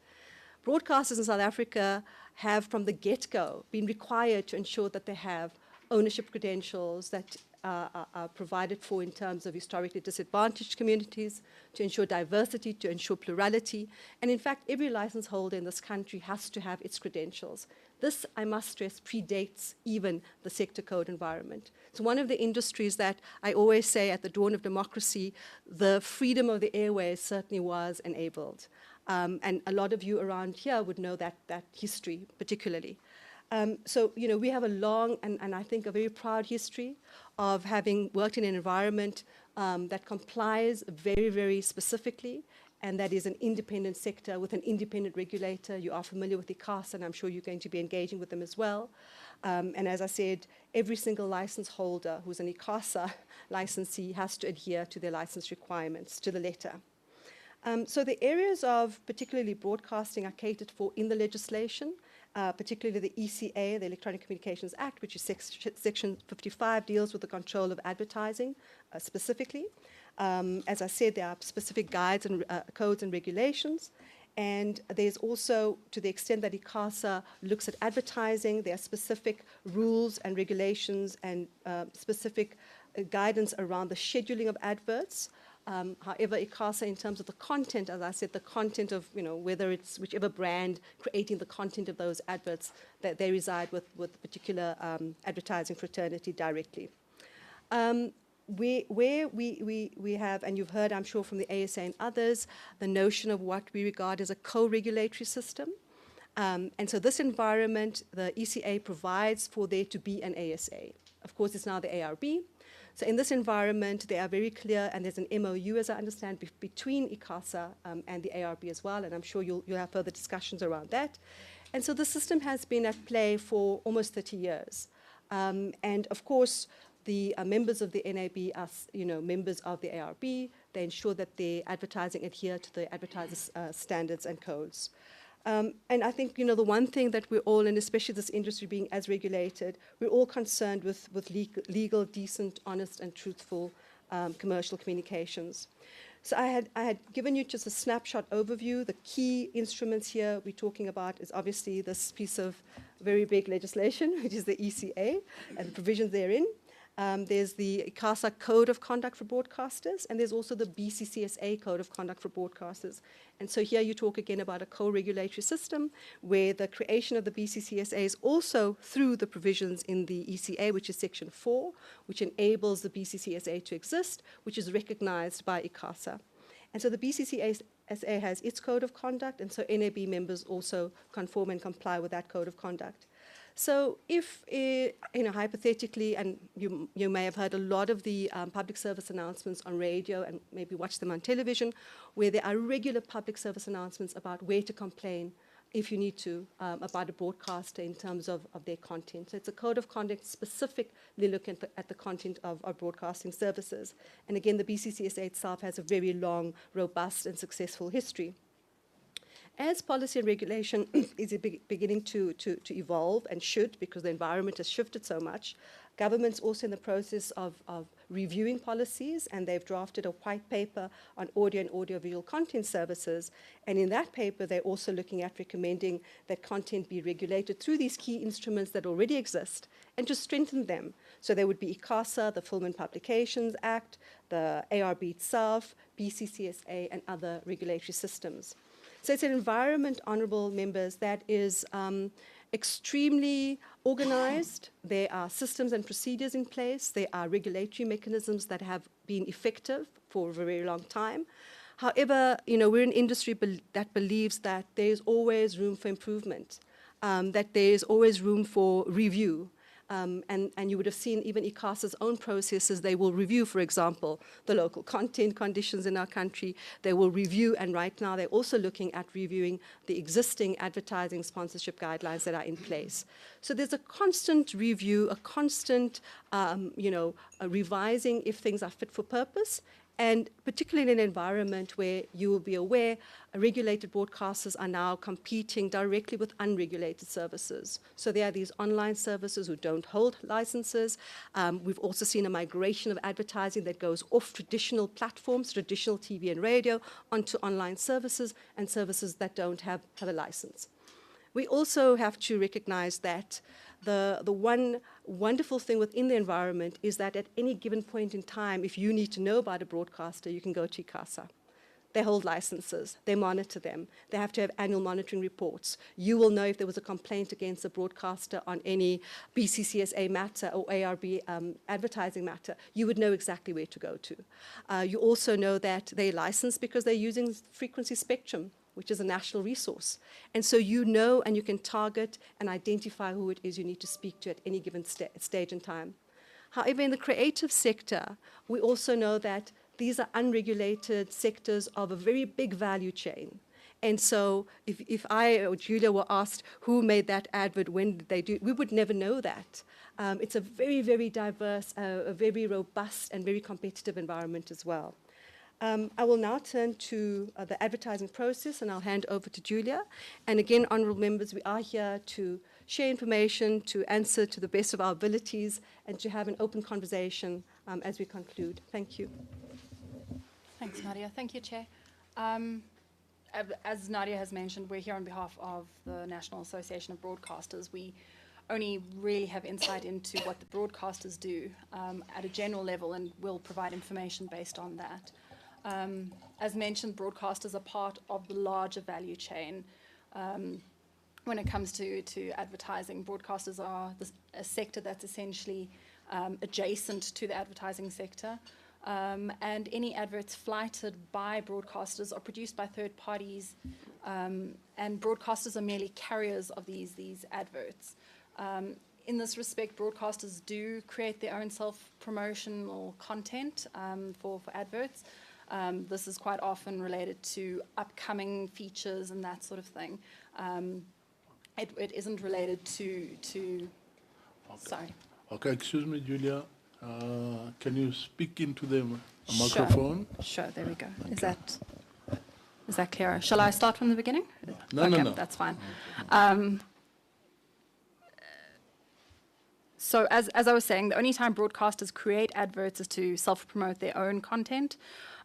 Broadcasters in South Africa have, from the get-go, been required to ensure that they have ownership credentials that are provided for in terms of historically disadvantaged communities, to ensure diversity, to ensure plurality. And in fact, every license holder in this country has to have its credentials. This, I must stress, predates even the sector code environment. It's one of the industries that I always say at the dawn of democracy, the freedom of the airways certainly was enabled. And a lot of you around here would know that history particularly. So, you know, we have a long and I think a very proud history of having worked in an environment that complies very, very specifically, and that is an independent sector with an independent regulator. You are familiar with Ikasa, and I'm sure you're going to be engaging with them as well. And as I said, every single license holder who's an Ikasa licensee has to adhere to their license requirements to the letter. So the areas of particularly broadcasting are catered for in the legislation, particularly the ECA, the Electronic Communications Act, which is section 55, deals with the control of advertising specifically. As I said, there are specific guides and codes and regulations. And there's also, to the extent that Ikasa looks at advertising, there are specific rules and regulations and specific guidance around the scheduling of adverts. However, Ikasa, in terms of the content, as I said, the content of, you know, whether it's whichever brand creating the content of those adverts, that they reside with the particular advertising fraternity directly. Where we have, and you've heard, I'm sure, from the ASA and others, the notion of what we regard as a co-regulatory system. And so this environment, the ECA provides for there to be an ASA. Of course, it's now the ARB. So in this environment, they are very clear, and there's an MOU, as I understand, between Ikasa and the ARB as well, and I'm sure you'll have further discussions around that. And so the system has been at play for almost 30 years. And of course, the members of the NAB are, you know, members of the ARB. They ensure that their advertising adhere to the advertisers' standards and codes. And I think, you know, the one thing that we're all, and especially this industry being as regulated, we're all concerned with legal, decent, honest, and truthful commercial communications. So I had given you just a snapshot overview. The key instruments here we're talking about is obviously this piece of very big legislation, which is the ECA, and the provisions therein. There's the Ikasa Code of Conduct for Broadcasters, and there's also the BCCSA Code of Conduct for Broadcasters. And so here you talk again about a co-regulatory system where the creation of the BCCSA is also through the provisions in the ECA, which is Section 4, which enables the BCCSA to exist, which is recognized by Ikasa. And so the BCCSA has its code of conduct, and so NAB members also conform and comply with that code of conduct. So if, you know, hypothetically, and you may have heard a lot of the public service announcements on radio and maybe watch them on television, where there are regular public service announcements about where to complain if you need to, about a broadcaster in terms of their content. So it's a code of conduct specifically looking at the content of our broadcasting services. And again, the BCCSA itself has a very long, robust, and successful history. As policy and regulation is beginning to evolve, and should, because the environment has shifted so much, government's also in the process of reviewing policies, and they've drafted a white paper on audio and audiovisual content services. And in that paper, they're also looking at recommending that content be regulated through these key instruments that already exist, and to strengthen them. So there would be Ikasa, the Film and Publications Act, the ARB itself, BCCSA, and other regulatory systems. So it's an environment, honourable members, that is extremely organized. There are systems and procedures in place. There are regulatory mechanisms that have been effective for a very long time. However, we're an industry that believes that there's always room for improvement, that there's always room for review. And you would have seen even Ikasa's own processes. They will review, for example, the local content conditions in our country. They will review, and right now they're also looking at reviewing the existing advertising sponsorship guidelines that are in place. So there's a constant review, a constant, a revising if things are fit for purpose. And particularly in an environment where you will be aware, regulated broadcasters are now competing directly with unregulated services. So there are these online services who don't hold licenses. We've also seen a migration of advertising that goes off traditional platforms, traditional TV and radio, onto online services and services that don't have a license. We also have to recognize that the one wonderful thing within the environment is that at any given point in time, if you need to know about a broadcaster, you can go to Ikasa. They hold licenses. They monitor them. They have to have annual monitoring reports. You will know if there was a complaint against a broadcaster on any BCCSA matter or ARB advertising matter. You would know exactly where to go to. You also know that they're licensed because they're using frequency spectrum, which is a national resource. And so you know and you can target and identify who it is you need to speak to at any given stage in time. However, in the creative sector, we also know that these are unregulated sectors of a very big value chain. And so if I or Julia were asked who made that advert, when did they do it, we would never know that. It's a very, very diverse, a very robust and very competitive environment as well. I will now turn to the advertising process, and I'll hand over to Julia. And again, honourable members, we are here to share information, to answer to the best of our abilities, and to have an open conversation as we conclude. Thank you. Thanks, Nadia. Thank you, Chair. As Nadia has mentioned, we're here on behalf of the National Association of Broadcasters. We only really have insight into what the broadcasters do at a general level, and we'll provide information based on that. As mentioned, broadcasters are part of the larger value chain. When it comes to advertising, broadcasters are a sector that's essentially adjacent to the advertising sector. And any adverts flighted by broadcasters are produced by third parties, and broadcasters are merely carriers of these adverts. In this respect, broadcasters do create their own self-promotional content for adverts. This is quite often related to upcoming features and that sort of thing. It isn't related to Okay. Sorry. Okay, excuse me, Julia. Can you speak into the microphone? Sure, there we go. Is that clearer? Shall I start from the beginning? No, okay, no. That's fine. So as I was saying, the only time broadcasters create adverts is to self-promote their own content.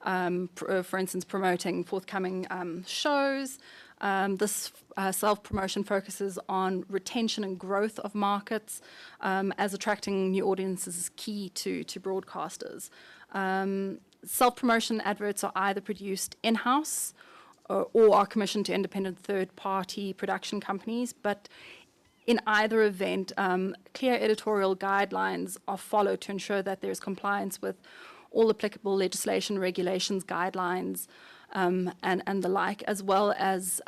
For instance, promoting forthcoming shows. This self-promotion focuses on retention and growth of markets, as attracting new audiences is key to broadcasters. Self-promotion adverts are either produced in-house or are commissioned to independent third-party production companies, but in either event, clear editorial guidelines are followed to ensure that there is compliance with all applicable legislation, regulations, guidelines, and the like, as well as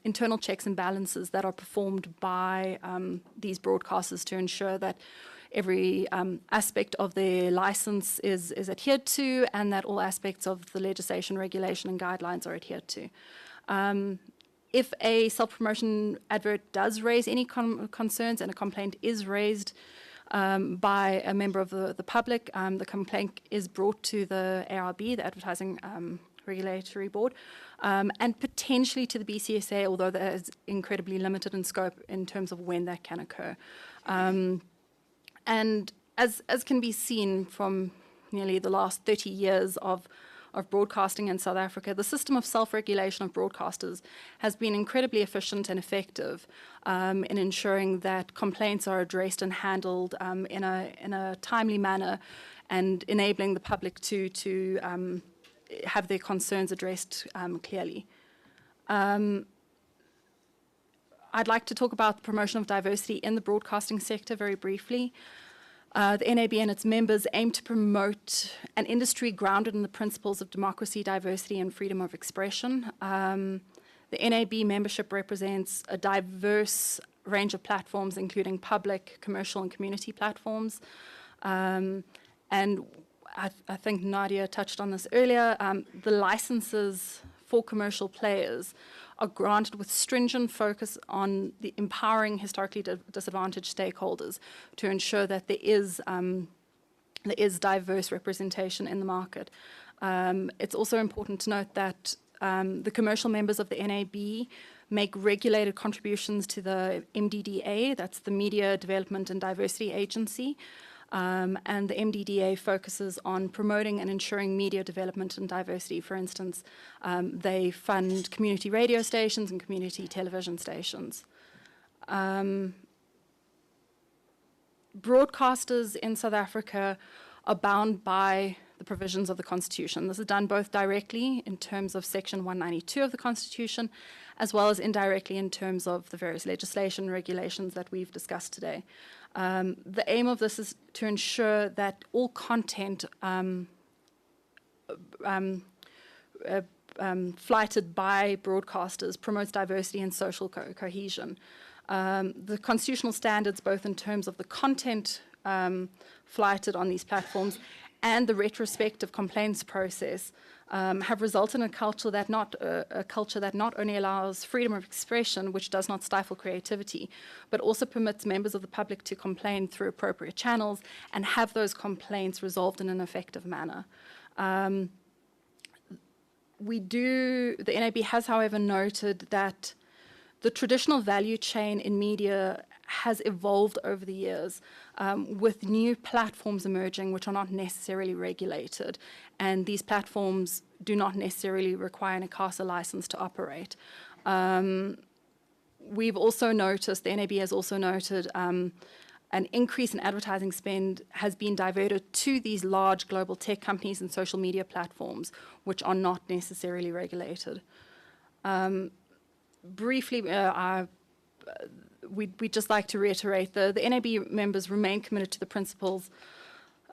internal checks and balances that are performed by these broadcasters to ensure that every aspect of their license is adhered to, and that all aspects of the legislation, regulation, and guidelines are adhered to. If a self-promotion advert does raise any concerns and a complaint is raised by a member of the public, the complaint is brought to the ARB, the Advertising Regulatory Board, and potentially to the BCSA, although that is incredibly limited in scope in terms of when that can occur. And as can be seen from nearly the last 30 years of broadcasting in South Africa, the system of self-regulation of broadcasters has been incredibly efficient and effective in ensuring that complaints are addressed and handled in a timely manner, and enabling the public to have their concerns addressed clearly. I'd like to talk about the promotion of diversity in the broadcasting sector very briefly. The NAB and its members aim to promote an industry grounded in the principles of democracy, diversity, and freedom of expression. The NAB membership represents a diverse range of platforms, including public, commercial, and community platforms. And I think Nadia touched on this earlier. The licenses for commercial players are granted with stringent focus on the empowering historically disadvantaged stakeholders to ensure that there is diverse representation in the market. It's also important to note that the commercial members of the NAB make regulated contributions to the MDDA, that's the Media Development and Diversity Agency, and the MDDA focuses on promoting and ensuring media development and diversity. For instance, they fund community radio stations and community television stations. Broadcasters in South Africa are bound by the provisions of the Constitution. This is done both directly in terms of Section 192 of the Constitution, as well as indirectly in terms of the various legislation and regulations that we've discussed today. The aim of this is to ensure that all content flighted by broadcasters promotes diversity and social cohesion. The constitutional standards, both in terms of the content flighted on these platforms and the retrospective complaints process, have resulted in a culture that not only allows freedom of expression, which does not stifle creativity, but also permits members of the public to complain through appropriate channels and have those complaints resolved in an effective manner. The NAB has, however, noted that the traditional value chain in media has evolved over the years, with new platforms emerging which are not necessarily regulated, and these platforms do not necessarily require an Ikasa license to operate. We've also noticed, the NAB has also noted, an increase in advertising spend has been diverted to these large global tech companies and social media platforms, which are not necessarily regulated. Briefly, we'd just like to reiterate the NAB members remain committed to the principles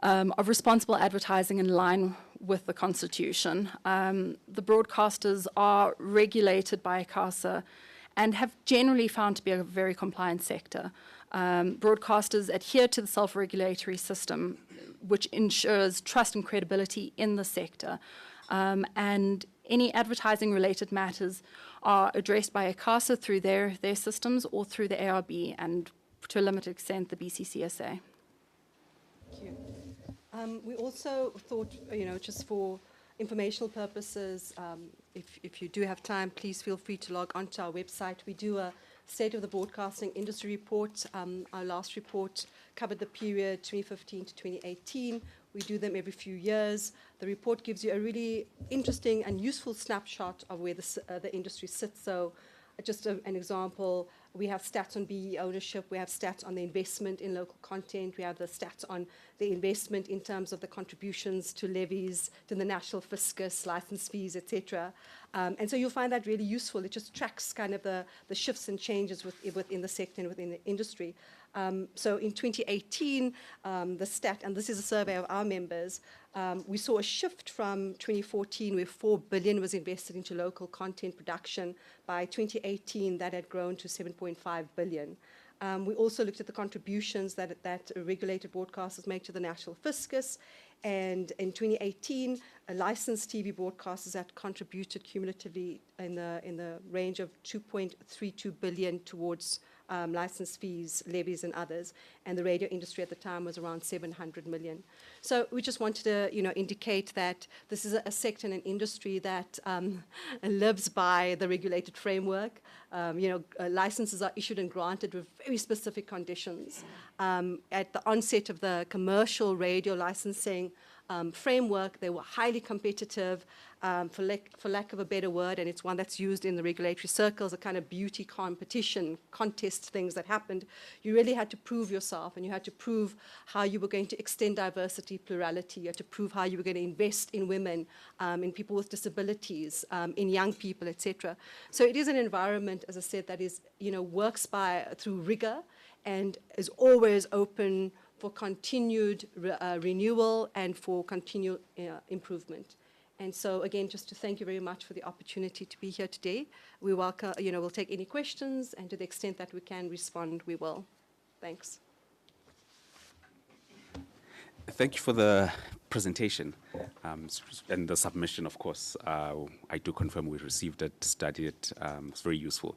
of responsible advertising in line with the Constitution. The broadcasters are regulated by Ikasa and have generally found to be a very compliant sector. Broadcasters adhere to the self-regulatory system, which ensures trust and credibility in the sector. And any advertising-related matters are addressed by Ikasa through their systems or through the ARB and, to a limited extent, the BCCSA. Thank you. We also thought, just for informational purposes, if you do have time, please feel free to log onto our website. We do a State of the Broadcasting Industry report. Our last report covered the period 2015 to 2018. We do them every few years. The report gives you a really interesting and useful snapshot of where the industry sits. So just an example, we have stats on BE ownership, we have stats on the investment in local content, we have the stats on the investment in terms of the contributions to levies, to the national fiscus, license fees, etc. And so you'll find that really useful. It just tracks kind of the shifts and changes within the sector and within the industry. So in 2018, the stat, and this is a survey of our members, we saw a shift from 2014 where 4 billion was invested into local content production. By 2018, that had grown to 7.5 billion. We also looked at the contributions that regulated broadcasters make to the national fiscus. And in 2018, licensed TV broadcasters had contributed cumulatively in the range of 2.32 billion towards license fees, levies, and others. And the radio industry at the time was around 700 million. So we just wanted to, indicate that this is a sector and an industry that lives by the regulated framework. Licenses are issued and granted with very specific conditions. At the onset of the commercial radio licensing framework, they were highly competitive, for lack of a better word, and it's one that's used in the regulatory circles, a kind of beauty competition, contest things that happened. You really had to prove yourself yourself, and you had to prove how you were going to extend diversity, plurality. You had to prove how you were going to invest in women, in people with disabilities, in young people, etc. So it is an environment, as I said, that is, works through rigor and is always open for continued renewal and for continued improvement. And so, again, just to thank you very much for the opportunity to be here today. We welcome, we'll take any questions, and to the extent that we can respond, we will. Thanks. Thank you for the presentation and the submission, of course. I do confirm we received it, studied it. It's very useful.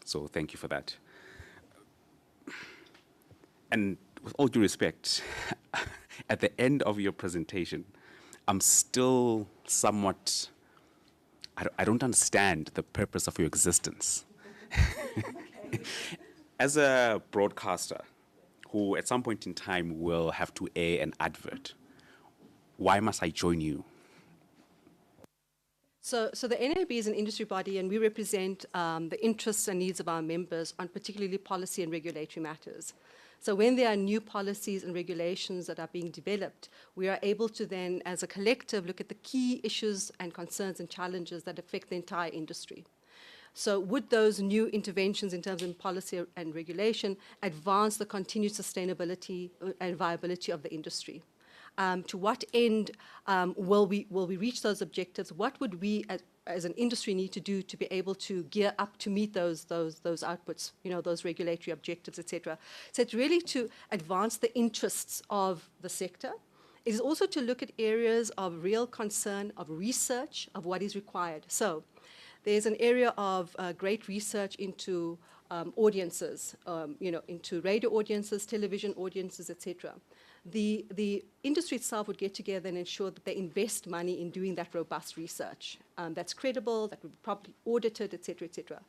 So thank you for that. And with all due respect, at the end of your presentation, I'm still somewhat, I don't understand the purpose of your existence. As a broadcaster who at some point in time will have to air an advert, why must I join you? So the NAB is an industry body, and we represent the interests and needs of our members on particularly policy and regulatory matters. So when there are new policies and regulations that are being developed, we are able to then, as a collective, look at the key issues and concerns and challenges that affect the entire industry. So would those new interventions in terms of policy and regulation advance the continued sustainability and viability of the industry? To what end will we reach those objectives? What would we as an industry need to do to be able to gear up to meet those outputs, those regulatory objectives, etc. So it's really to advance the interests of the sector. It is also to look at areas of real concern, of research, of what is required. So there's an area of great research into audiences, into radio audiences, television audiences, etc. The industry itself would get together and ensure that they invest money in doing that robust research that's credible, that would be properly audited, etc., etc.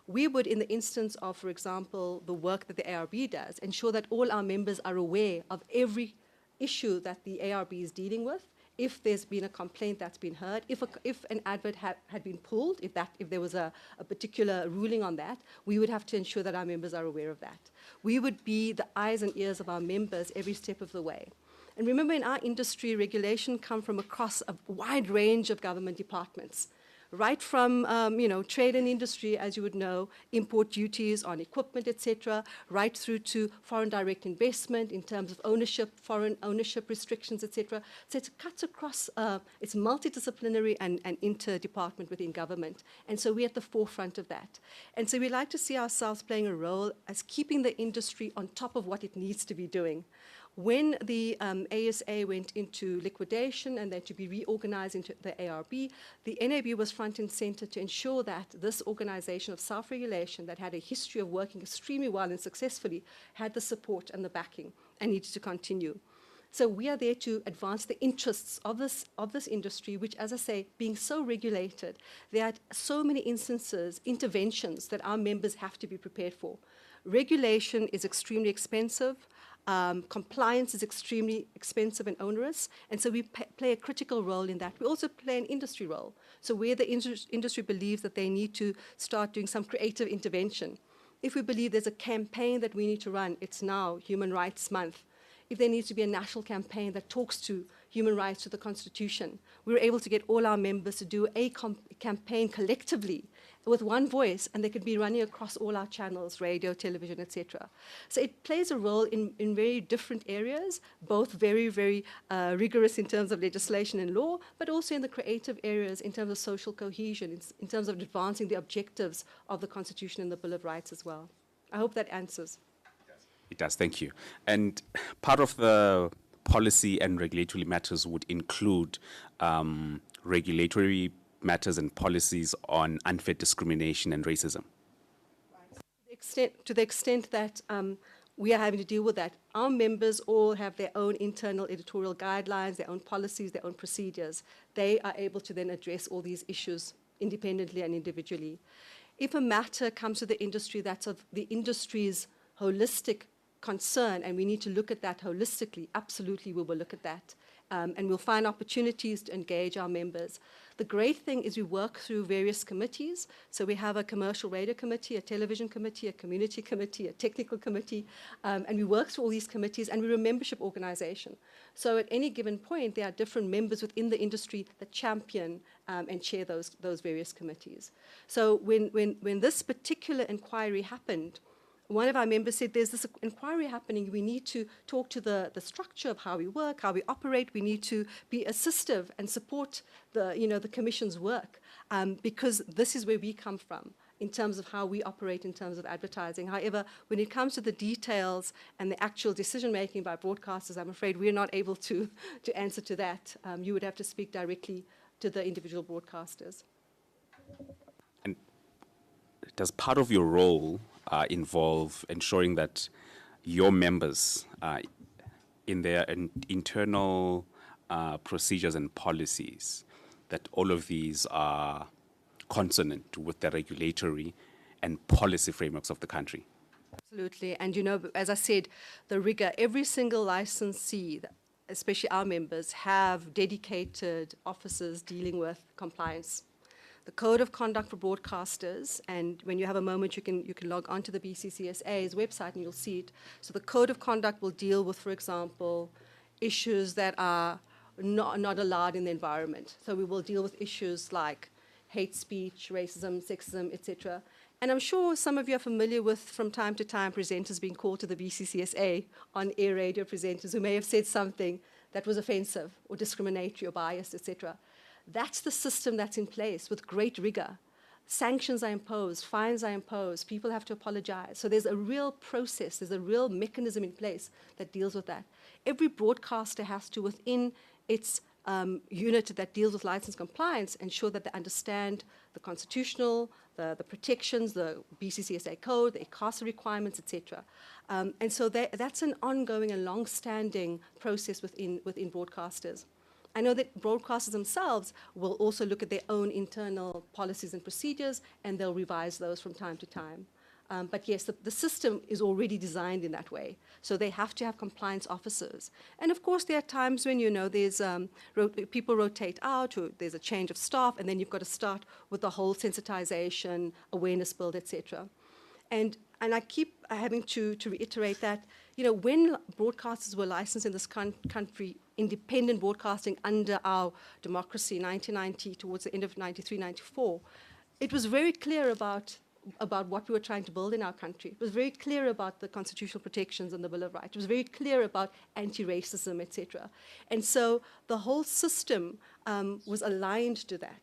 We would, in the instance of, for example, the work that the ARB does, ensure that all our members are aware of every issue that the ARB is dealing with. If there's been a complaint that's been heard, if an advert had been pulled, if there was a particular ruling on that, we would have to ensure that our members are aware of that. We would be the eyes and ears of our members every step of the way. And remember, in our industry, regulation comes from across a wide range of government departments, right from trade and industry, as you would know, import duties on equipment, etc., right through to foreign direct investment in terms of ownership, foreign ownership restrictions, etc. So it cuts across, it's multidisciplinary and inter-department within government. And so we're at the forefront of that. And so we like to see ourselves playing a role as keeping the industry on top of what it needs to be doing. When the ASA went into liquidation and then to be reorganized into the ARB, the NAB was front and center to ensure that this organization of self-regulation that had a history of working extremely well and successfully had the support and the backing and needed to continue. So we are there to advance the interests of this industry, which, as I say, being so regulated, there are so many instances, interventions that our members have to be prepared for. Regulation is extremely expensive. Compliance is extremely expensive and onerous, and so we play a critical role in that. We also play an industry role. So where the industry believes that they need to start doing some creative intervention, if we believe there's a campaign that we need to run, it's now Human Rights Month. If there needs to be a national campaign that talks to human rights, to the Constitution, we were able to get all our members to do a campaign collectively with one voice, and they could be running across all our channels, radio, television, etc. So it plays a role in very different areas, both very, very rigorous in terms of legislation and law, but also in the creative areas in terms of social cohesion, in terms of advancing the objectives of the Constitution and the Bill of Rights as well. I hope that answers. It does, thank you. And part of the policy and regulatory matters would include regulatory matters and policies on unfair discrimination and racism. Right. To the extent that we are having to deal with that, our members all have their own internal editorial guidelines, their own policies, their own procedures. They are able to then address all these issues independently and individually. If a matter comes to the industry that's of the industry's holistic concern and we need to look at that holistically, absolutely we will look at that. And we'll find opportunities to engage our members. The great thing is we work through various committees. So we have a commercial radio committee, a television committee, a community committee, a technical committee, and we work through all these committees, and we're a membership organization. So at any given point, there are different members within the industry that champion and chair those various committees. So when this particular inquiry happened, one of our members said, there's this inquiry happening, we need to talk to the structure of how we work, how we operate, we need to be assistive and support the Commission's work, because this is where we come from in terms of how we operate in terms of advertising. However, when it comes to the details and the actual decision-making by broadcasters, I'm afraid we're not able to answer to that. You would have to speak directly to the individual broadcasters. And does part of your role involve ensuring that your members, in their internal procedures and policies, that all of these are consonant with the regulatory and policy frameworks of the country? Absolutely. And as I said, the rigor, every single licensee, especially our members, have dedicated officers dealing with compliance. The Code of Conduct for Broadcasters, and when you have a moment, you can log onto the BCCSA's website and you'll see it. So the Code of Conduct will deal with, for example, issues that are not allowed in the environment. So we will deal with issues like hate speech, racism, sexism, etc. And I'm sure some of you are familiar with, from time to time, presenters being called to the BCCSA, on-air radio presenters who may have said something that was offensive or discriminatory or biased, etc. That's the system that's in place with great rigor. Sanctions are imposed, fines are imposed, people have to apologize. So there's a real process, there's a real mechanism in place that deals with that. Every broadcaster has to, within its unit that deals with license compliance, ensure that they understand the constitutional, the protections, the BCCSA code, the Ikasa requirements, etc. And so that's an ongoing and long-standing process within broadcasters. I know that broadcasters themselves will also look at their own internal policies and procedures, and they'll revise those from time to time. But yes, the system is already designed in that way. So they have to have compliance officers. And of course, there are times when, there's people rotate out, or there's a change of staff, and then you've got to start with the whole sensitization, awareness build, etc. And I keep having to reiterate that, when broadcasters were licensed in this country, independent broadcasting under our democracy, 1990, towards the end of 93, 94, it was very clear about what we were trying to build in our country. It was very clear about the constitutional protections and the Bill of Rights. It was very clear about anti-racism, etc. And so the whole system was aligned to that.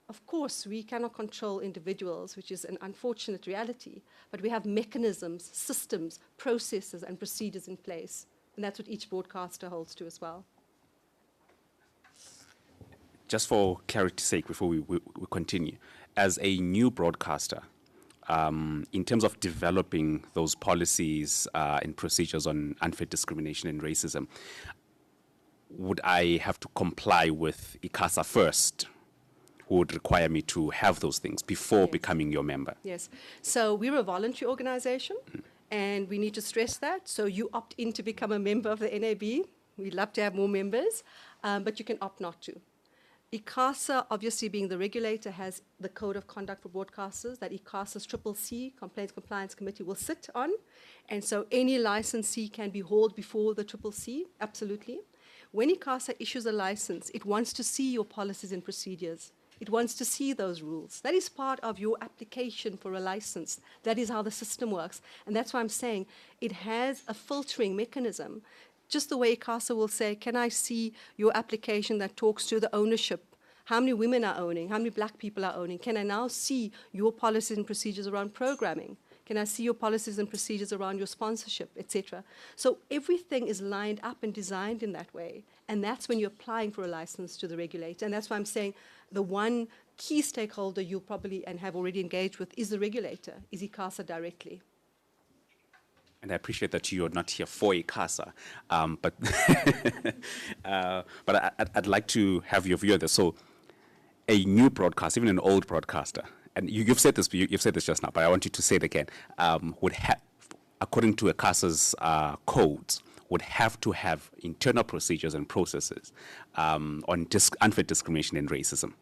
Of course, we cannot control individuals, which is an unfortunate reality, but we have mechanisms, systems, processes, and procedures in place. And that's what each broadcaster holds to as well. Just for clarity's sake, before we continue, as a new broadcaster, in terms of developing those policies and procedures on unfair discrimination and racism, would I have to comply with Ikasa first, who would require me to have those things before becoming your member? Yes. So we're a voluntary organization, and we need to stress that. So you opt in to become a member of the NAB. We'd love to have more members, but you can opt not to. Ikasa, obviously being the regulator, has the Code of Conduct for Broadcasters that Ikasa's CCC, Complaints Compliance Committee, will sit on. And so any licensee can be hauled before the CCC, absolutely. When Ikasa issues a license, it wants to see your policies and procedures. It wants to see those rules. That is part of your application for a license. That is how the system works. And that's why I'm saying it has a filtering mechanism. Just the way Ikasa will say, can I see your application that talks to the ownership? How many women are owning? How many black people are owning? Can I now see your policies and procedures around programming? Can I see your policies and procedures around your sponsorship, etc.? So everything is lined up and designed in that way. And that's when you're applying for a license to the regulator. And that's why I'm saying the one key stakeholder you'll probably and have already engaged with is the regulator, is Ikasa directly. And I appreciate that you're not here for Ikasa, but I'd like to have your view on this. So a new broadcaster, even an old broadcaster, and you've said this just now, but I want you to say it again, according to Ikasa's codes, would have to have internal procedures and processes on unfair discrimination and racism.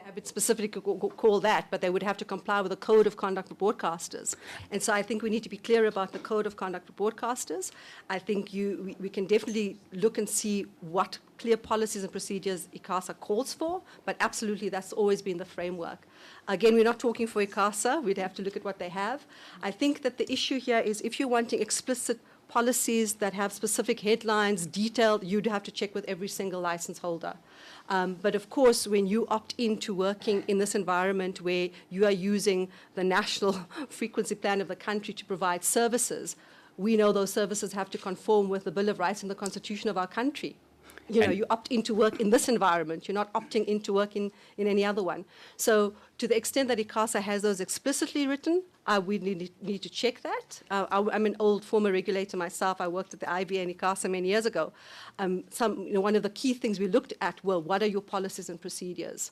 Have it specifically call that, but they would have to comply with the code of conduct for broadcasters. And so I think we need to be clear about the code of conduct for broadcasters. I think we can definitely look and see what clear policies and procedures Ikasa calls for, but absolutely that's always been the framework. Again, we're not talking for Ikasa. We'd have to look at what they have. I think that the issue here is if you're wanting explicit policies that have specific headlines, detailed, you'd have to check with every single license holder. But of course, when you opt into working in this environment where you are using the national frequency plan of the country to provide services, we know those services have to conform with the Bill of Rights and the Constitution of our country. You know, you opt into work in this environment. You're not opting into work in any other one. So to the extent that Ikasa has those explicitly written, we need to check that. I'm an old former regulator myself. I worked at the IBA and Ikasa many years ago. One of the key things we looked at were what are your policies and procedures,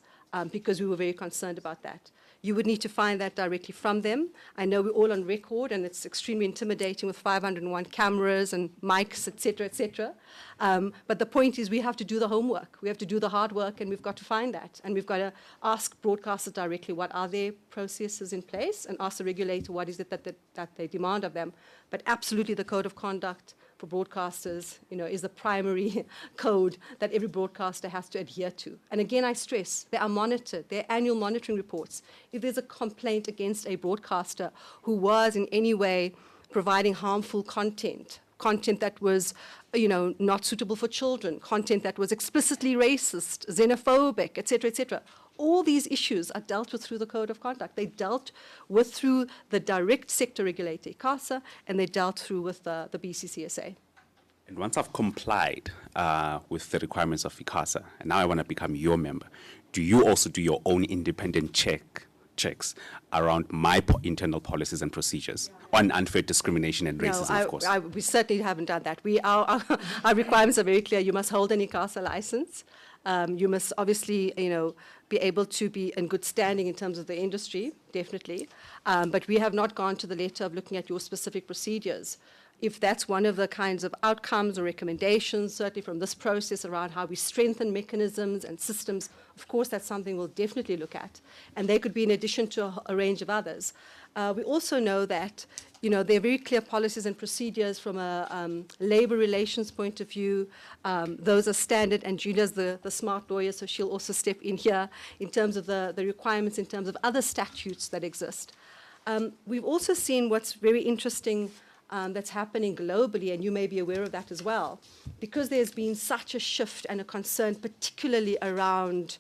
because we were very concerned about that. You would need to find that directly from them. I know we're all on record, and it's extremely intimidating with 501 cameras and mics, et cetera, et cetera. But the point is we have to do the homework. We have to do the hard work, and we've got to find that. And we've got to ask broadcasters directly what are their processes in place, and ask the regulator what is it that they demand of them. But absolutely the code of conduct for broadcasters, is the primary code that every broadcaster has to adhere to. And again, I stress, they are monitored. There are annual monitoring reports. If there's a complaint against a broadcaster who was in any way providing harmful content that was, not suitable for children, content that was explicitly racist, xenophobic, et cetera, all these issues are dealt with through the code of conduct. They dealt with through the direct sector regulator, Ikasa, and they dealt through with the BCCSA. And once I've complied with the requirements of Ikasa, and now I want to become your member, do you also do your own independent checks around my internal policies and procedures on unfair discrimination and racism, of course? We certainly haven't done that. Our requirements are very clear. You must hold an Ikasa license. You must obviously, be able to be in good standing in terms of the industry, definitely. But we have not gone to the letter of looking at your specific procedures. If that's one of the kinds of outcomes or recommendations, certainly from this process around how we strengthen mechanisms and systems, of course, that's something we'll definitely look at. And they could be in addition to a range of others. We also know that, there are very clear policies and procedures from a labor relations point of view. Those are standard, and Julia's the smart lawyer, so she'll also step in here in terms of the requirements in terms of other statutes that exist. We've also seen what's very interesting that's happening globally, and you may be aware of that as well, because there's been such a shift and a concern, particularly around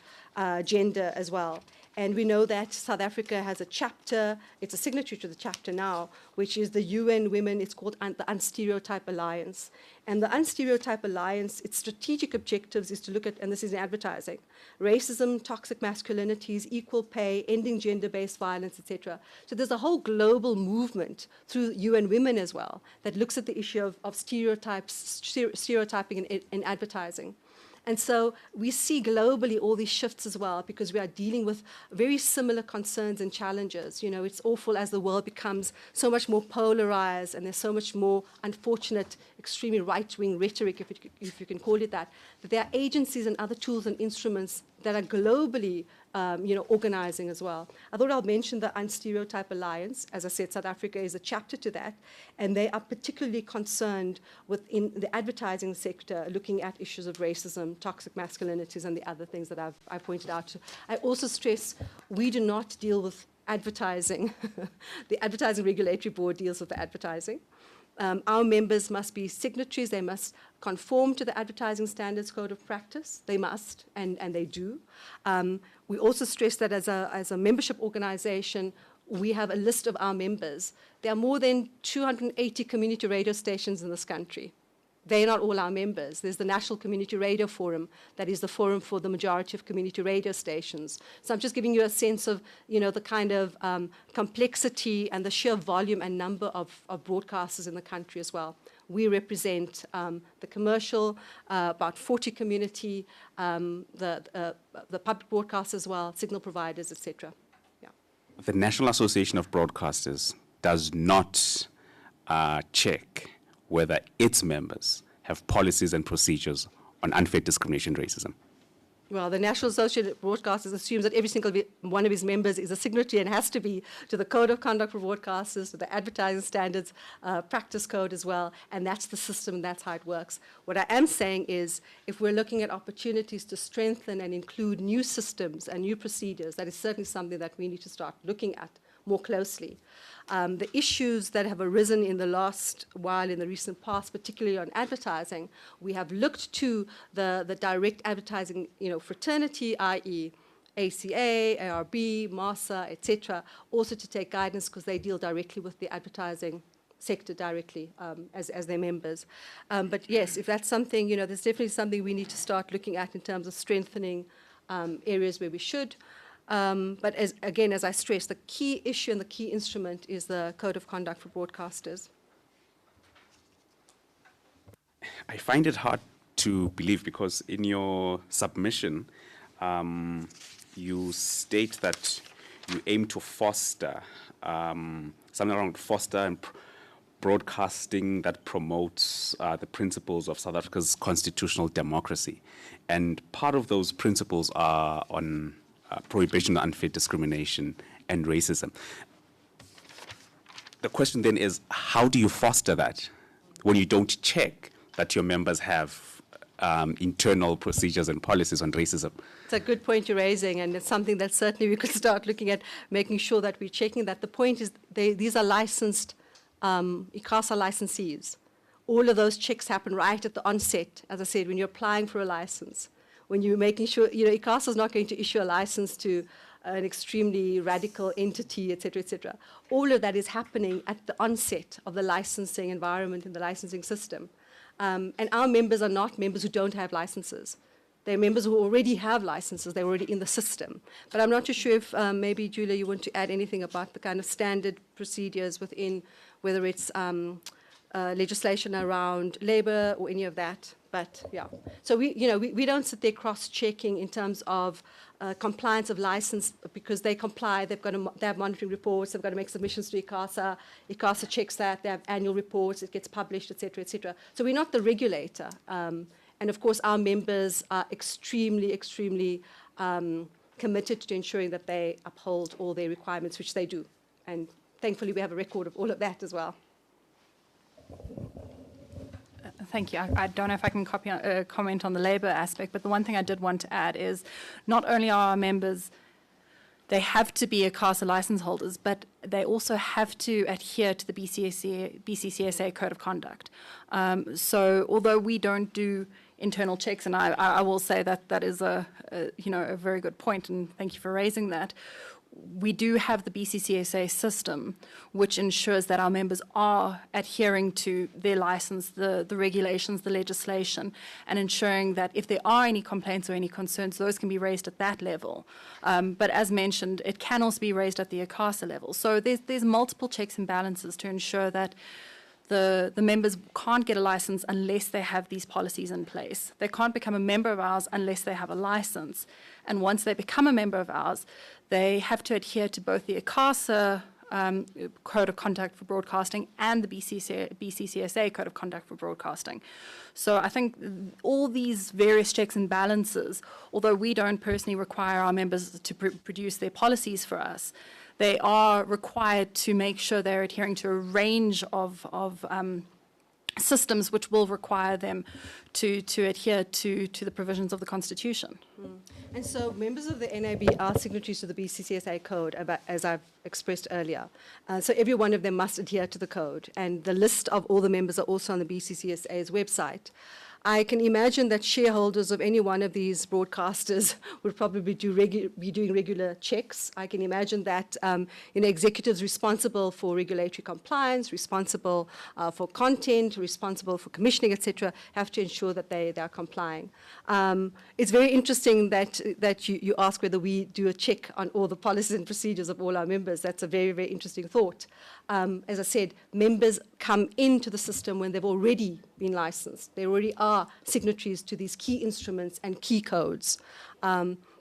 gender as well. And we know that South Africa has a chapter, it's a signatory to the chapter now, which is the UN Women, it's called the Unstereotype Alliance. And the Unstereotype Alliance, its strategic objectives is to look at, and this is in advertising, racism, toxic masculinities, equal pay, ending gender-based violence, etc. So there's a whole global movement through UN Women as well that looks at the issue of stereotyping in advertising. And so we see globally all these shifts as well, because we are dealing with very similar concerns and challenges. It's awful as the world becomes so much more polarized, and there's so much more unfortunate, extremely right-wing rhetoric, if you can call it that there are agencies and other tools and instruments that are globally organizing as well. I thought I'll mention the Unstereotype Alliance. As I said, South Africa is a chapter to that, and they are particularly concerned within the advertising sector, looking at issues of racism, toxic masculinities, and the other things that I've pointed out. I also stress we do not deal with advertising. The Advertising Regulatory Board deals with the advertising. Our members must be signatories. They must conform to the Advertising Standards Code of Practice. They must, and they do. We also stress that as a membership organization, we have a list of our members. There are more than 280 community radio stations in this country. They're not all our members. There's the National Community Radio Forum, that is the forum for the majority of community radio stations. So I'm just giving you a sense of, the kind of complexity and the sheer volume and number of broadcasters in the country as well. We represent the commercial, about 40 community, the public broadcasters as well, signal providers, etc. Yeah. The National Association of Broadcasters does not check whether its members have policies and procedures on unfair discrimination and racism? Well, the National Association of Broadcasters assumes that every single one of his members is a signatory and has to be to the Code of Conduct for Broadcasters, to the Advertising Standards Practice Code as well, and that's the system, and that's how it works. What I am saying is, if we're looking at opportunities to strengthen and include new systems and new procedures, that is certainly something that we need to start looking at more closely. The issues that have arisen in the last while, in the recent past, particularly on advertising, we have looked to the direct advertising fraternity, i.e. ACA, ARB, MASA, etc., also to take guidance because they deal directly with the advertising sector directly as their members. But yes, if that's something, there's definitely something we need to start looking at in terms of strengthening areas where we should. But as I stress, the key issue and the key instrument is the Code of Conduct for Broadcasters. I find it hard to believe because in your submission, you state that you aim to foster something around foster and broadcasting that promotes the principles of South Africa's constitutional democracy. And part of those principles are on prohibition of unfair discrimination and racism. The question then is, how do you foster that when you don't check that your members have internal procedures and policies on racism? It's a good point you're raising, and it's something that certainly we could start looking at, making sure that we're checking that. The point is these are licensed Ikasa licensees. All of those checks happen right at the onset, as I said, when you're applying for a license. When you're making sure, Ikasa is not going to issue a license to an extremely radical entity, et cetera, all of that is happening at the onset of the licensing environment and the licensing system. And our members are not members who don't have licenses. They're members who already have licenses. They're already in the system. But I'm not too sure if maybe, Julia, you want to add anything about the kind of standard procedures within, whether it's legislation around labor or any of that. But yeah, so we don't sit there cross-checking in terms of compliance of license because they comply. They have monitoring reports. They've got to make submissions to Ikasa. Ikasa checks that. They have annual reports. It gets published, et cetera, et cetera. So we're not the regulator. And of course, our members are extremely, extremely committed to ensuring that they uphold all their requirements, which they do. And thankfully, we have a record of all of that as well. Thank you. I don't know if I can comment on the labour aspect, but the one thing I did want to add is not only are our members, they have to be Ikasa license holders, but they also have to adhere to the BCCSA Code of Conduct. So although we don't do internal checks, and I will say that is a very good point, and thank you for raising that. We do have the BCCSA system, which ensures that our members are adhering to their license, the regulations, the legislation, and ensuring that if there are any complaints or any concerns, those can be raised at that level. But as mentioned, it can also be raised at the Ikasa level. So there's multiple checks and balances to ensure that the members can't get a license unless they have these policies in place. They can't become a member of ours unless they have a license. And once they become a member of ours, they have to adhere to both the Ikasa Code of Conduct for Broadcasting and the BCCSA Code of Conduct for Broadcasting. So I think all these various checks and balances, although we don't personally require our members to produce their policies for us, they are required to make sure they're adhering to a range of systems which will require them to adhere to the provisions of the Constitution. And so members of the NAB are signatories to the BCCSA code, as I've expressed earlier. So every one of them must adhere to the code. And the list of all the members are also on the BCCSA's website. I can imagine that shareholders of any one of these broadcasters would probably be doing regular checks. I can imagine that executives responsible for regulatory compliance, responsible for content, responsible for commissioning, etc., have to ensure that they are complying. It's very interesting that you ask whether we do a check on all the policies and procedures of all our members. That's a very, very interesting thought. As I said, members come into the system when they've already been licensed. They already are signatories to these key instruments and key codes.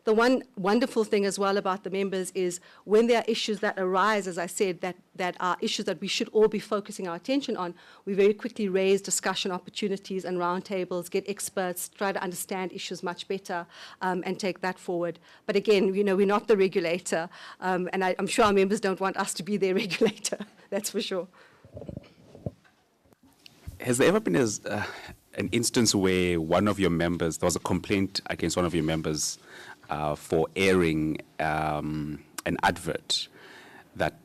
the one wonderful thing as well about the members is when there are issues that arise, as I said, that are issues that we should all be focusing our attention on, we very quickly raise discussion opportunities and roundtables, get experts, try to understand issues much better, and take that forward. But again, we're not the regulator, and I'm sure our members don't want us to be their regulator, that's for sure. Has there ever been an instance where one of your members, there was a complaint against one of your members for airing an advert that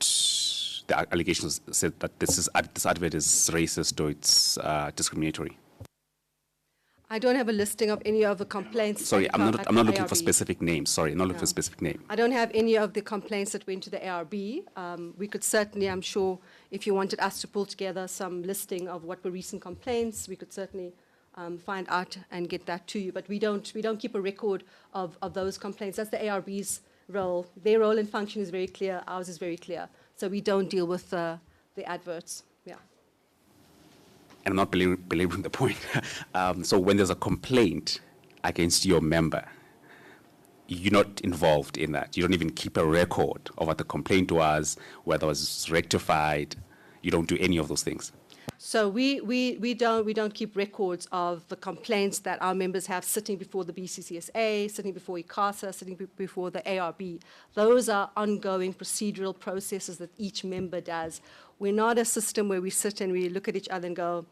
the allegations said that this advert is racist or it's discriminatory? I don't have a listing of any of the complaints. Sorry, I'm not looking for specific names. Sorry, I'm not looking for specific name. I don't have any of the complaints that went to the ARB. We could certainly, I'm sure, if you wanted us to pull together some listing of what were recent complaints, we could certainly find out and get that to you. But we don't keep a record of those complaints. That's the ARB's role. Their role and function is very clear. Ours is very clear. So we don't deal with the adverts. Yeah. And I'm not belaboring the point. So when there's a complaint against your member, you're not involved in that. You don't even keep a record of what the complaint was, whether it was rectified. You don't do any of those things. So we don't keep records of the complaints that our members have sitting before the BCCSA, sitting before Ikasa, sitting before the ARB. Those are ongoing procedural processes that each member does. We're not a system where we sit and we look at each other and go,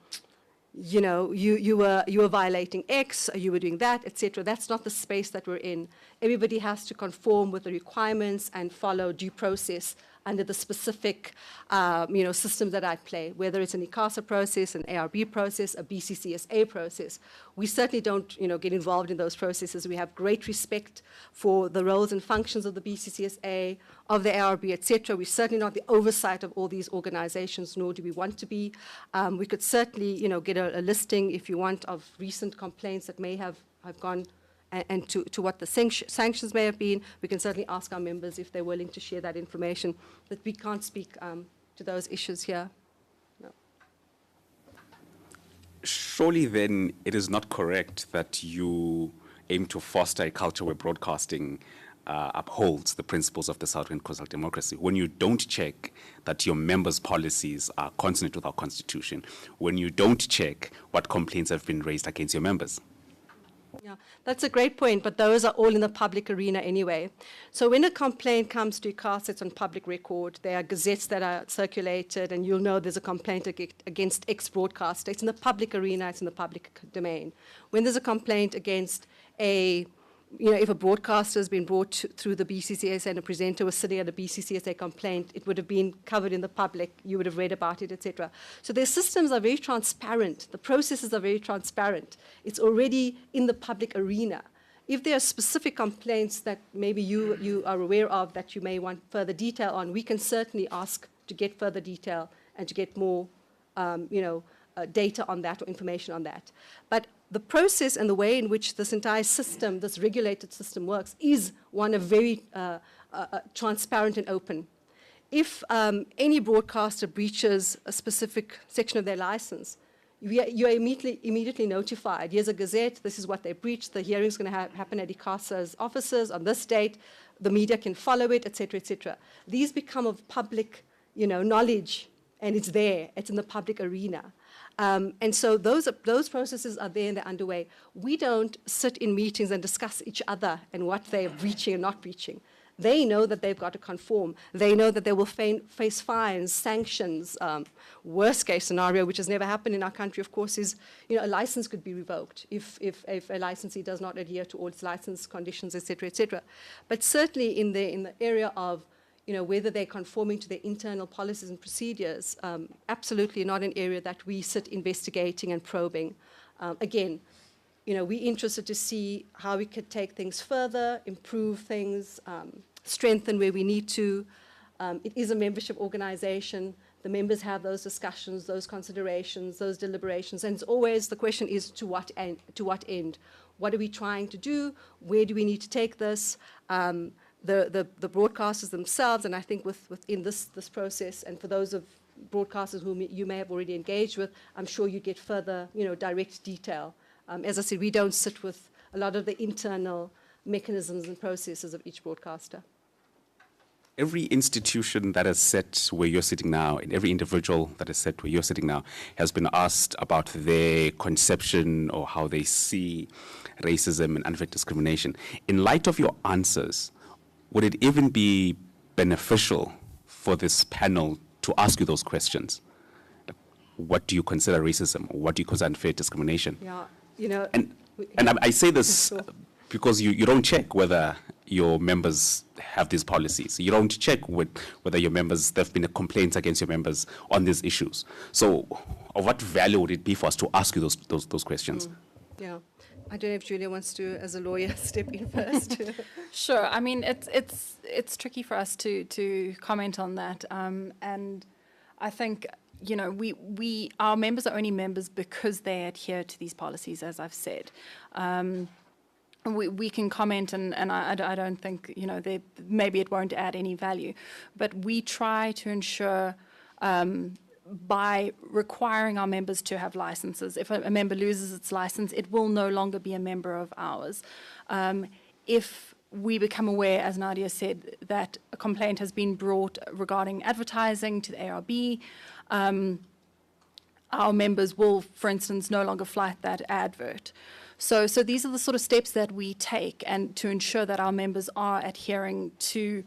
you were violating X, you were doing that, etc. That's not the space that we're in. Everybody has to conform with the requirements and follow due process under the specific systems that I play, whether it's an Ikasa process, an ARB process, a BCCSA process. We certainly don't get involved in those processes. We have great respect for the roles and functions of the BCCSA, of the ARB, etc. We're certainly not the oversight of all these organizations, nor do we want to be. We could certainly get a listing, if you want, of recent complaints that may have gone and to what the sanctions may have been. We can certainly ask our members if they're willing to share that information, but we can't speak to those issues here. No. Surely then it is not correct that you aim to foster a culture where broadcasting upholds the principles of the South African constitutional democracy, when you don't check that your members' policies are consonant with our constitution, when you don't check what complaints have been raised against your members. Yeah, that's a great point, but those are all in the public arena anyway. So when a complaint comes to Ikasa, it's on public record. There are gazettes that are circulated, and you'll know there's a complaint against X broadcaster. It's in the public arena, it's in the public domain. When there's a complaint against if a broadcaster has been brought through the BCCSA and a presenter was sitting at a BCCSA complaint, it would have been covered in the public, you would have read about it, etc. So their systems are very transparent. The processes are very transparent. It's already in the public arena. If there are specific complaints that maybe you are aware of that you may want further detail on, we can certainly ask to get further detail and to get more data on that or information on that. But the process and the way in which this entire system, this regulated system works, is one of very transparent and open. If any broadcaster breaches a specific section of their license, you are immediately notified. Here's a gazette, this is what they breached, the hearing's going to happen at Ikasa's offices on this date, the media can follow it, etc., etc. These become of public knowledge, and it's there, it's in the public arena. And so those processes are there and they're underway. We don't sit in meetings and discuss each other and what they're breaching and not breaching. They know that they've got to conform. They know that they will face fines, sanctions. Worst case scenario, which has never happened in our country, of course, is a license could be revoked if a licensee does not adhere to all its license conditions, etc., etc. But certainly in the area of whether they're conforming to their internal policies and procedures, absolutely not an area that we sit investigating and probing. Again, we're interested to see how we could take things further, improve things, strengthen where we need to. It is a membership organization. The members have those discussions, those considerations, those deliberations, and it's always the question is to what end? What are we trying to do? Where do we need to take this? The broadcasters themselves, and I think within this process, and for those of broadcasters whom you may have already engaged with, I'm sure you get further direct detail. As I said, we don't sit with a lot of the internal mechanisms and processes of each broadcaster. Every institution that is set where you're sitting now, and every individual that is set where you're sitting now, has been asked about their conception or how they see racism and unfair discrimination. In light of your answers, would it even be beneficial for this panel to ask you those questions? What do you consider racism? What do you consider unfair discrimination? Yeah, you know. And I say this because you don't check whether your members have these policies. You don't check whether your members, there have been complaints against your members on these issues. So of what value would it be for us to ask you those questions? Yeah. I don't know if Julia wants to, as a lawyer, step in first. Sure. I mean, it's tricky for us to comment on that. And I think, you know, our members are only members because they adhere to these policies, as I've said. We can comment, and I don't think, you know, maybe it won't add any value. But we try to ensure by requiring our members to have licenses. If a member loses its license, it will no longer be a member of ours. If we become aware, as Nadia said, that a complaint has been brought regarding advertising to the ARB, our members will, for instance, no longer flight that advert. So these are the sort of steps that we take, and to ensure that our members are adhering to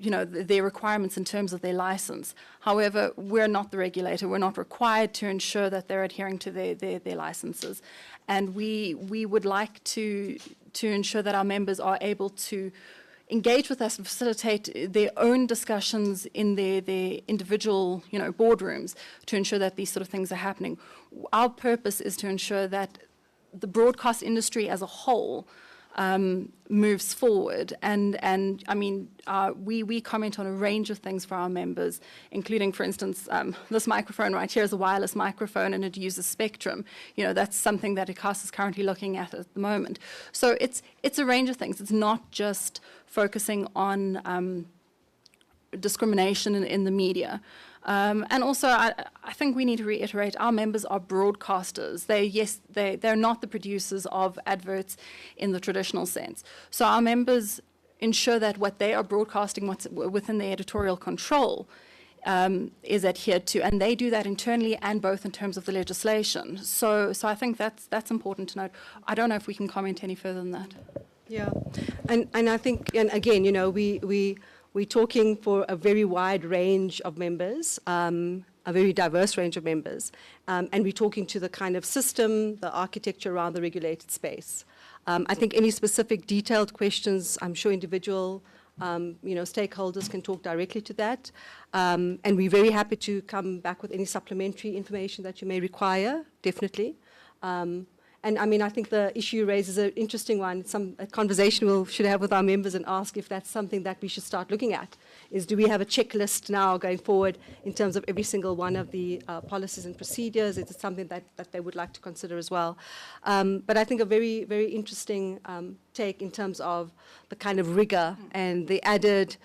you know, their requirements in terms of their license. However, we're not the regulator. We're not required to ensure that they're adhering to their licenses. And we would like to ensure that our members are able to engage with us and facilitate their own discussions in their individual, you know, boardrooms to ensure that these sort of things are happening. Our purpose is to ensure that the broadcast industry as a whole moves forward, and I mean, we comment on a range of things for our members, including, for instance, this microphone right here is a wireless microphone and it uses spectrum. You know, that's something that Ikasa is currently looking at the moment. So it's a range of things. It's not just focusing on discrimination in the media. And also, I think we need to reiterate, our members are broadcasters. They're not the producers of adverts in the traditional sense. So our members ensure that what they are broadcasting, what's within their editorial control, is adhered to, and they do that internally and both in terms of the legislation. So I think that's important to note. I don't know if we can comment any further than that. Yeah, and I think, and again, you know, we're talking for a very wide range of members, a very diverse range of members, and we're talking to the kind of system, the architecture around the regulated space. I think any specific detailed questions, I'm sure individual you know, stakeholders can talk directly to that. And we're very happy to come back with any supplementary information that you may require, definitely. And I mean, I think the issue raises an interesting one, a conversation we should have with our members and ask if that's something that we should start looking at, is do we have a checklist now going forward in terms of every single one of the policies and procedures? Is it something that they would like to consider as well? But I think a very, very interesting take in terms of the kind of rigor and the added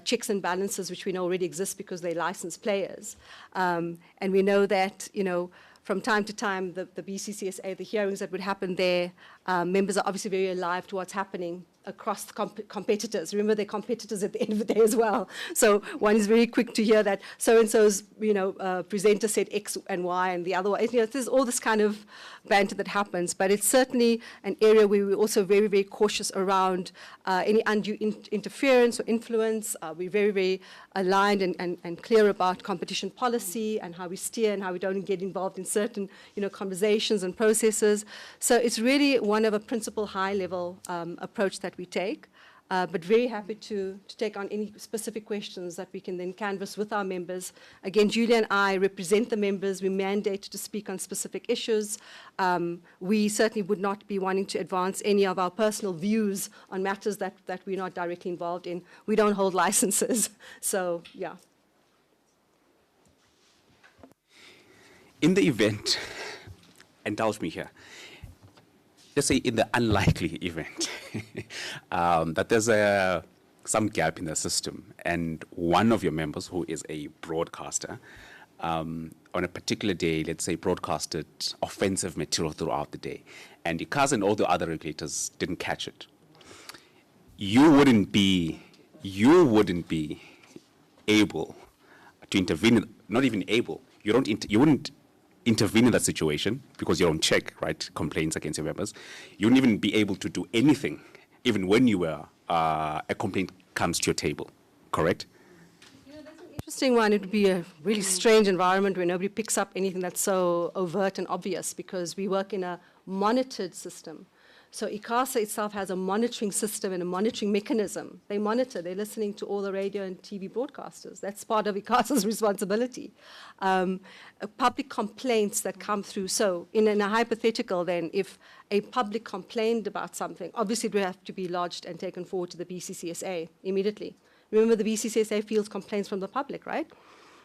checks and balances which we know already exist because they're licensed players. And we know that, you know, from time to time, the BCCSA, the hearings that would happen there, members are obviously very alive to what's happening across the competitors. Remember, they're competitors at the end of the day as well. So one is very quick to hear that so-and-so's, you know, presenter said X and Y and the other one. You know, there's all this kind of banter that happens, but it's certainly an area where we're also very, very cautious around any undue interference or influence. We're very, very aligned and clear about competition policy and how we steer and how we don't get involved in certain, you know, conversations and processes. So it's really one of a principal high-level approach that we take, but very happy to take on any specific questions that we can then canvass with our members. Again, Julia and I represent the members. We're mandated to speak on specific issues. We certainly would not be wanting to advance any of our personal views on matters that we're not directly involved in. We don't hold licenses. So, yeah. In the event, indulge me here, let's say in the unlikely event that there's some gap in the system and one of your members who is a broadcaster on a particular day, let's say, broadcasted offensive material throughout the day, and Ikasa and all the other regulators didn't catch it, you wouldn't be able to intervene. Not even able. You wouldn't intervene in that situation because you're on check, right? Complaints against your members. You wouldn't even be able to do anything, even when you were a complaint comes to your table. Correct? Interesting one. It would be a really strange environment where nobody picks up anything that's so overt and obvious, because we work in a monitored system. So Ikasa itself has a monitoring system and a monitoring mechanism. They monitor, they're listening to all the radio and TV broadcasters. That's part of Ikasa's responsibility. Public complaints that come through. So in a hypothetical then, if a public complained about something, obviously it would have to be lodged and taken forward to the BCCSA immediately. Remember, the BCCSA fields complaints from the public, right?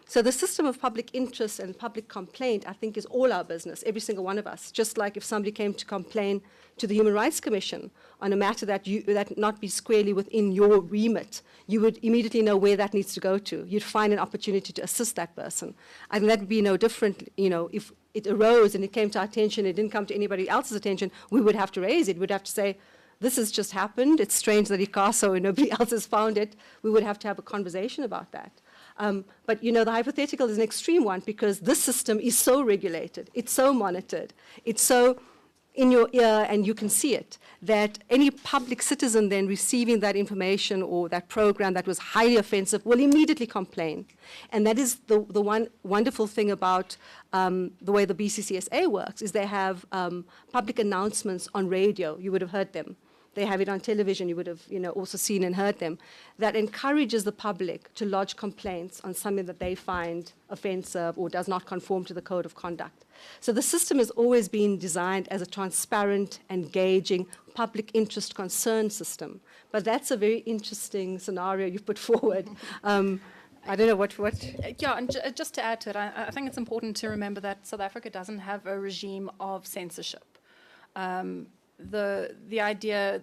So the system of public interest and public complaint, I think, is all our business, every single one of us. Just like if somebody came to complain to the Human Rights Commission on a matter that not be squarely within your remit, you would immediately know where that needs to go to. You'd find an opportunity to assist that person. I think that would be no different, if it arose and it came to our attention, it didn't come to anybody else's attention, we would have to raise it. We'd have to say, this has just happened. It's strange that Ikasa and nobody else has found it. We would have to have a conversation about that. But the hypothetical is an extreme one, because this system is so regulated, it's so monitored, it's so in your ear and you can see it, that any public citizen then receiving that information or that program that was highly offensive will immediately complain. And that is the one wonderful thing about the way the BCCSA works, is they have public announcements on radio. You would have heard them. They have it on television. You would have also seen and heard them. That encourages the public to lodge complaints on something that they find offensive or does not conform to the code of conduct. So the system has always been designed as a transparent, engaging, public interest concern system. But that's a very interesting scenario you've put forward. I don't know what. Yeah, and just to add to it, I think it's important to remember that South Africa doesn't have a regime of censorship. The idea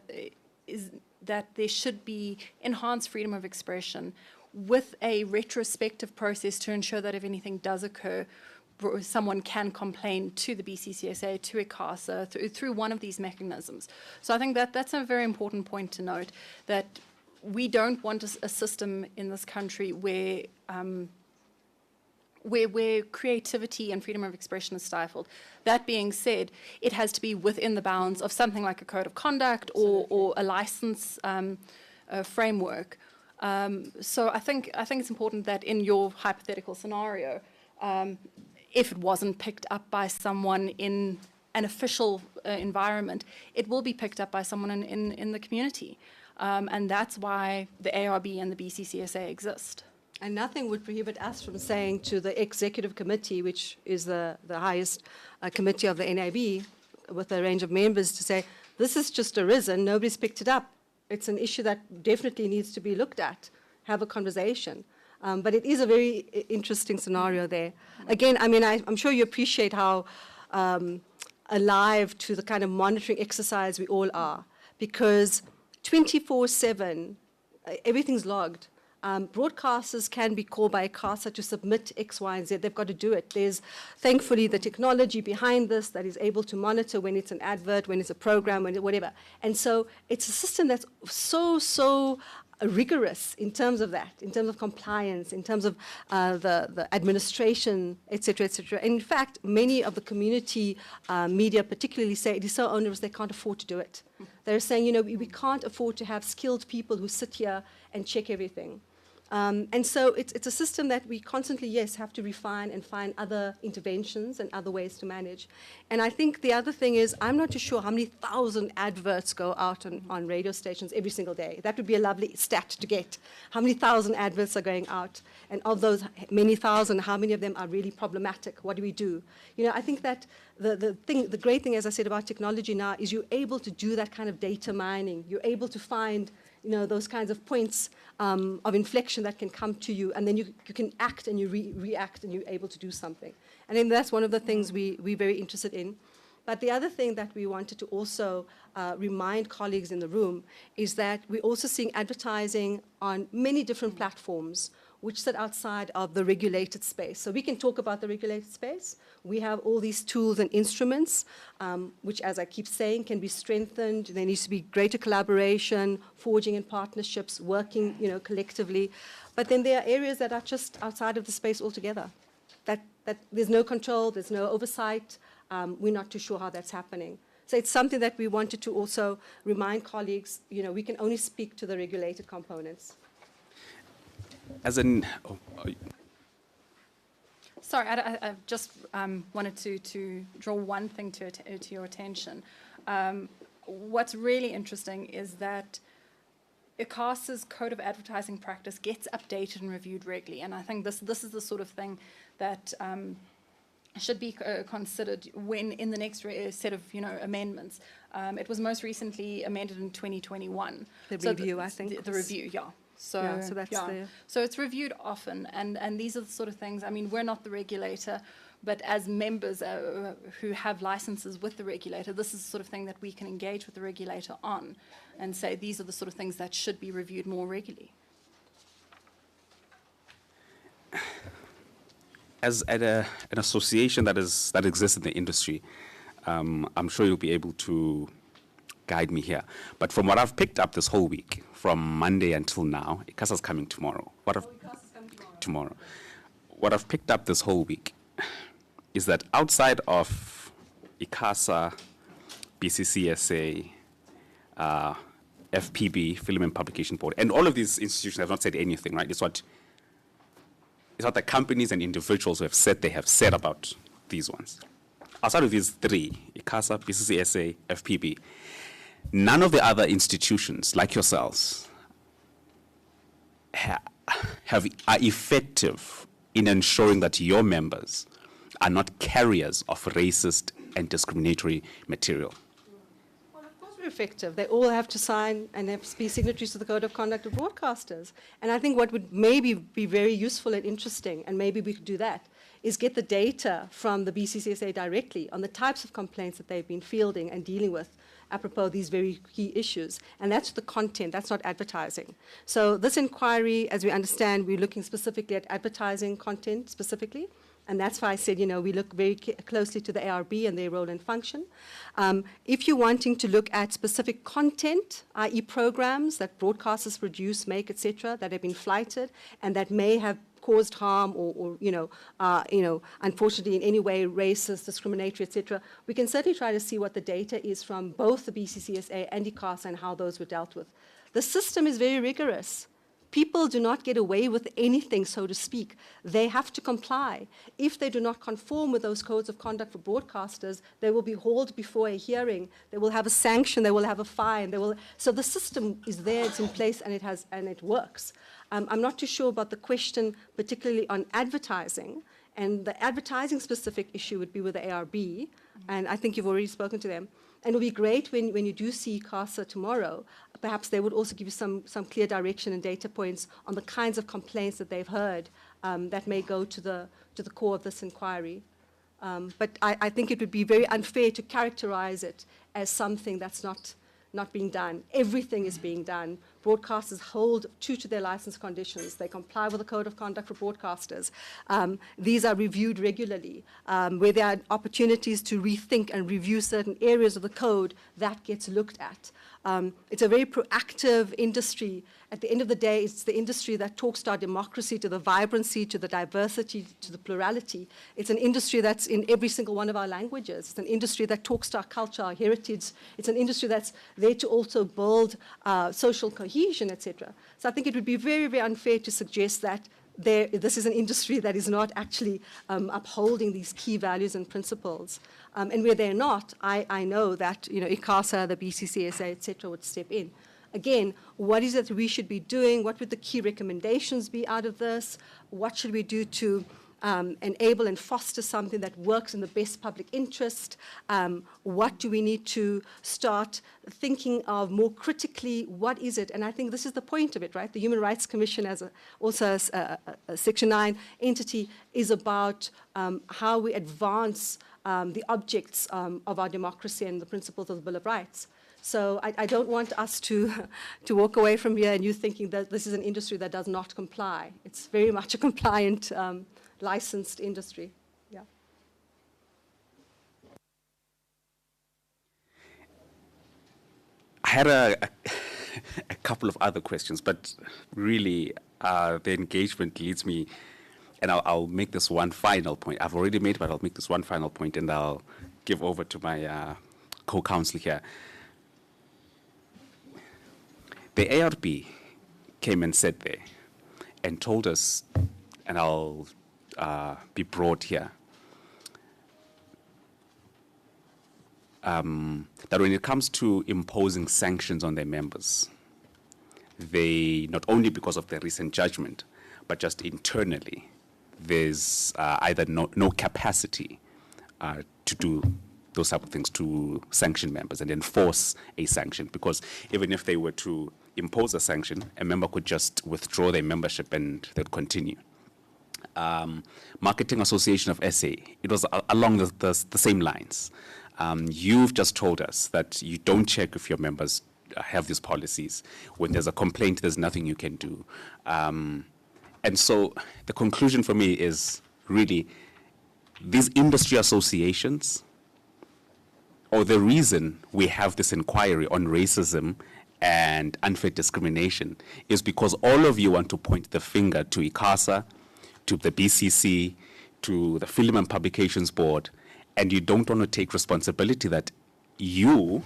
is that there should be enhanced freedom of expression with a retrospective process to ensure that if anything does occur, someone can complain to the BCCSA, to Ikasa, through one of these mechanisms. So I think that's a very important point to note, that we don't want a system in this country where creativity and freedom of expression is stifled. That being said, it has to be within the bounds of something like a code of conduct or a license framework. So I think it's important that in your hypothetical scenario, if it wasn't picked up by someone in an official environment, it will be picked up by someone in the community. And that's why the ARB and the BCCSA exist. And nothing would prohibit us from saying to the executive committee, which is the highest committee of the NAB, with a range of members, to say, this has just arisen, nobody's picked it up. It's an issue that definitely needs to be looked at, have a conversation. But it is a very interesting scenario there. Again, I mean, I'm sure you appreciate how alive to the kind of monitoring exercise we all are, because 24/7, everything's logged. Broadcasters can be called by Ikasa to submit X, Y, and Z. They've got to do it. There's thankfully the technology behind this that is able to monitor when it's an advert, when it's a program, when whatever. And so it's a system that's so rigorous in terms of that, in terms of compliance, in terms of the administration, et cetera, et cetera. In fact, many of the community media particularly say it is so onerous they can't afford to do it. They're saying, we can't afford to have skilled people who sit here and check everything. And so it's a system that we constantly, yes, have to refine and find other interventions and other ways to manage. And I think the other thing is, I'm not too sure how many thousand adverts go out on radio stations every single day. That would be a lovely stat to get. How many thousand adverts are going out? And of those many thousand, how many of them are really problematic? What do we do? I think that the great thing, as I said, about technology now is you're able to do that kind of data mining. You're able to find those kinds of points of inflection that can come to you, and then you can act and you react and you're able to do something. And then that's one of the things we're very interested in. But the other thing that we wanted to also remind colleagues in the room is that we're also seeing advertising on many different platforms which sit outside of the regulated space. So we can talk about the regulated space. We have all these tools and instruments, which, as I keep saying, can be strengthened. There needs to be greater collaboration, forging in partnerships, working, collectively. But then there are areas that are just outside of the space altogether. That there's no control, there's no oversight. We're not too sure how that's happening. So it's something that we wanted to also remind colleagues, we can only speak to the regulated components. As in, Sorry, I just wanted to draw one thing to your attention. What's really interesting is that Ikasa's Code of Advertising Practice gets updated and reviewed regularly, and I think this is the sort of thing that should be considered when in the next set of amendments. It was most recently amended in 2021. The review, I think. The review, yeah. So that's yeah. So it's reviewed often, and these are the sort of things. I mean, we're not the regulator, but as members who have licenses with the regulator, this is the sort of thing that we can engage with the regulator on, and say these are the sort of things that should be reviewed more regularly. As an association that exists in the industry, I'm sure you'll be able to guide me here. But from what I've picked up this whole week, from Monday until now, Ikasa's coming tomorrow. Tomorrow. What I've picked up this whole week is that outside of Ikasa, BCCSA, FPB, Film and Publication Board, and all of these institutions have not said anything, right? It's what the companies and individuals who have said about these ones. Outside of these three, Ikasa, BCCSA, FPB, none of the other institutions, like yourselves, are effective in ensuring that your members are not carriers of racist and discriminatory material. Well, of course we're effective. They all have to sign and have to be signatories to the Code of Conduct of Broadcasters. And I think what would maybe be very useful and interesting, and maybe we could do that, is get the data from the BCCSA directly on the types of complaints that they've been fielding and dealing with apropos these very key issues. And that's the content, that's not advertising. So this inquiry, as we understand, we're looking specifically at advertising content specifically. And that's why I said, we look very closely to the ARB and their role and function. If you're wanting to look at specific content, i.e. programs that broadcasters produce, make, etc., that have been flighted and that may have caused harm or unfortunately in any way racist, discriminatory, etc., we can certainly try to see what the data is from both the BCCSA and Ikasa and how those were dealt with. The system is very rigorous. People do not get away with anything, so to speak. They have to comply. If they do not conform with those codes of conduct for broadcasters, they will be hauled before a hearing. They will have a sanction. They will have a fine. So the system is there. It's in place, and it works. I'm not too sure about the question, particularly on advertising. And the advertising-specific issue would be with the ARB, and I think you've already spoken to them. And it would be great when you do see Ikasa tomorrow, perhaps they would also give you some clear direction and data points on the kinds of complaints that they've heard that may go to the core of this inquiry. But I think it would be very unfair to characterize it as something that's not being done. Everything is being done. Broadcasters hold true to their license conditions. They comply with the Code of Conduct for Broadcasters. These are reviewed regularly. Where there are opportunities to rethink and review certain areas of the code, that gets looked at. It's a very proactive industry. At the end of the day, it's the industry that talks to our democracy, to the vibrancy, to the diversity, to the plurality. It's an industry that's in every single one of our languages. It's an industry that talks to our culture, our heritage. It's an industry that's there to also build social cohesion, etc. So I think it would be very, very unfair to suggest that this is an industry that is not actually upholding these key values and principles. And where they're not, I know that Ikasa, the BCCSA, etc., would step in. Again, what is it we should be doing? What would the key recommendations be out of this? What should we do to enable and foster something that works in the best public interest? What do we need to start thinking of more critically? What is it? And I think this is the point of it, right? The Human Rights Commission, as also a Section 9 entity, is about how we advance the objects of our democracy and the principles of the Bill of Rights. So I don't want us to walk away from here and you thinking that this is an industry that does not comply. It's very much a compliant, licensed industry. Yeah. I had a couple of other questions, but really the engagement leads me, and I'll make this one final point. I've already made, but I'll make this one final point, and I'll give over to my co-counsel here. The ARB came and sat there and told us, and I'll be broad here, that when it comes to imposing sanctions on their members, they, not only because of their recent judgment, but just internally, there's either no capacity to do those type of things, to sanction members and enforce a sanction, because even if they were to impose a sanction, a member could just withdraw their membership and they'd continue. Marketing Association of SA, it was along the same lines. You've just told us that you don't check if your members have these policies. When there's a complaint, there's nothing you can do. And so the conclusion for me is really these industry associations, or the reason we have this inquiry on racism and unfair discrimination, is because all of you want to point the finger to Ikasa, to the BCC, to the Film and Publications Board, and you don't want to take responsibility that you,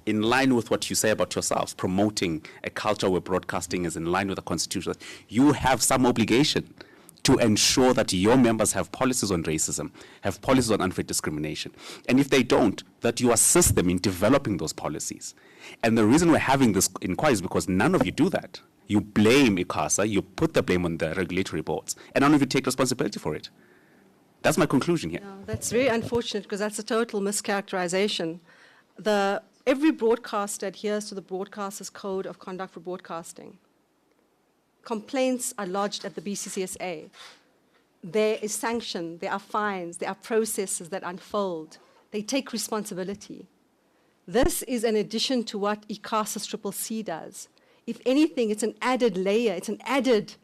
in line with what you say about yourselves, promoting a culture where broadcasting is in line with the Constitution, that you have some obligation to ensure that your members have policies on racism, have policies on unfair discrimination. And if they don't, that you assist them in developing those policies. And the reason we're having this inquiry is because none of you do that. You blame Ikasa, you put the blame on the regulatory boards, and none of you take responsibility for it. That's my conclusion here. Yeah, that's very unfortunate because that's a total mischaracterization. Every broadcaster adheres to the Broadcasters Code of Conduct for Broadcasting. Complaints are lodged at the BCCSA. There is sanction, there are fines, there are processes that unfold. They take responsibility. This is an addition to what Ikasa's CCC does. If anything, it's an added layer, it's an added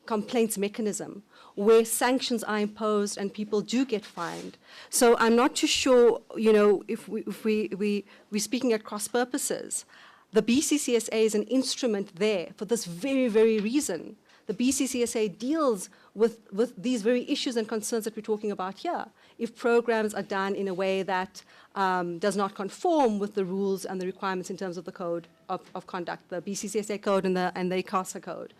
complaints mechanism where sanctions are imposed and people do get fined. So I'm not too sure, if we're speaking at cross purposes. The BCCSA is an instrument there for this very, very reason. The BCCSA deals with these very issues and concerns that we're talking about here. If programs are done in a way that does not conform with the rules and the requirements in terms of the code of conduct, the BCCSA code and the Ikasa code.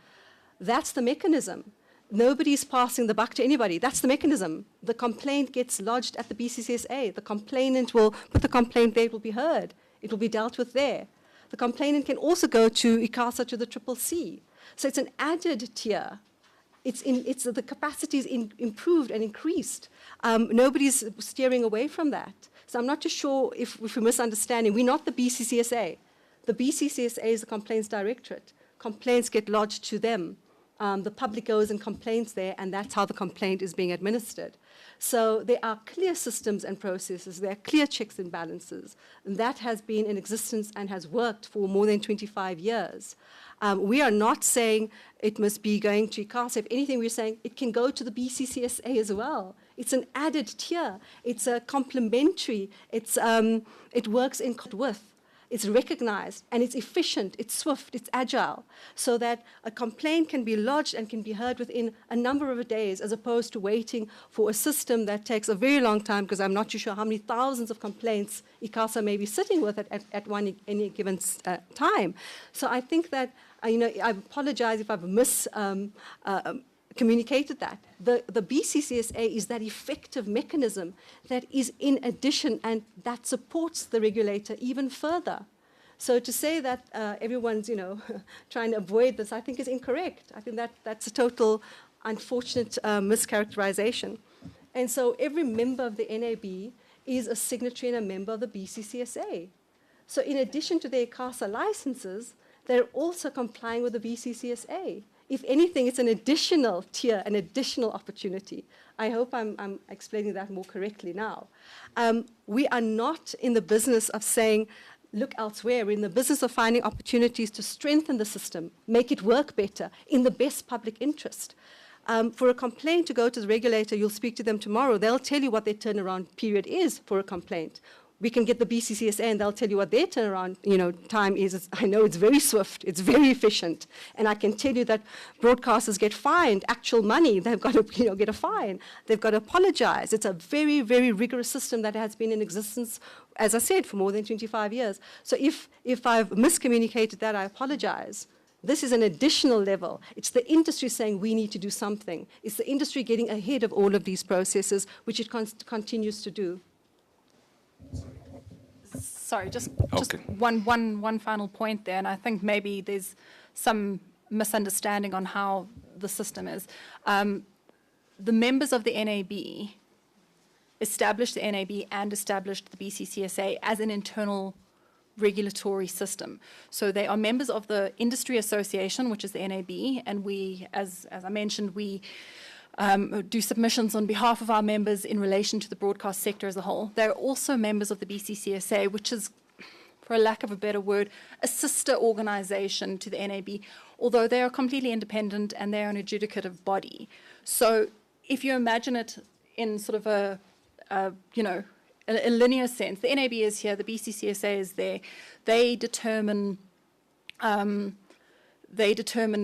That's the mechanism. Nobody's passing the buck to anybody. That's the mechanism. The complaint gets lodged at the BCCSA. The complainant will put the complaint there, it will be heard. It will be dealt with there. The complainant can also go to Ikasa, to the CCC. So it's an added tier. The capacity is improved and increased. Nobody's steering away from that. So I'm not too sure if we're misunderstanding. We're not the BCCSA. The BCCSA is the Complaints Directorate. Complaints get lodged to them. The public goes and complains there, and that's how the complaint is being administered. So there are clear systems and processes. There are clear checks and balances. And that has been in existence and has worked for more than 25 years. We are not saying it must be going to Ikasa. If anything, we're saying it can go to the BCCSA as well. It's an added tier. It's a complementary. It works in with. It's recognized, and it's efficient, it's swift, it's agile, so that a complaint can be lodged and can be heard within a number of days, as opposed to waiting for a system that takes a very long time, because I'm not too sure how many thousands of complaints Ikasa may be sitting with at any given time. So I think that, I apologize if I've communicated that. The BCCSA is that effective mechanism that is in addition and that supports the regulator even further. So to say that everyone's, trying to avoid this, I think is incorrect. I think that's a total unfortunate mischaracterization. And so every member of the NAB is a signatory and a member of the BCCSA. So in addition to their Ikasa licenses, they're also complying with the BCCSA. If anything, it's an additional tier, an additional opportunity. I hope I'm explaining that more correctly now. We are not in the business of saying look elsewhere. We're in the business of finding opportunities to strengthen the system, make it work better in the best public interest. For a complaint to go to the regulator, you'll speak to them tomorrow. They'll tell you what their turnaround period is for a complaint. We can get the BCCSA and they'll tell you what their turnaround time is. I know it's very swift, it's very efficient. And I can tell you that broadcasters get fined actual money. They've got to get a fine. They've got to apologize. It's a very, very rigorous system that has been in existence, as I said, for more than 25 years. So if I've miscommunicated that, I apologize. This is an additional level. It's the industry saying we need to do something. It's the industry getting ahead of all of these processes, which it continues to do. Sorry, just one final point there, and I think maybe there's some misunderstanding on how the system is. The members of the NAB established the NAB and established the BCCSA as an internal regulatory system. So they are members of the industry association, which is the NAB, and we, as I mentioned, we do submissions on behalf of our members in relation to the broadcast sector as a whole. They're also members of the BCCSA, which is, for a lack of a better word, a sister organization to the NAB, although they are completely independent and they're an adjudicative body. So if you imagine it in sort of a linear sense, the NAB is here, the BCCSA is there. They determine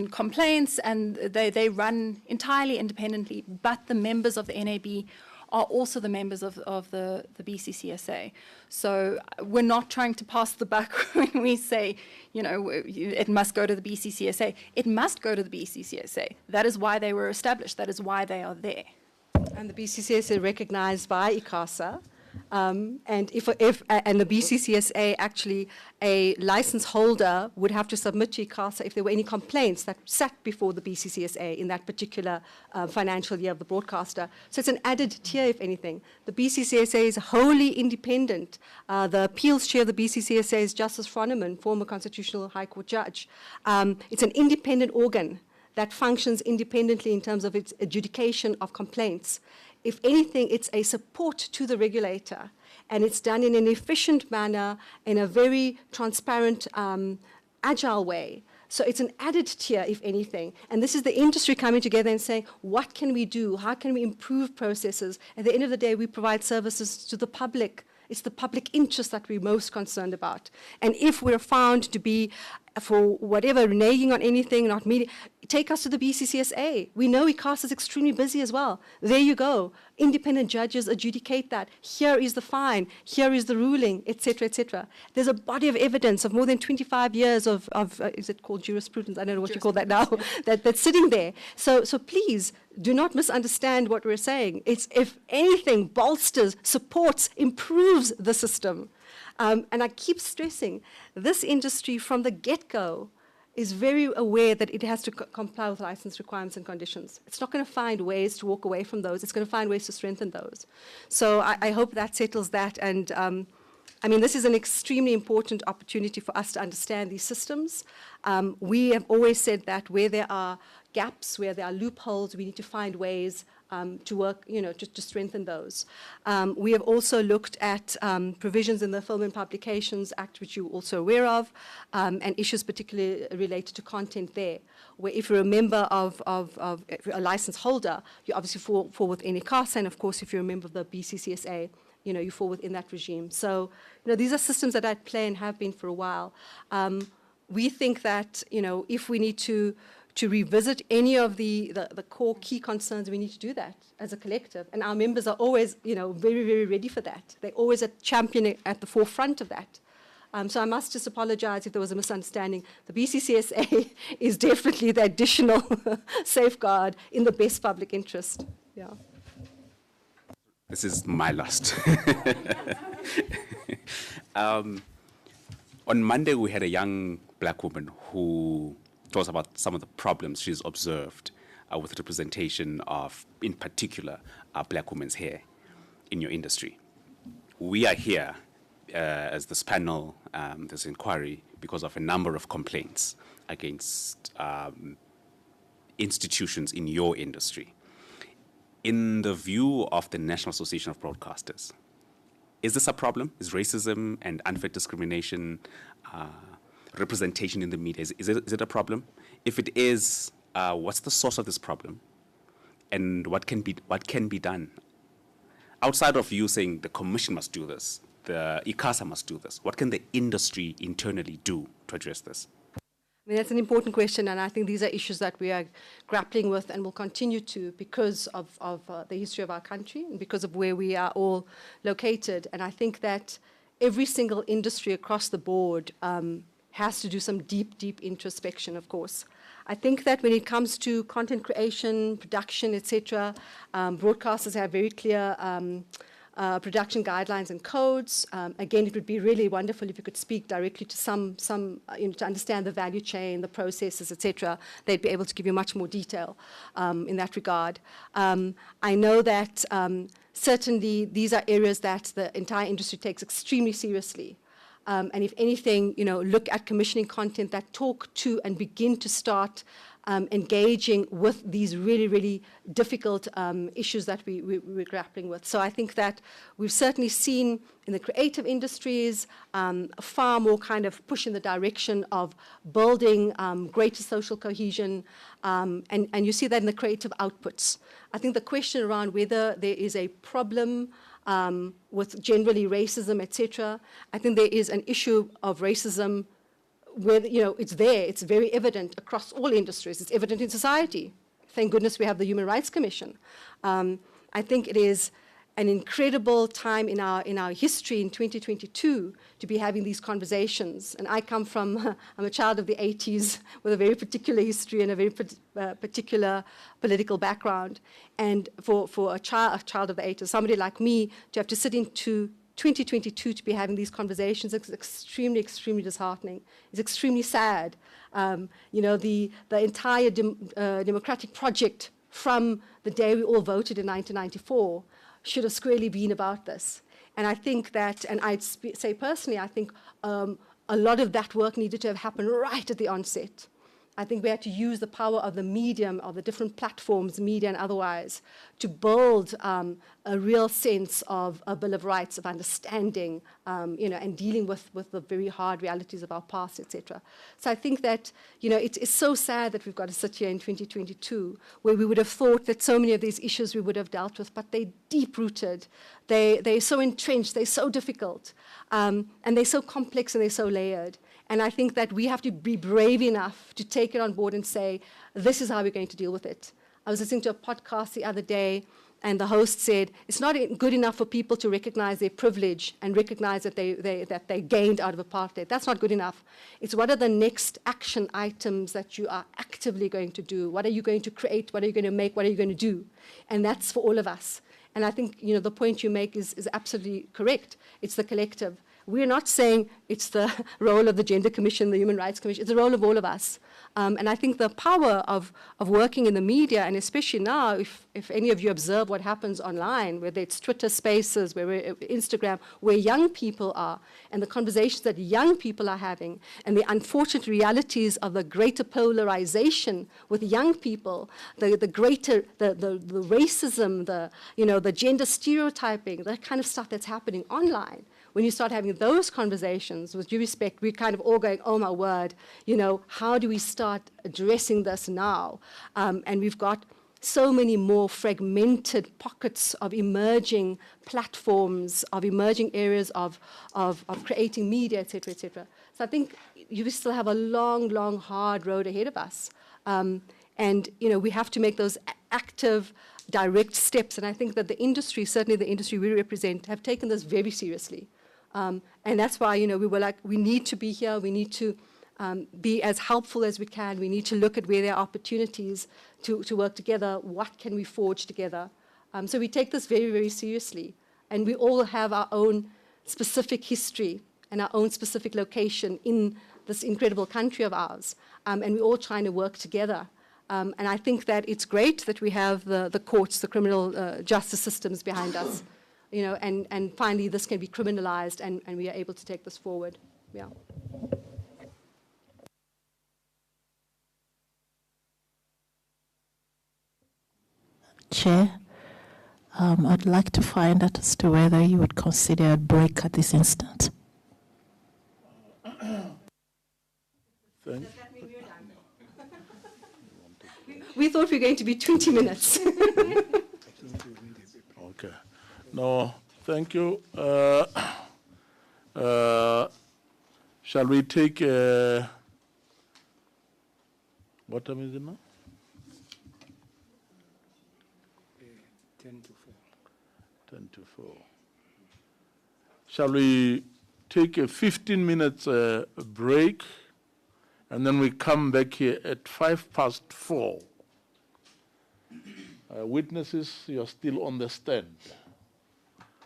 complaints and they run entirely independently, but the members of the NAB are also the members of the BCCSA. So we're not trying to pass the buck when we say, it must go to the BCCSA. It must go to the BCCSA. That is why they were established. That is why they are there. And the BCCSA recognized by Ikasa. And the BCCSA, actually, a license holder would have to submit to Ikasa if there were any complaints that sat before the BCCSA in that particular financial year of the broadcaster. So it's an added tier, if anything. The BCCSA is wholly independent. The appeals chair of the BCCSA is Justice Froneman, former Constitutional High Court judge. It's an independent organ that functions independently in terms of its adjudication of complaints. If anything, it's a support to the regulator, and it's done in an efficient manner, in a very transparent, agile way. So it's an added tier, if anything. And this is the industry coming together and saying, what can we do? How can we improve processes? At the end of the day, we provide services to the public. It's the public interest that we're most concerned about. And if we're found to be, for whatever, reneging on anything, not meeting, take us to the BCCSA. We know Ikasa is extremely busy as well. There you go. Independent judges adjudicate that. Here is the fine. Here is the ruling, etc., etc. There's a body of evidence of more than 25 years of is it called jurisprudence? I don't know what you call that now. that's sitting there. So please do not misunderstand what we're saying. It's, if anything, bolsters, supports, improves the system. And I keep stressing, this industry from the get-go is very aware that it has to comply with license requirements and conditions. It's not going to find ways to walk away from those. It's going to find ways to strengthen those. So I hope that settles that. And this is an extremely important opportunity for us to understand these systems. We have always said that where there are gaps, where there are loopholes, we need to find ways to work, to strengthen those. We have also looked at provisions in the Film and Publications Act, which you're also aware of, and issues particularly related to content there, where if you're a member of a license holder, you obviously fall within Ikasa, and of course, if you're a member of the BCCSA, you fall within that regime. So, these are systems that are at play and have been for a while. We think that, if we need to revisit any of the core key concerns, we need to do that as a collective. And our members are always, very, very ready for that. They're always a champion at the forefront of that. So I must just apologize if there was a misunderstanding. The BCCSA is definitely the additional safeguard in the best public interest. Yeah. This is my last. On Monday, we had a young black woman who told us about some of the problems she's observed with representation of, in particular, black women's hair in your industry. We are here as this panel, this inquiry, because of a number of complaints against institutions in your industry. In the view of the National Association of Broadcasters, Is this a problem? Is racism and unfair discrimination, representation in the media, is it a problem? If it is, what's the source of this problem? And what can be done? Outside of you saying the commission must do this, the Ikasa must do this, what can the industry internally do to address this? I mean, that's an important question, and I think these are issues that we are grappling with and will continue to because of the history of our country and because of where we are all located. And I think that every single industry across the board has to do some deep, deep introspection, of course. I think that when it comes to content creation, production, etc., broadcasters have very clear production guidelines and codes. Again, it would be really wonderful if you could speak directly to some to understand the value chain, the processes, etc. They'd be able to give you much more detail in that regard. I know that certainly these are areas that the entire industry takes extremely seriously. And if anything, look at commissioning content that talk to and begin to start engaging with these really, really difficult issues that we're grappling with. So I think that we've certainly seen in the creative industries far more kind of push in the direction of building greater social cohesion, and you see that in the creative outputs. I think the question around whether there is a problem with generally racism, etc. I think there is an issue of racism where, it's there, it's very evident across all industries, it's evident in society. Thank goodness we have the Human Rights Commission. I think it is an incredible time in our history in 2022 to be having these conversations. And I come from, I'm a child of the 80s with a very particular history and a very particular political background. And for a child of the 80s, somebody like me, to have to sit into 2022 to be having these conversations is extremely, extremely disheartening. It's extremely sad. The entire democratic project from the day we all voted in 1994 should have squarely been about this. And I think that, and I'd say personally, I think a lot of that work needed to have happened right at the onset. I think we had to use the power of the medium, of the different platforms, media and otherwise, to build a real sense of a Bill of Rights, of understanding, and dealing with the very hard realities of our past, etc. So I think that, it's so sad that we've got to sit here in 2022, where we would have thought that so many of these issues we would have dealt with, but they're deep-rooted, they're so entrenched, they're so difficult, and they're so complex and they're so layered. And I think that we have to be brave enough to take it on board and say, this is how we're going to deal with it. I was listening to a podcast the other day, and the host said, it's not good enough for people to recognize their privilege and recognize that they gained out of apartheid. That's not good enough. It's what are the next action items that you are actively going to do? What are you going to create? What are you going to make? What are you going to do? And that's for all of us. And I think, the point you make is absolutely correct. It's the collective. We're not saying it's the role of the Gender Commission, the Human Rights Commission. It's the role of all of us. And I think the power of working in the media, and especially now, if any of you observe what happens online, whether it's Twitter Spaces, where Instagram, where young people are, and the conversations that young people are having, and the unfortunate realities of the greater polarization with young people, the racism, the gender stereotyping, that kind of stuff that's happening online. When you start having those conversations, with due respect, we're kind of all going, oh my word, how do we start addressing this now? And we've got so many more fragmented pockets of emerging platforms, of emerging areas of creating media, et cetera, et cetera. So I think you still have a long, long, hard road ahead of us. And, we have to make those active, direct steps. And I think that the industry, certainly the industry we represent, have taken this very seriously. And that's why, we were like, we need to be here. We need to be as helpful as we can. We need to look at where there are opportunities to work together. What can we forge together? So we take this very, very seriously. And we all have our own specific history and our own specific location in this incredible country of ours. And we're all trying to work together. And I think that it's great that we have the courts, the criminal justice systems behind us. And finally this can be criminalized and we are able to take this forward. Yeah. Chair, I'd like to find out as to whether you would consider a break at this instant. Thank We thought we were going to be 20 minutes. Okay. No, thank you. Shall we take, what time is it now? 10 to 4. 10 to 4. Shall we take a 15 minutes break, and then we come back here at 4:05? Witnesses, you're still on the stand.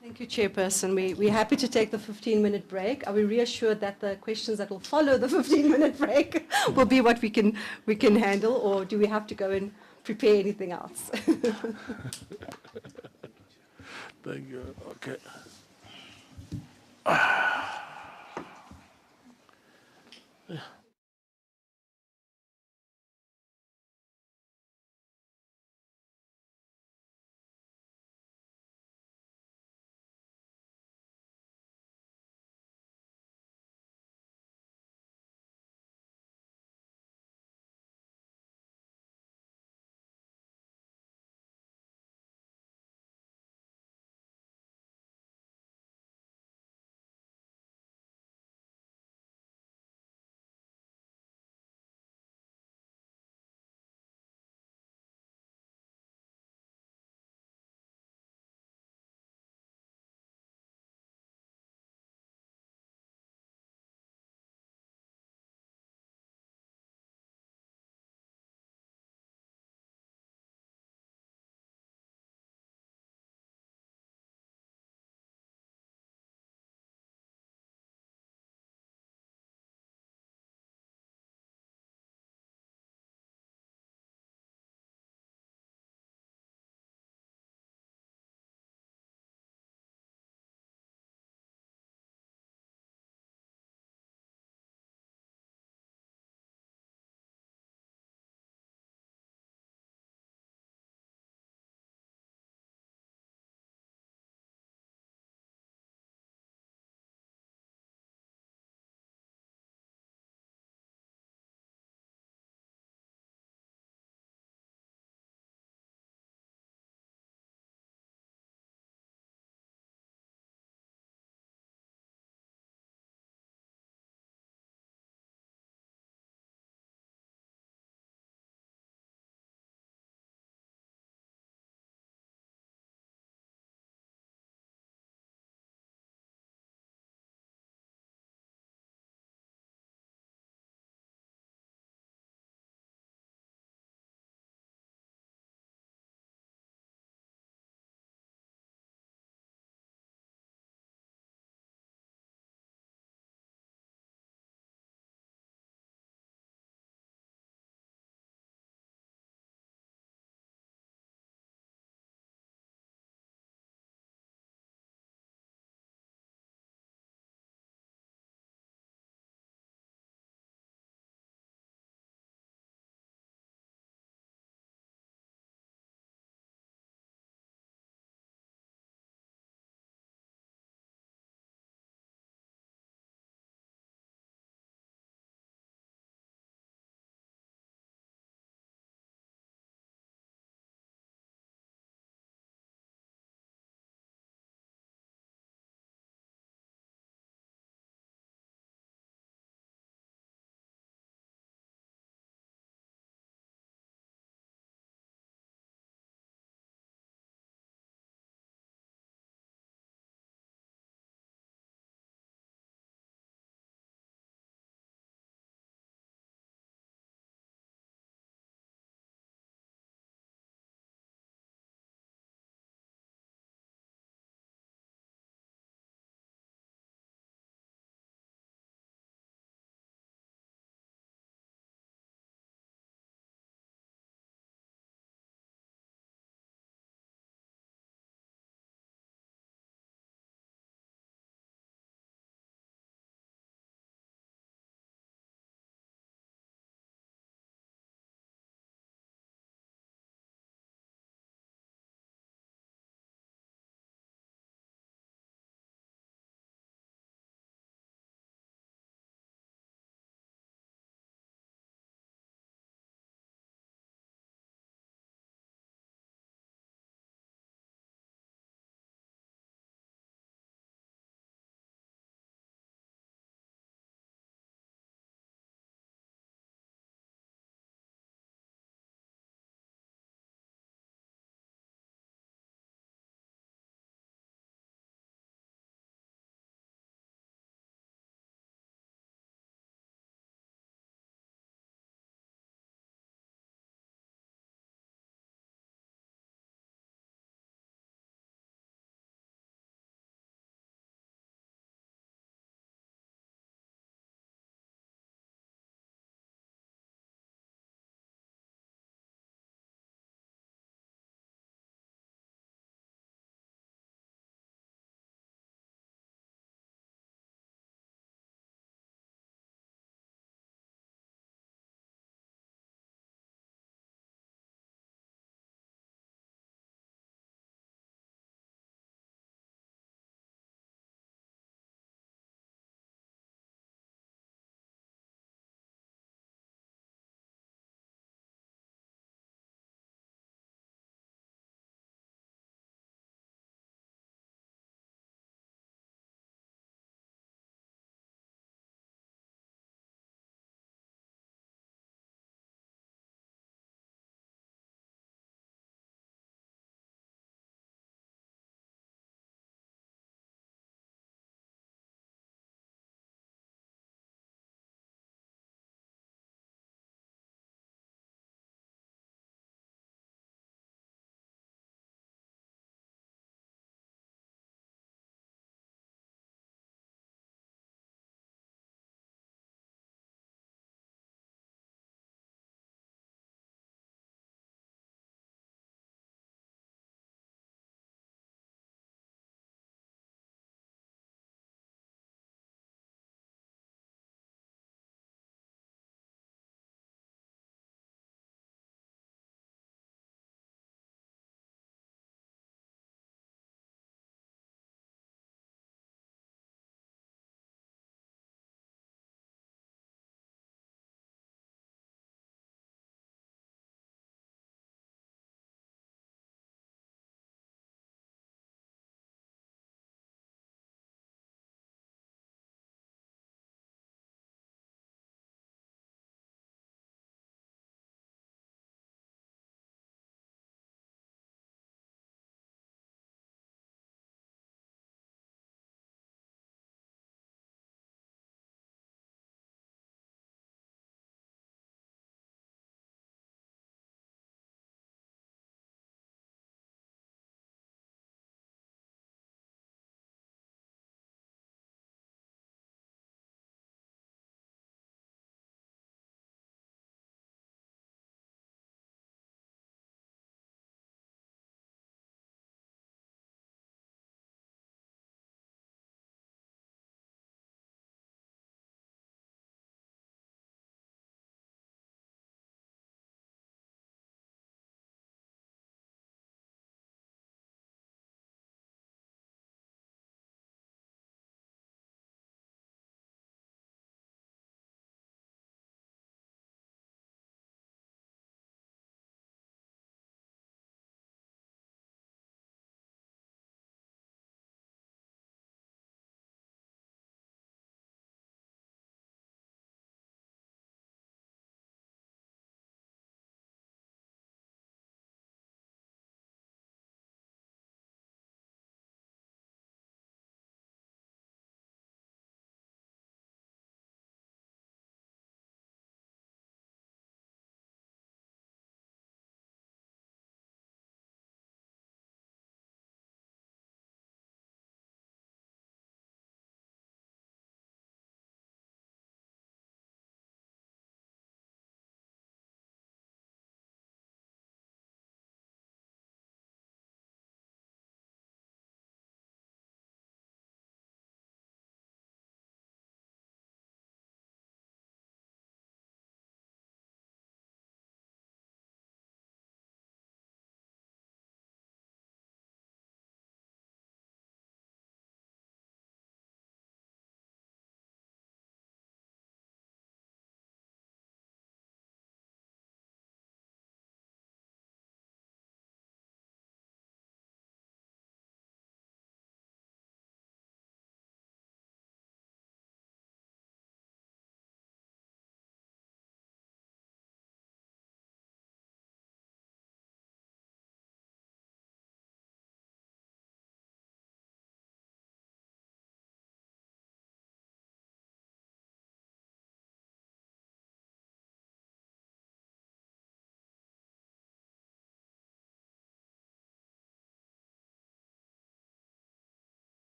Thank you, Chairperson. We're happy to take the 15-minute break. Are we reassured that the questions that will follow the 15-minute break will be what we can handle, or do we have to go and prepare anything else? Thank you. Okay.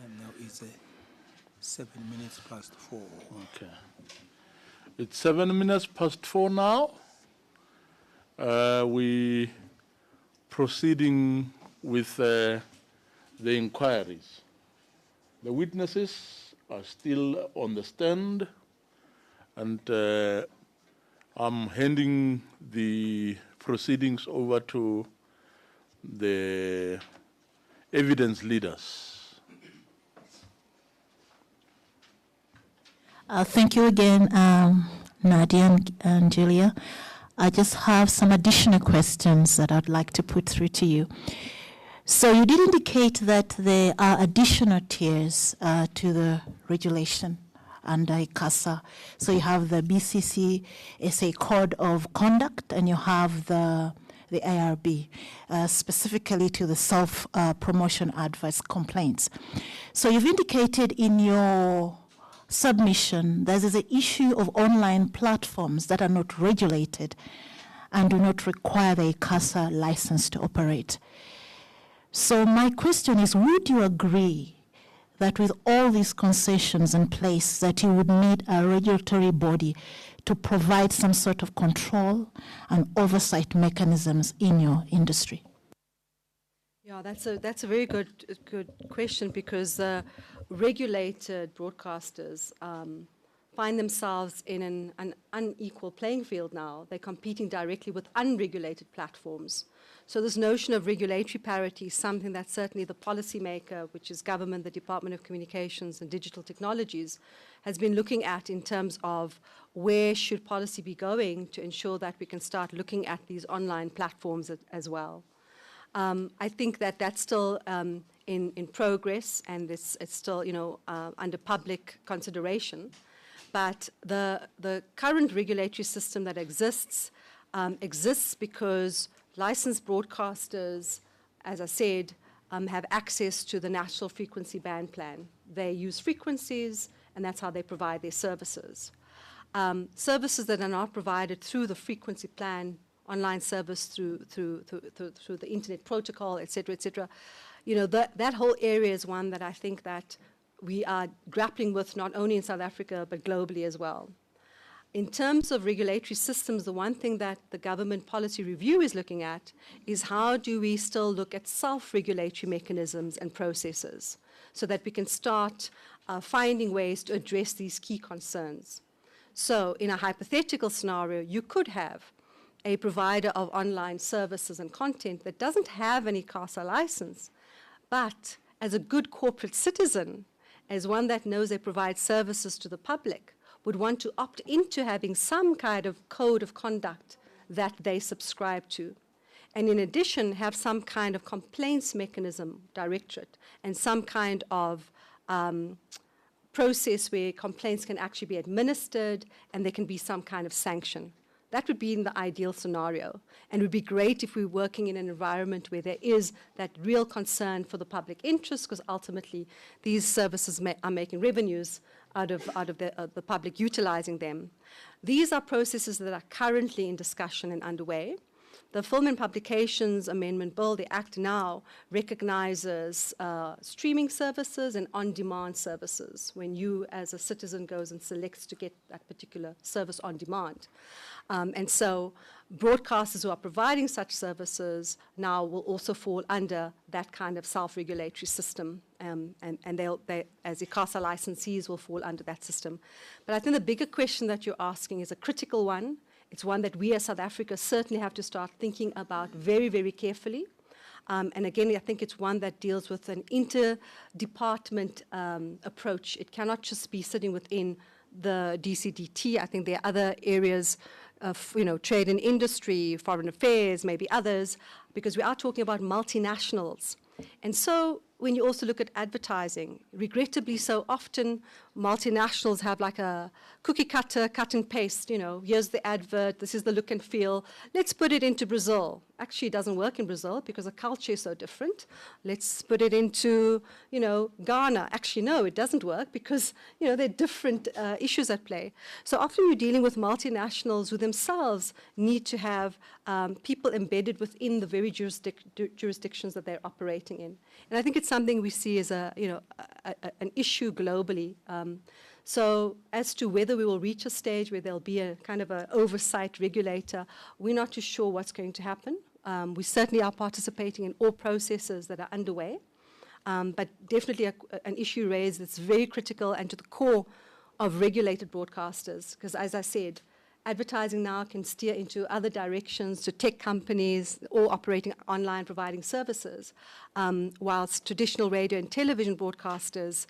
And now it's 7 minutes past 4. Okay. It's 7 minutes past 4 now. We proceeding with the inquiries. The witnesses are still on the stand, and I'm handing the proceedings over to the evidence leaders. Thank you again, Nadia and Julia. I just have some additional questions that I'd like to put through to you. So you did indicate that there are additional tiers to the regulation under Ikasa. So you have the BCC SA Code of Conduct, and you have the ARB, specifically to the self-promotion adverts complaints. So you've indicated in your submission there is an issue of online platforms that are not regulated and do not require the Ikasa license to operate. So my question is, would you agree that with all these concessions in place that you would need a regulatory body to provide some sort of control and oversight mechanisms in your industry? Yeah, that's a very good question, because regulated broadcasters find themselves in an unequal playing field now. They're competing directly with unregulated platforms. So this notion of regulatory parity is something that certainly the policymaker, which is government, the Department of Communications and Digital Technologies, has been looking at in terms of where should policy be going to ensure that we can start looking at these online platforms as well. I think that that's still in progress, and it's still, under public consideration. But the current regulatory system that exists because licensed broadcasters, as I said, have access to the National Frequency Band Plan. They use frequencies, and that's how they provide their services. Services that are not provided through the frequency plan, online service through the internet protocol, et cetera, that whole area is one that I think that we are grappling with, not only in South Africa, but globally as well. In terms of regulatory systems, the one thing that the government policy review is looking at is how do we still look at self-regulatory mechanisms and processes so that we can start finding ways to address these key concerns. So in a hypothetical scenario, you could have a provider of online services and content that doesn't have an Ikasa license, but as a good corporate citizen, as one that knows they provide services to the public, would want to opt into having some kind of code of conduct that they subscribe to. And in addition, have some kind of complaints mechanism, directorate, and some kind of process where complaints can actually be administered and there can be some kind of sanction. That would be in the ideal scenario. And it would be great if we were working in an environment where there is that real concern for the public interest, because ultimately these services are making revenues out of the public utilizing them. These are processes that are currently in discussion and underway. The Film and Publications Amendment Bill, the Act now, recognizes streaming services and on-demand services when you, as a citizen, goes and selects to get that particular service on demand. And so broadcasters who are providing such services now will also fall under that kind of self-regulatory system, and they, as Ikasa licensees, will fall under that system. But I think the bigger question that you're asking is a critical one. It's one that we as South Africa certainly have to start thinking about very, very carefully. And again, I think it's one that deals with an inter-department approach. It cannot just be sitting within the DCDT. I think there are other areas of trade and industry, foreign affairs, maybe others, because we are talking about multinationals. And so when you also look at advertising, regrettably so often multinationals have like a cookie cutter, cut and paste, here's the advert, this is the look and feel. Let's put it into Brazil. Actually, it doesn't work in Brazil because the culture is so different. Let's put it into, Ghana. Actually, no, it doesn't work because, there are different issues at play. So often you're dealing with multinationals who themselves need to have people embedded within the very jurisdictions that they're operating in. And I think it's something we see as an issue globally. So as to whether we will reach a stage where there'll be a kind of an oversight regulator, we're not too sure what's going to happen. We certainly are participating in all processes that are underway, but definitely an issue raised that's very critical and to the core of regulated broadcasters, because as I said, advertising now can steer into other directions to tech companies, all operating online, providing services, whilst traditional radio and television broadcasters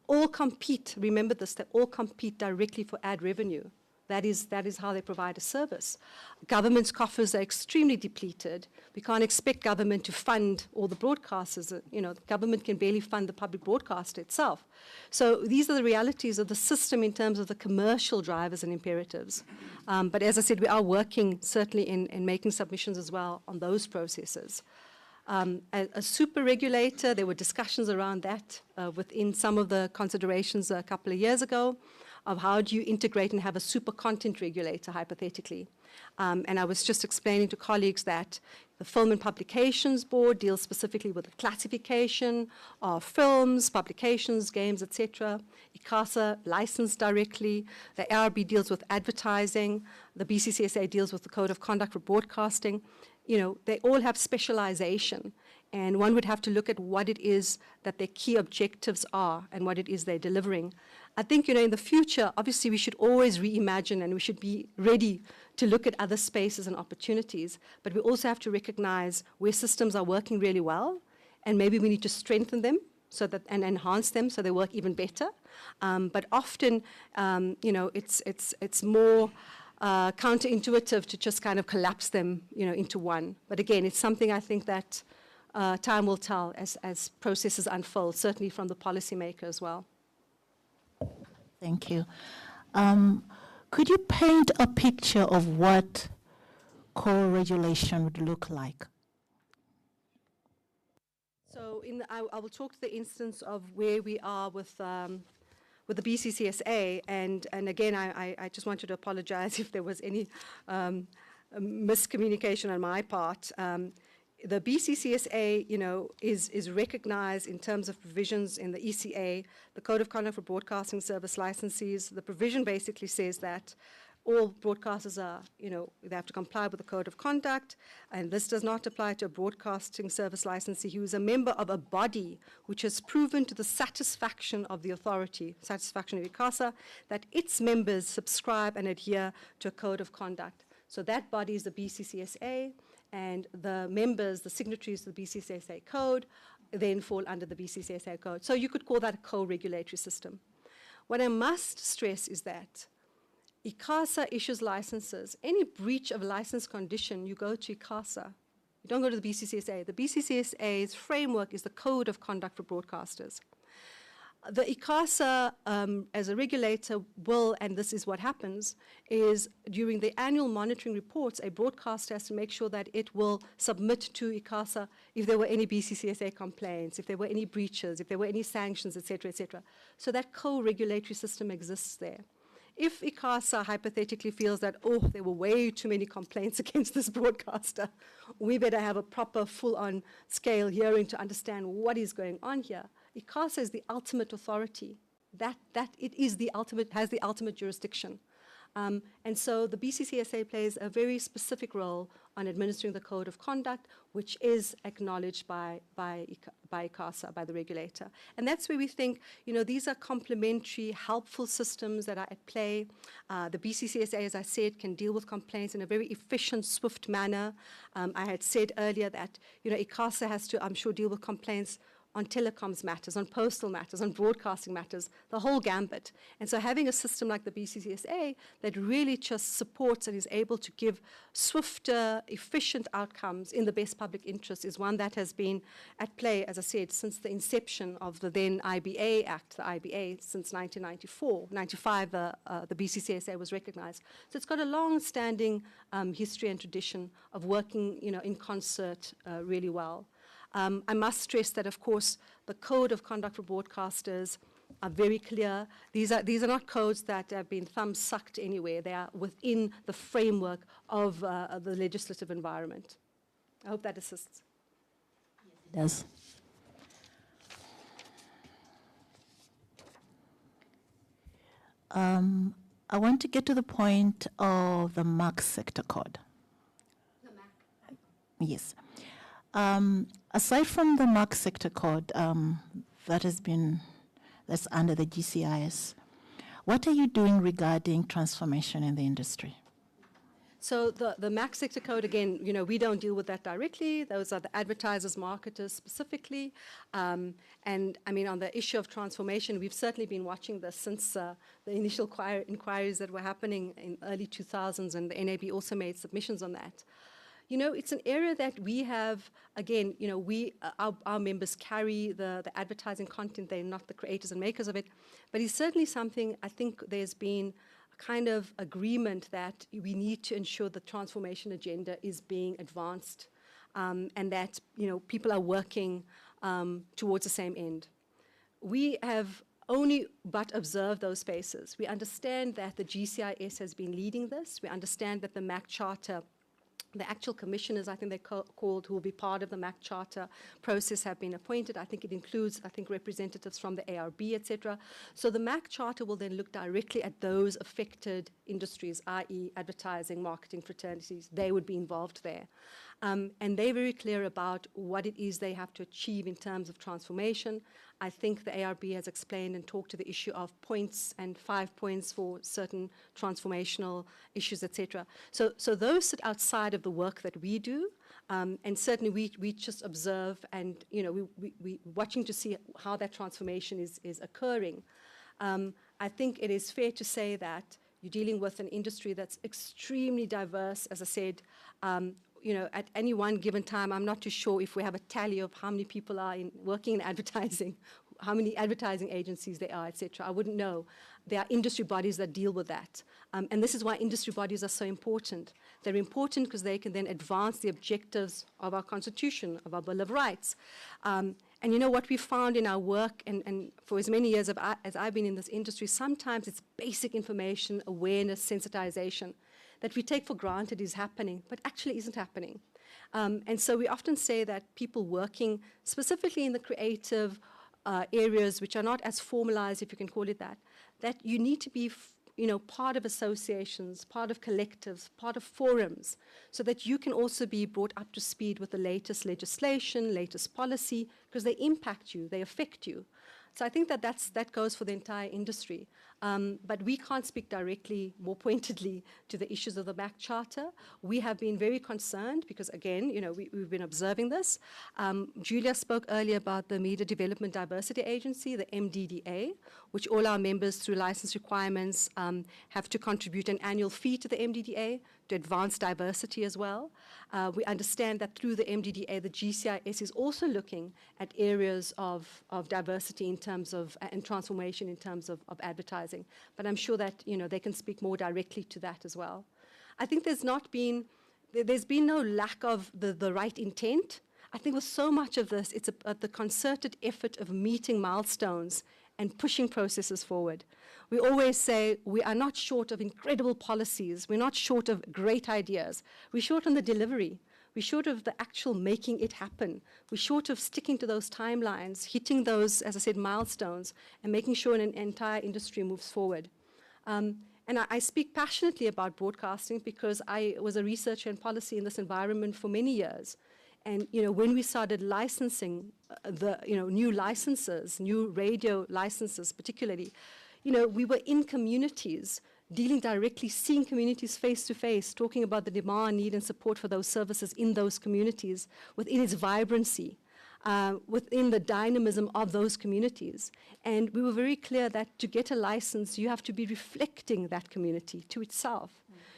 all compete, remember this, they all compete directly for ad revenue. That is how they provide a service. Government's coffers are extremely depleted. We can't expect government to fund all the broadcasters. The government can barely fund the public broadcaster itself. So these are the realities of the system in terms of the commercial drivers and imperatives. But as I said, we are working certainly in making submissions as well on those processes. A super regulator, there were discussions around that within some of the considerations a couple of years ago of how do you integrate and have a super content regulator, hypothetically. And I was just explaining to colleagues that the Film and Publications Board deals specifically with the classification of films, publications, games, etc. Ikasa licensed directly. The ARB deals with advertising. The BCCSA deals with the Code of Conduct for Broadcasting. They all have specialization, and one would have to look at what it is that their key objectives are and what it is they're delivering. I think, in the future, obviously, we should always reimagine and we should be ready to look at other spaces and opportunities, but we also have to recognize where systems are working really well, and maybe we need to strengthen them and enhance them so they work even better. But often, it's more counterintuitive to just kind of collapse them, into one. But again, it's something I think that time will tell as processes unfold, certainly from the policymaker as well. Thank you. Could you paint a picture of what co-regulation would look like? So I will talk to the instance of where we are with the BCCSA, and again, I just wanted to apologize if there was any miscommunication on my part. The BCCSA, is recognized in terms of provisions in the ECA, the Code of Conduct for Broadcasting Service Licensees. The provision basically says that all broadcasters are, they have to comply with the Code of Conduct, and this does not apply to a broadcasting service licensee who is a member of a body which has proven to the satisfaction of the authority, satisfaction of Ikasa, that its members subscribe and adhere to a Code of Conduct. So that body is the BCCSA, and the members, the signatories to the BCCSA code, then fall under the BCCSA code. So you could call that a co-regulatory system. What I must stress is that Ikasa issues licenses. Any breach of license condition, you go to Ikasa. You don't go to the BCCSA. The BCCSA's framework is the Code of Conduct for Broadcasters. The Ikasa, as a regulator, will, and this is what happens, is during the annual monitoring reports, a broadcaster has to make sure that it will submit to Ikasa if there were any BCCSA complaints, if there were any breaches, if there were any sanctions, et cetera, et cetera. So that co-regulatory system exists there. If Ikasa hypothetically feels that, there were way too many complaints against this broadcaster, we better have a proper full-on scale hearing to understand what is going on here. Ikasa is the ultimate authority. That it is the ultimate, has the ultimate jurisdiction. And so the BCCSA plays a very specific role on administering the Code of Conduct, which is acknowledged by Ikasa, by the regulator. And that's where we think, these are complementary, helpful systems that are at play. The BCCSA, as I said, can deal with complaints in a very efficient, swift manner. I had said earlier that, Ikasa has to, I'm sure, deal with complaints on telecoms matters, on postal matters, on broadcasting matters, the whole gambit. And so having a system like the BCCSA that really just supports and is able to give swifter, efficient outcomes in the best public interest is one that has been at play, as I said, since the inception of the then IBA Act, the IBA, since 1994. 95, the BCCSA was recognized. So it's got a long-standing history and tradition of working, in concert really well. I must stress that, of course, the Code of Conduct for Broadcasters are very clear. These are not codes that have been thumb-sucked anywhere. They are within the framework of the legislative environment. I hope that assists. It does. I want to get to the point of the MAC sector code. The MAC? Yes. Aside from the MAC sector code that's under the GCIS, what are you doing regarding transformation in the industry? So the MAC sector code, again, we don't deal with that directly. Those are the advertisers, marketers specifically. And I mean, on the issue of transformation, we've certainly been watching this since the initial inquiries that were happening in early 2000s, and the NAB also made submissions on that. It's an area that we have, again, our members carry the advertising content. They're not the creators and makers of it. But it's certainly something, I think there's been a kind of agreement that we need to ensure the transformation agenda is being advanced and that, people are working towards the same end. We have only but observed those spaces. We understand that the GCIS has been leading this. We understand that the MAC Charter, the actual commissioners, I think they're called, who will be part of the MAC Charter process have been appointed. I think it includes, representatives from the ARB, etc. So the MAC Charter will then look directly at those affected industries, i.e. advertising, marketing, fraternities. They would be involved there. And they're very clear about what it is they have to achieve in terms of transformation. I think the ARB has explained and talked to the issue of points and 5 points for certain transformational issues, etc. So those sit outside of the work that we do, and certainly we just observe and we watching to see how that transformation is occurring. I think it is fair to say that you're dealing with an industry that's extremely diverse, as I said. At any one given time, I'm not too sure if we have a tally of how many people are working in advertising, how many advertising agencies there are, etc. I wouldn't know. There are industry bodies that deal with that. And this is why industry bodies are so important. They're important because they can then advance the objectives of our Constitution, of our Bill of Rights. And what we found in our work, and for as many years as I've been in this industry, sometimes it's basic information, awareness, sensitization that we take for granted is happening, but actually isn't happening. And so we often say that people working specifically in the creative areas, which are not as formalized, if you can call it that you need to be part of associations, part of collectives, part of forums, so that you can also be brought up to speed with the latest legislation, latest policy, because they impact you, they affect you. So I think that goes for the entire industry. But we can't speak directly, more pointedly, to the issues of the MAC Charter. We have been very concerned because, again, we've been observing this. Julia spoke earlier about the Media Development Diversity Agency, the MDDA, which all our members through license requirements have to contribute an annual fee to the MDDA to advance diversity as well. We understand that through the MDDA, the GCIS is also looking at areas of diversity in terms of, and transformation in terms of advertising. But I'm sure that, they can speak more directly to that as well. I think there's been no lack of the right intent. I think with so much of this, it's the concerted effort of meeting milestones and pushing processes forward. We always say we are not short of incredible policies. We're not short of great ideas. We're short on the delivery. We're short of the actual making it happen. We're short of sticking to those timelines, hitting those, as I said, milestones, and making sure an entire industry moves forward. And I speak passionately about broadcasting because I was a researcher in policy in this environment for many years. And when we started licensing new licenses, new radio licenses particularly, we were in communities, dealing directly, seeing communities face to face, talking about the demand, need, and support for those services in those communities within its vibrancy. within the dynamism of those communities. And we were very clear that to get a license, you have to be reflecting that community to itself.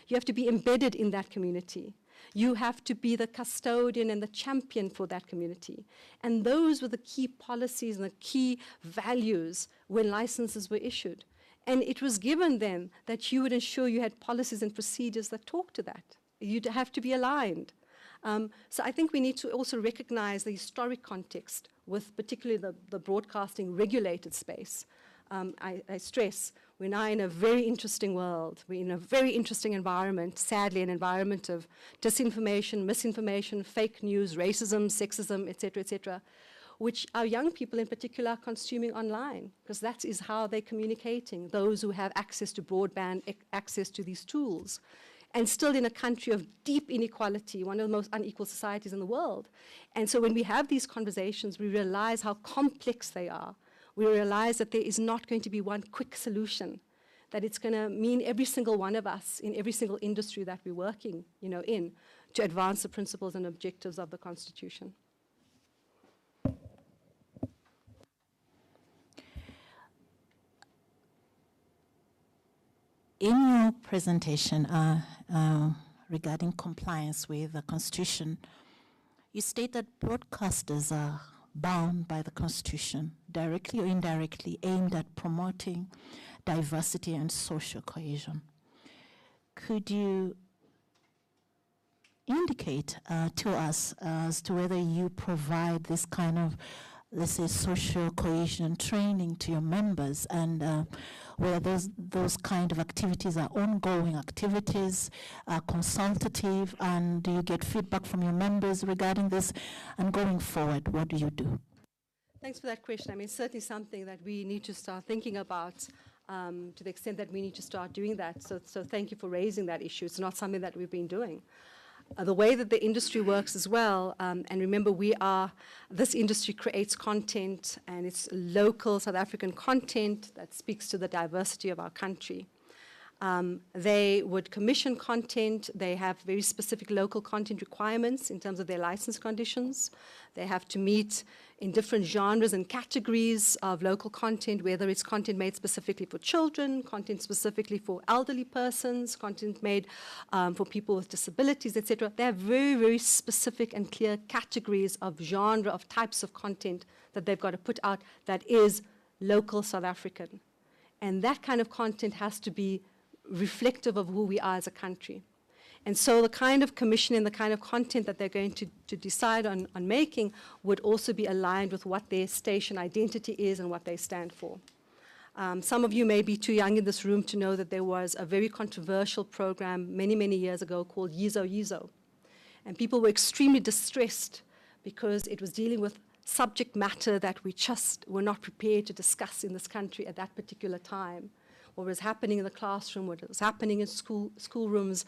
You have to be embedded in that community. You have to be the custodian and the champion for that community. And those were the key policies and the key values when licenses were issued. And it was given then that you would ensure you had policies and procedures that talk to that. You'd have to be aligned. So I think we need to also recognize the historic context with particularly the broadcasting regulated space. I stress, we're now in a very interesting world. We're in a very interesting environment, sadly an environment of disinformation, misinformation, fake news, racism, sexism, et cetera, which our young people in particular are consuming online, because that is how they're communicating, those who have access to broadband, access to these tools. And still in a country of deep inequality, one of the most unequal societies in the world. And so when we have these conversations, we realize how complex they are. We realize that there is not going to be one quick solution, that it's going to mean every single one of us in every single industry that we're working in to advance the principles and objectives of the Constitution. In your presentation regarding compliance with the Constitution, you state that broadcasters are bound by the Constitution, directly or indirectly aimed at promoting diversity and social cohesion. Could you indicate to us as to whether you provide this kind of, let's say, social cohesion training to your members, and whether those kind of activities are ongoing activities, consultative, and do you get feedback from your members regarding this? And going forward, what do you do? Thanks for that question. I mean, certainly something that we need to start thinking about to the extent that we need to start doing that. So thank you for raising that issue. It's not something that we've been doing. The way that the industry works as well, and remember this industry creates content, and it's local South African content that speaks to the diversity of our country. They would commission content. They have very specific local content requirements in terms of their license conditions. They have to meet in different genres and categories of local content, whether it's content made specifically for children, content specifically for elderly persons, content made for people with disabilities, etc. They have very, very specific and clear categories of genre, of types of content that they've got to put out that is local South African. And that kind of content has to be reflective of who we are as a country. And so the kind of commission and the kind of content that they're going to decide on making would also be aligned with what their station identity is and what they stand for. Some of you may be too young in this room to know that there was a very controversial program many, many years ago called Yizo Yizo. And people were extremely distressed because it was dealing with subject matter that we just were not prepared to discuss in this country at that particular time. What was happening in the classroom, what was happening in schoolrooms,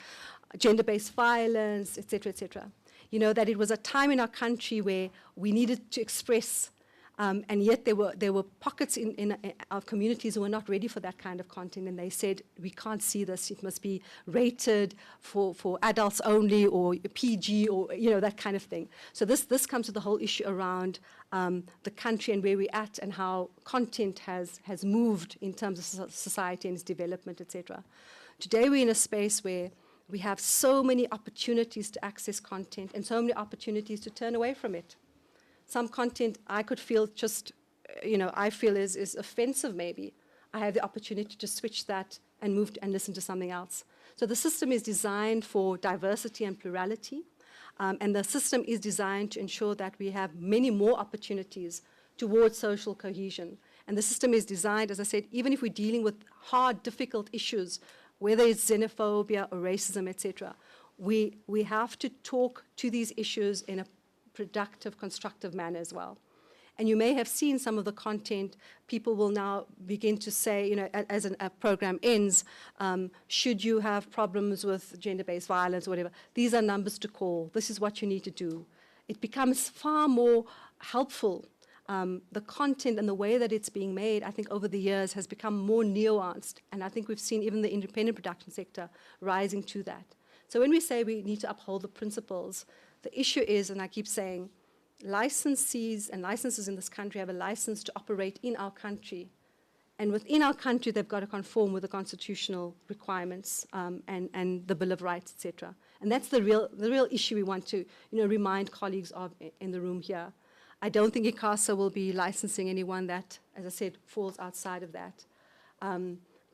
gender-based violence, et cetera, that it was a time in our country where we needed to express, and yet there were pockets in our communities who were not ready for that kind of content, and they said, we can't see this, it must be rated for adults only, or PG, or that kind of thing. So this comes to the whole issue around the country and where we're at and how content has moved in terms of society and its development, etc. Today we're in a space where we have so many opportunities to access content and so many opportunities to turn away from it. Some content I could feel just, I feel is offensive maybe. I have the opportunity to switch that and move and listen to something else. So the system is designed for diversity and plurality. And the system is designed to ensure that we have many more opportunities towards social cohesion. And the system is designed, as I said, even if we're dealing with hard, difficult issues, whether it's xenophobia or racism, etc., we have to talk to these issues in a productive, constructive manner as well. And you may have seen some of the content. People will now begin to say, as a program ends, should you have problems with gender-based violence or whatever, these are numbers to call. This is what you need to do. It becomes far more helpful. The content and the way that it's being made, I think over the years has become more nuanced. And I think we've seen even the independent production sector rising to that. So when we say we need to uphold the principles, the issue is, and I keep saying, licensees and licenses in this country have a license to operate in our country. And within our country, they've got to conform with the constitutional requirements and the Bill of Rights, etc. And that's the real issue we want to remind colleagues of in the room here. I don't think Ikasa will be licensing anyone that, as I said, falls outside of that.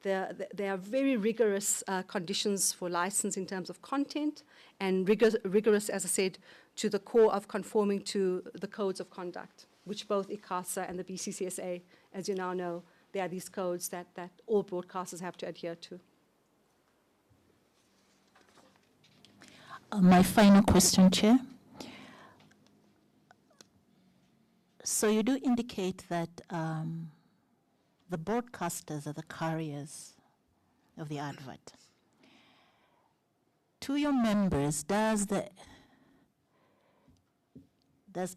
There are very rigorous conditions for license in terms of content and rigorous, as I said, to the core of conforming to the codes of conduct, which both Ikasa and the BCCSA, as you now know, there are these codes that all broadcasters have to adhere to. My final question, Chair. So you do indicate that the broadcasters are the carriers of the advert. To your members, does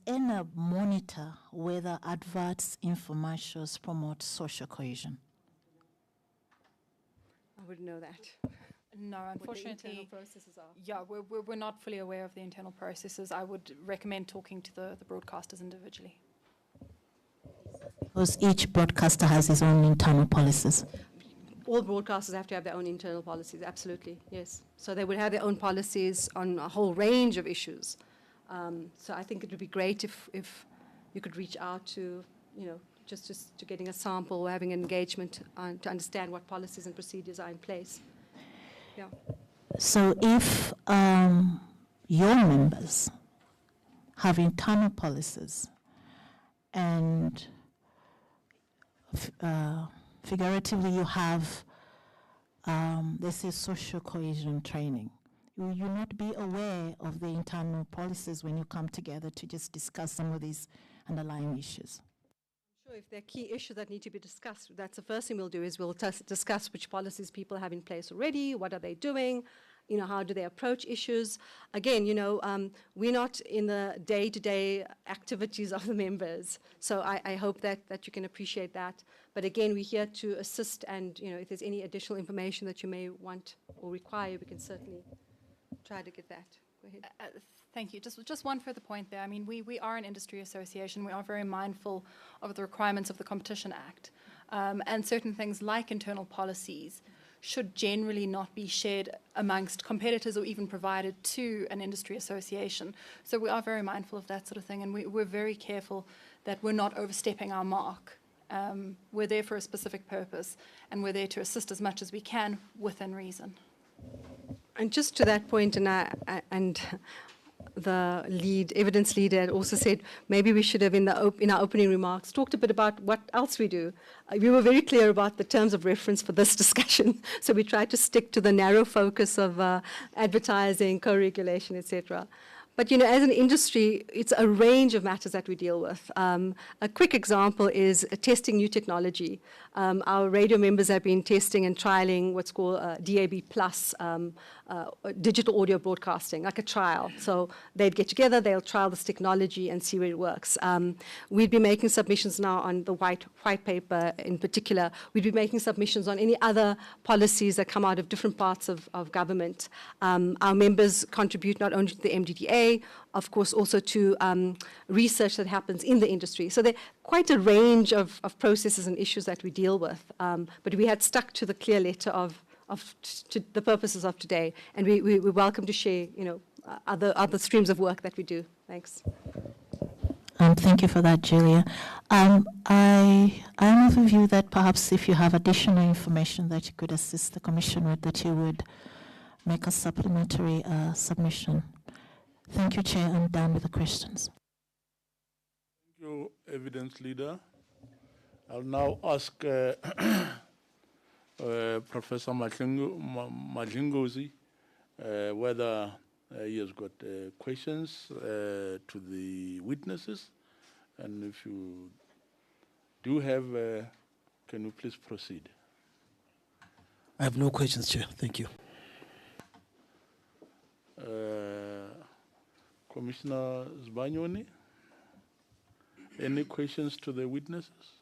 ENA monitor whether adverts, infomercials promote social cohesion? I wouldn't know that. No, What the unfortunately, internal processes are. yeah, we're not fully aware of the internal processes. I would recommend talking to the broadcasters individually. Because each broadcaster has his own internal policies. All broadcasters have to have their own internal policies, absolutely, yes. So they would have their own policies on a whole range of issues. So I think it would be great if you could reach out to, just to getting a sample or having an engagement to understand what policies and procedures are in place. Yeah. So if your members have internal policies and figuratively you have, let's say, social cohesion training, will you not be aware of the internal policies when you come together to just discuss some of these underlying issues? Sure, if there are key issues that need to be discussed, that's the first thing we'll do is we'll discuss which policies people have in place already, what are they doing, how do they approach issues. Again, we're not in the day-to-day activities of the members, so I hope that you can appreciate that. But again, we're here to assist, and if there's any additional information that you may want or require, we can certainly try to get that. Go ahead. Thank you. Just one further point there. I mean, we are an industry association. We are very mindful of the requirements of the Competition Act. And certain things like internal policies should generally not be shared amongst competitors or even provided to an industry association. So we are very mindful of that sort of thing, and we're very careful that we're not overstepping our mark. We're there for a specific purpose, and we're there to assist as much as we can within reason. And just to that point, and the evidence leader had also said maybe we should have in our opening remarks talked a bit about what else we do. We were very clear about the terms of reference for this discussion, so we tried to stick to the narrow focus of advertising, co-regulation, etc. But as an industry, it's a range of matters that we deal with. A quick example is testing new technology. Our radio members have been testing and trialing what's called DAB+, digital audio broadcasting, like a trial. So they'd get together, they'll trial this technology and see where it works. We'd be making submissions now on the white paper in particular. We'd be making submissions on any other policies that come out of different parts of government. Our members contribute not only to the MDDA, of course, also to research that happens in the industry. So there are quite a range of processes and issues that we deal with. But we had stuck to the clear letter of to the purposes of today, and we're welcome to share, other streams of work that we do. Thanks. Thank you for that, Julia. I am of the view that perhaps if you have additional information that you could assist the Commission with, that you would make a supplementary submission. Thank you, Chair. I'm done with the questions. Thank you, Evidence Leader. I'll now ask Professor Madlingozi whether he has got questions to the witnesses. And if you do have, can you please proceed? I have no questions, Chair. Thank you. Commissioner Sbanyoni, any questions to the witnesses?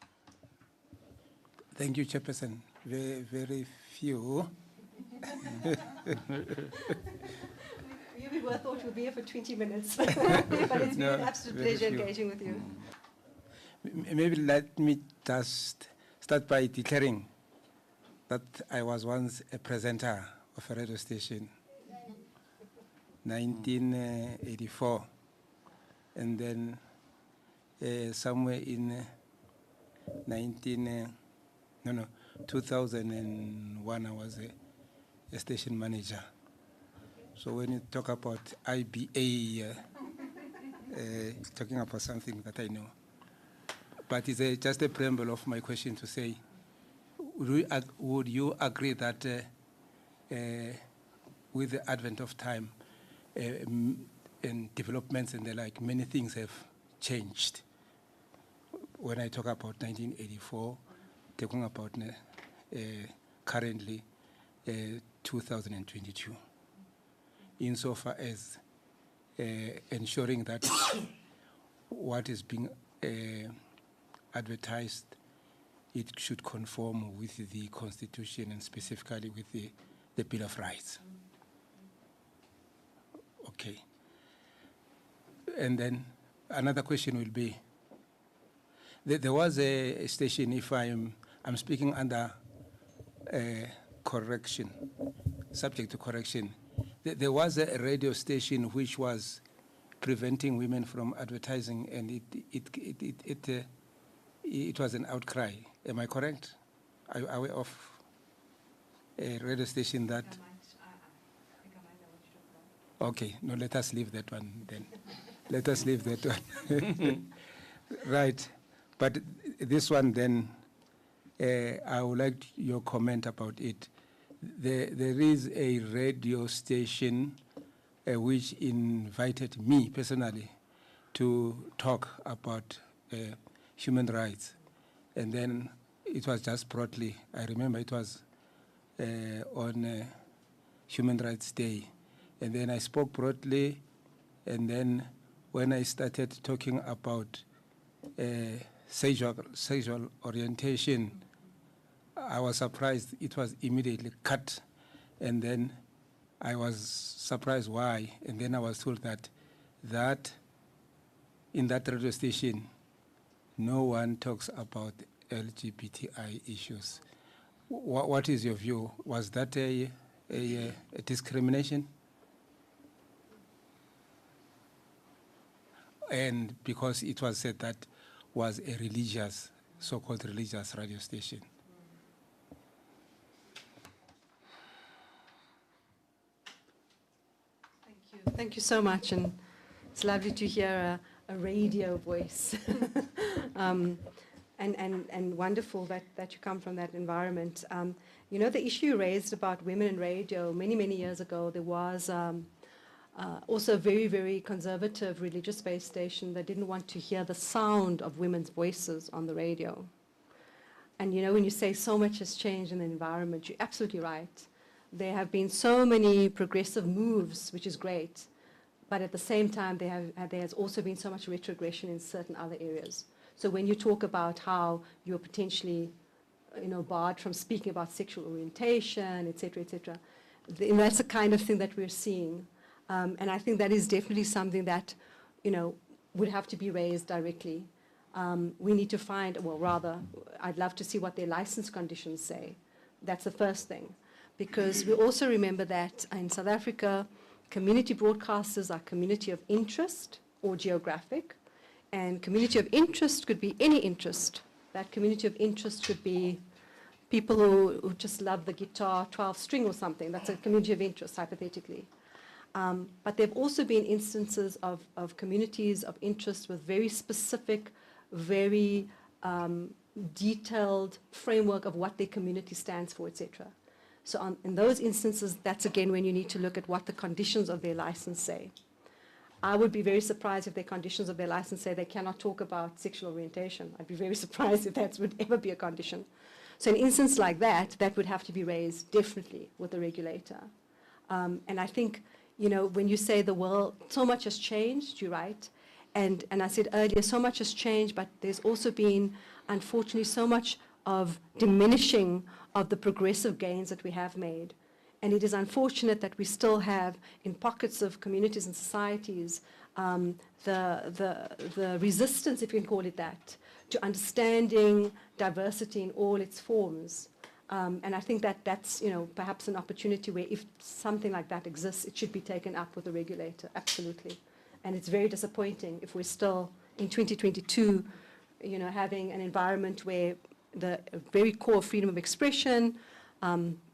Thank you, Chairperson. Very, very few. I thought we'll be here for 20 minutes. But it's been an absolute pleasure engaging with you. Maybe let me just start by declaring that I was once a presenter of a radio station, 1984, and then somewhere in 2001, I was a station manager. So when you talk about IBA, talking about something that I know. But it's just a preamble of my question to say, would you agree that with the advent of time and developments and the like, many things have changed? When I talk about 1984, talking about currently 2022, insofar as ensuring that what is being advertised, it should conform with the Constitution and specifically with the Bill of Rights. Okay. And then another question will be, there was a station, if I'm speaking under correction, subject to correction, there was a radio station which was preventing women from advertising, and it was an outcry. Am I correct? Are we off a radio station that? Okay, no, let us leave that one then. Let us leave that one. Right, but this one then, I would like your comment about it. There is a radio station which invited me personally to talk about human rights. And then it was just broadly, I remember it was on Human Rights Day. And then I spoke broadly, and then when I started talking about sexual orientation, I was surprised it was immediately cut. And then I was surprised why. And then I was told that in that radio station, no one talks about LGBTI issues. What is your view? Was that a discrimination? And because it was said that was a religious, so-called religious radio station. Thank you so much, and it's lovely to hear a radio voice. And wonderful that you come from that environment. You know, the issue you raised about women in radio, many years ago, there was also a very, very conservative religious-based station that didn't want to hear the sound of women's voices on the radio. And you know, when you say so much has changed in the environment, you're absolutely right. There have been so many progressive moves, which is great, but at the same time, there has also been so much retrogression in certain other areas. So when you talk about how you're potentially, you know, barred from speaking about sexual orientation, et cetera, that's the kind of thing that we're seeing. And I think that is definitely something that, you know, would have to be raised directly. We need to find, well, rather, I'd love to see what their license conditions say. That's the first thing. Because we also remember that in South Africa, community broadcasters are community of interest or geographic. And community of interest could be any interest. That community of interest could be people who just love the guitar 12 string or something. That's a community of interest, hypothetically. But there have also been instances of communities of interest with very specific, very detailed framework of what their community stands for, etc. So in those instances, that's again when you need to look at what the conditions of their license say. I would be very surprised if the conditions of their license say they cannot talk about sexual orientation. I'd be very surprised if that would ever be a condition. So in an instance like that, that would have to be raised definitely with the regulator. And I think, you know, when you say the world, so much has changed, you're right. And I said earlier, so much has changed, but there's also been, unfortunately, so much of diminishing of the progressive gains that we have made. And it is unfortunate that we still have, in pockets of communities and societies, the resistance, if you can call it that, to understanding diversity in all its forms. And I think that that's, perhaps an opportunity where if something like that exists, it should be taken up with the regulator, absolutely. And it's very disappointing if we're still in 2022, having an environment where the very core freedom of expression,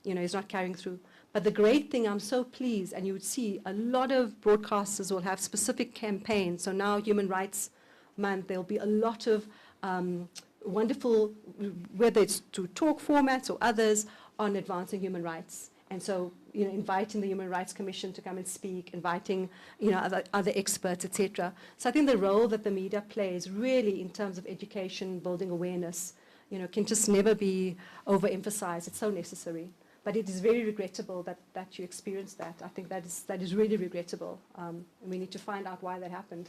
is not carrying through. But the great thing, I'm so pleased, and you would see a lot of broadcasters will have specific campaigns. So now Human Rights Month, there'll be a lot of wonderful, whether it's through talk formats or others, on advancing human rights. And so, inviting the Human Rights Commission to come and speak, inviting, other experts, etc. So I think the role that the media plays really in terms of education, building awareness, can just never be overemphasized. It's so necessary. But it is very regrettable that you experienced that. I think that is really regrettable. And we need to find out why that happened.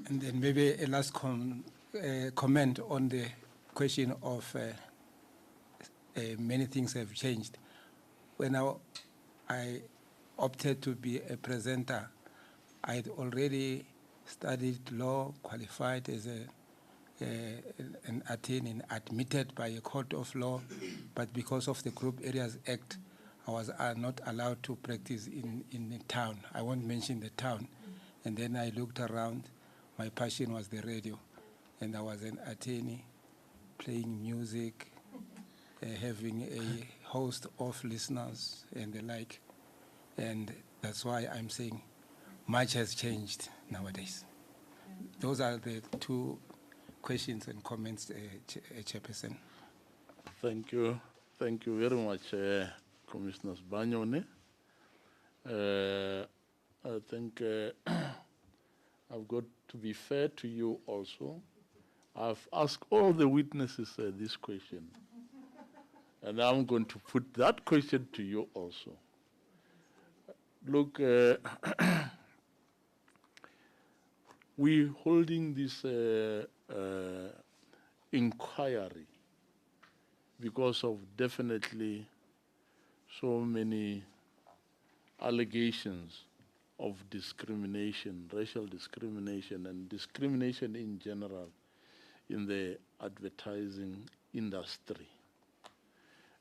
And then maybe a last comment on the question of many things have changed. When I opted to be a presenter, I had already studied law, qualified as an attorney, admitted by a court of law, but because of the Group Areas Act, I was not allowed to practice in the town. I won't mention the town. And then I looked around. My passion was the radio, and I was an attorney, playing music, having a host of listeners and the like. And that's why I'm saying much has changed nowadays. Those are the two questions and comments, Chairperson. Thank you. Thank you very much, Commissioner Sibanyoni. I think I've got to be fair to you also. I've asked all the witnesses this question. And I'm going to put that question to you also. Look, we're holding this inquiry because of definitely so many allegations of discrimination, racial discrimination, and discrimination in general in the advertising industry,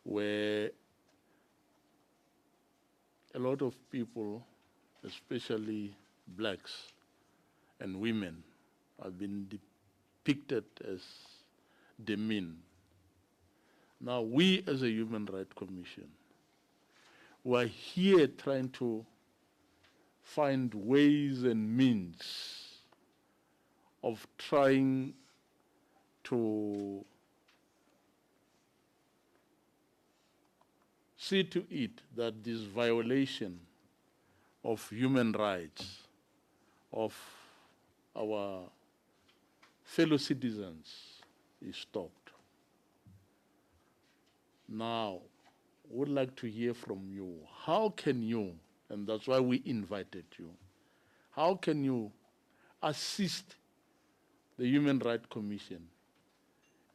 where a lot of people, especially blacks and women, have been depicted as demean. Now, we as a Human Rights Commission, we are here trying to find ways and means of trying to see to it that this violation of human rights of our fellow citizens is stopped. Now, we would like to hear from you. How can you, and that's why we invited you, how can you assist the Human Rights Commission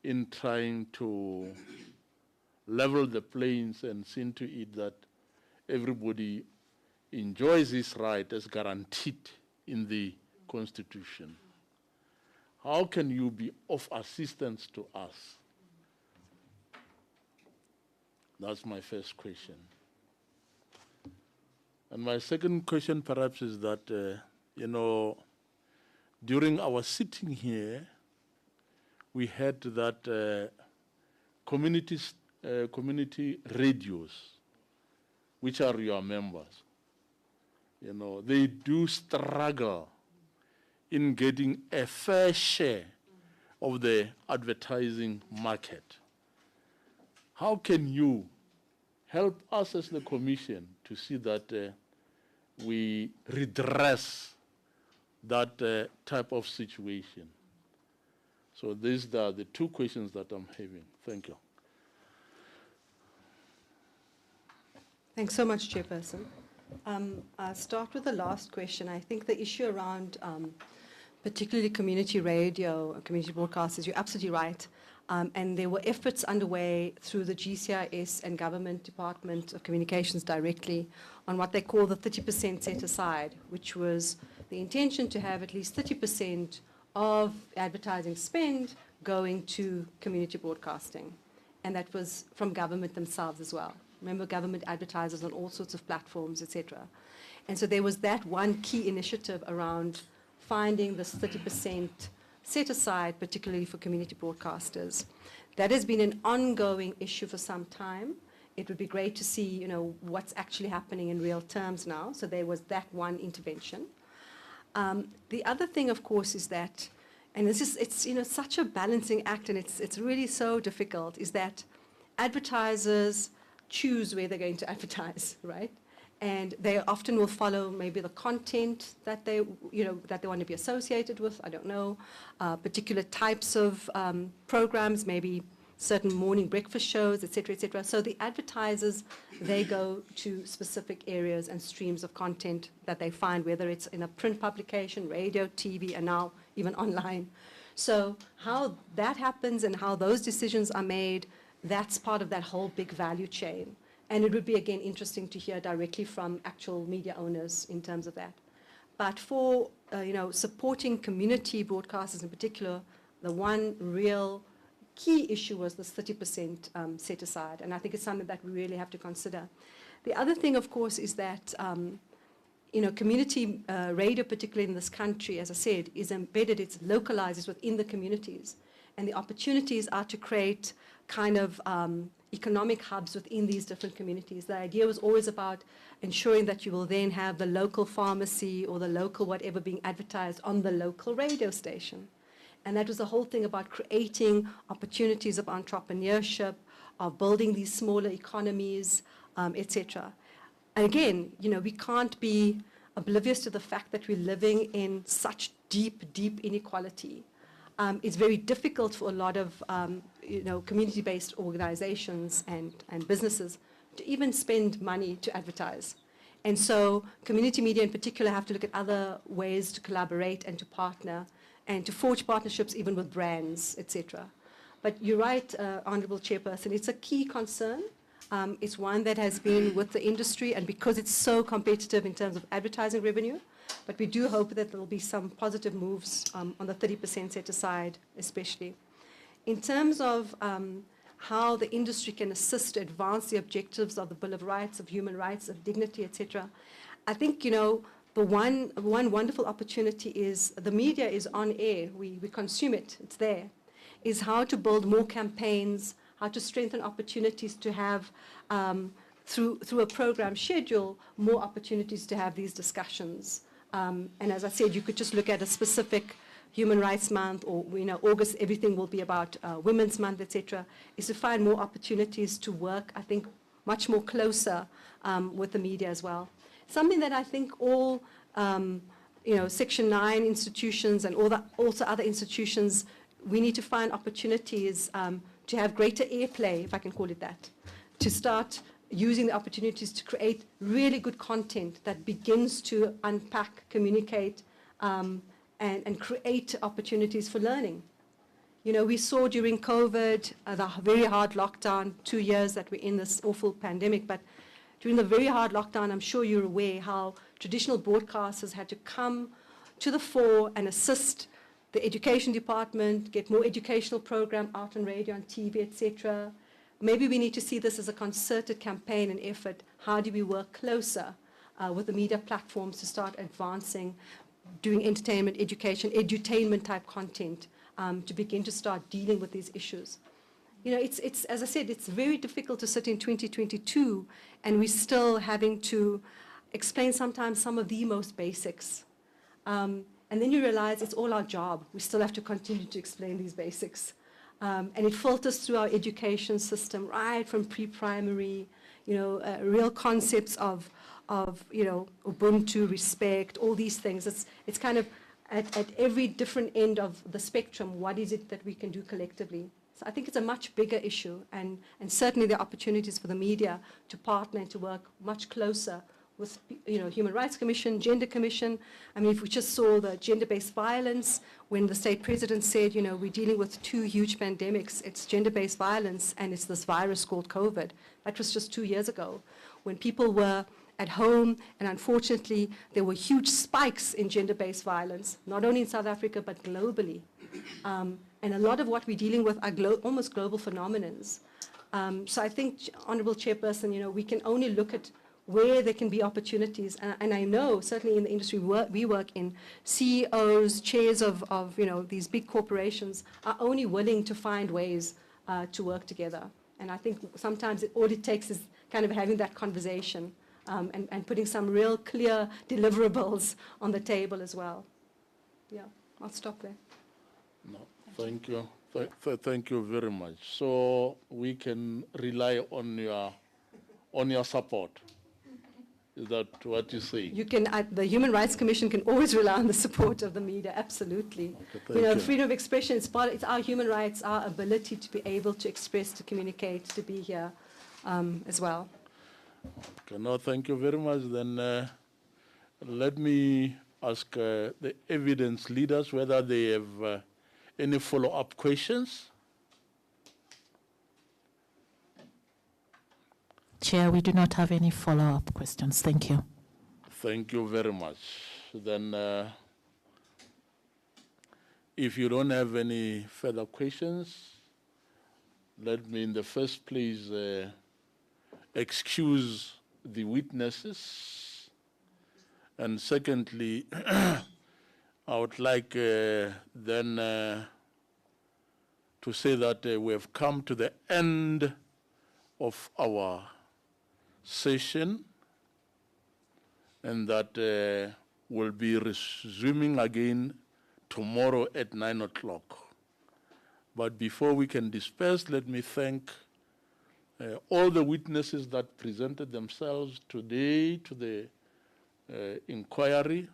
in trying to level the playings and see to it that everybody enjoys his right as guaranteed in the Constitution? How can you be of assistance to us? That's my first question. And my second question perhaps is that, during our sitting here, we had that community radios, which are your members, they do struggle in getting a fair share of the advertising market. How can you help us as the Commission to see that we redress that type of situation? So these are the two questions that I'm having. Thank you. Thanks so much, Chairperson. I'll start with the last question. I think the issue around particularly community radio, community broadcasters, you're absolutely right. And there were efforts underway through the GCIS and Government Department of Communications directly on what they call the 30% set aside, which was the intention to have at least 30% of advertising spend going to community broadcasting. And that was from government themselves as well. Remember, government advertisers on all sorts of platforms, etc. And so there was that one key initiative around finding this 30% set aside, particularly for community broadcasters. That has been an ongoing issue for some time. It would be great to see, you know, what's actually happening in real terms now. So there was that one intervention. The other thing, of course, is that, and this is, it's, you know, such a balancing act, and it's really so difficult, is that advertisers choose where they're going to advertise, right? And they often will follow maybe the content that they, you know, that they want to be associated with, I don't know, particular types of programs, maybe certain morning breakfast shows, et cetera, et cetera. So the advertisers, they go to specific areas and streams of content that they find, whether it's in a print publication, radio, TV, and now even online. So how that happens and how those decisions are made, that's part of that whole big value chain. And it would be, again, interesting to hear directly from actual media owners in terms of that. But for, you know, supporting community broadcasters in particular, the one real key issue was this 30% set aside. And I think it's something that we really have to consider. The other thing, of course, is that, you know, community radio, particularly in this country, as I said, is embedded, it's localized, it's within the communities. And the opportunities are to create kind of economic hubs within these different communities. The idea was always about ensuring that you will then have the local pharmacy or the local whatever being advertised on the local radio station. And that was the whole thing about creating opportunities of entrepreneurship, of building these smaller economies, etc. And again, you know, we can't be oblivious to the fact that we're living in such deep, deep inequality. It's very difficult for a lot of you know, community-based organizations and businesses to even spend money to advertise. And so community media in particular have to look at other ways to collaborate and to partner and to forge partnerships even with brands, etc. But you're right, Honourable Chairperson, it's a key concern. It's one that has been with the industry, and because it's so competitive in terms of advertising revenue, but we do hope that there will be some positive moves on the 30% set aside, especially. In terms of how the industry can assist to advance the objectives of the Bill of Rights, of human rights, of dignity, etc., I think, you know, the one wonderful opportunity is the media is on air. We consume it. It's there. Is how to build more campaigns, how to strengthen opportunities to have, through a program schedule, more opportunities to have these discussions. And as I said, you could just look at a specific Human Rights Month, or, you know, August, everything will be about Women's Month, etc., is to find more opportunities to work, I think, much more closer with the media as well. Something that I think all, you know, Section 9 institutions and also other institutions, we need to find opportunities to have greater airplay, if I can call it that, to start using the opportunities to create really good content that begins to unpack, communicate, and create opportunities for learning. You know, we saw during COVID, the very hard lockdown, 2 years that we're in this awful pandemic, but during the very hard lockdown, I'm sure you're aware how traditional broadcasters had to come to the fore and assist the education department, get more educational program out on radio and TV, etc. Maybe we need to see this as a concerted campaign and effort. How do we work closer with the media platforms to start advancing, doing entertainment, education, edutainment type content to begin to start dealing with these issues? You know, it's as I said, it's very difficult to sit in 2022 and we're still having to explain sometimes some of the most basics. And then you realize it's all our job. We still have to continue to explain these basics. And it filters through our education system, right from pre-primary, you know, real concepts of you know, Ubuntu, respect, all these things. It's kind of at every different end of the spectrum, what is it that we can do collectively? So I think it's a much bigger issue, and certainly there are opportunities for the media to partner and to work much closer with, Human Rights Commission, Gender Commission. I mean, if we just saw the gender-based violence, when the state president said, we're dealing with two huge pandemics, it's gender-based violence and it's this virus called COVID. That was just 2 years ago, when people were at home, and unfortunately, there were huge spikes in gender-based violence, not only in South Africa, but globally. And a lot of what we're dealing with are almost global phenomenons. So I think, Honourable Chairperson, we can only look at where there can be opportunities. And I know, certainly in the industry we work in, CEOs, chairs of these big corporations are only willing to find ways to work together. And I think sometimes all it takes is kind of having that conversation and putting some real clear deliverables on the table as well. Yeah, I'll stop there. No, thank you. Thank you very much. So we can rely on your support. Is that what you say? You can. The Human Rights Commission can always rely on the support of the media. Absolutely. Okay, freedom of expression. It's our human rights, our ability to be able to express, to communicate, to be here, as well. Okay, no, thank you very much. Then let me ask the evidence leaders whether they have any follow-up questions. Chair, we do not have any follow-up questions. Thank you. Thank you very much. Then if you don't have any further questions, let me in the first place excuse the witnesses. And secondly, I would like then to say that we have come to the end of our session, and that will be resuming again tomorrow at 9 o'clock. But before we can disperse, let me thank all the witnesses that presented themselves today to the inquiry.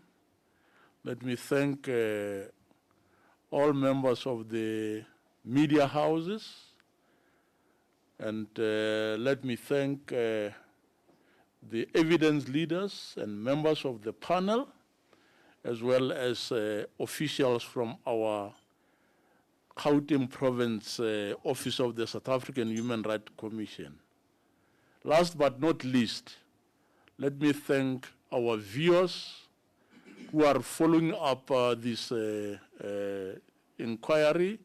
Let me thank all members of the media houses, and let me thank the evidence leaders and members of the panel, as well as officials from our Gauteng Province Office of the South African Human Rights Commission. Last but not least, let me thank our viewers who are following up this inquiry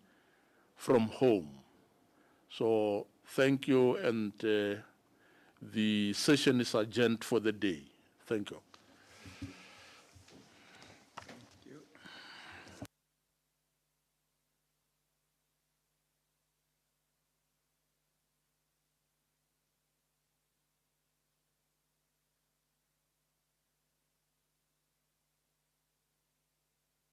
from home. So thank you, and the session is adjourned for the day. Thank you.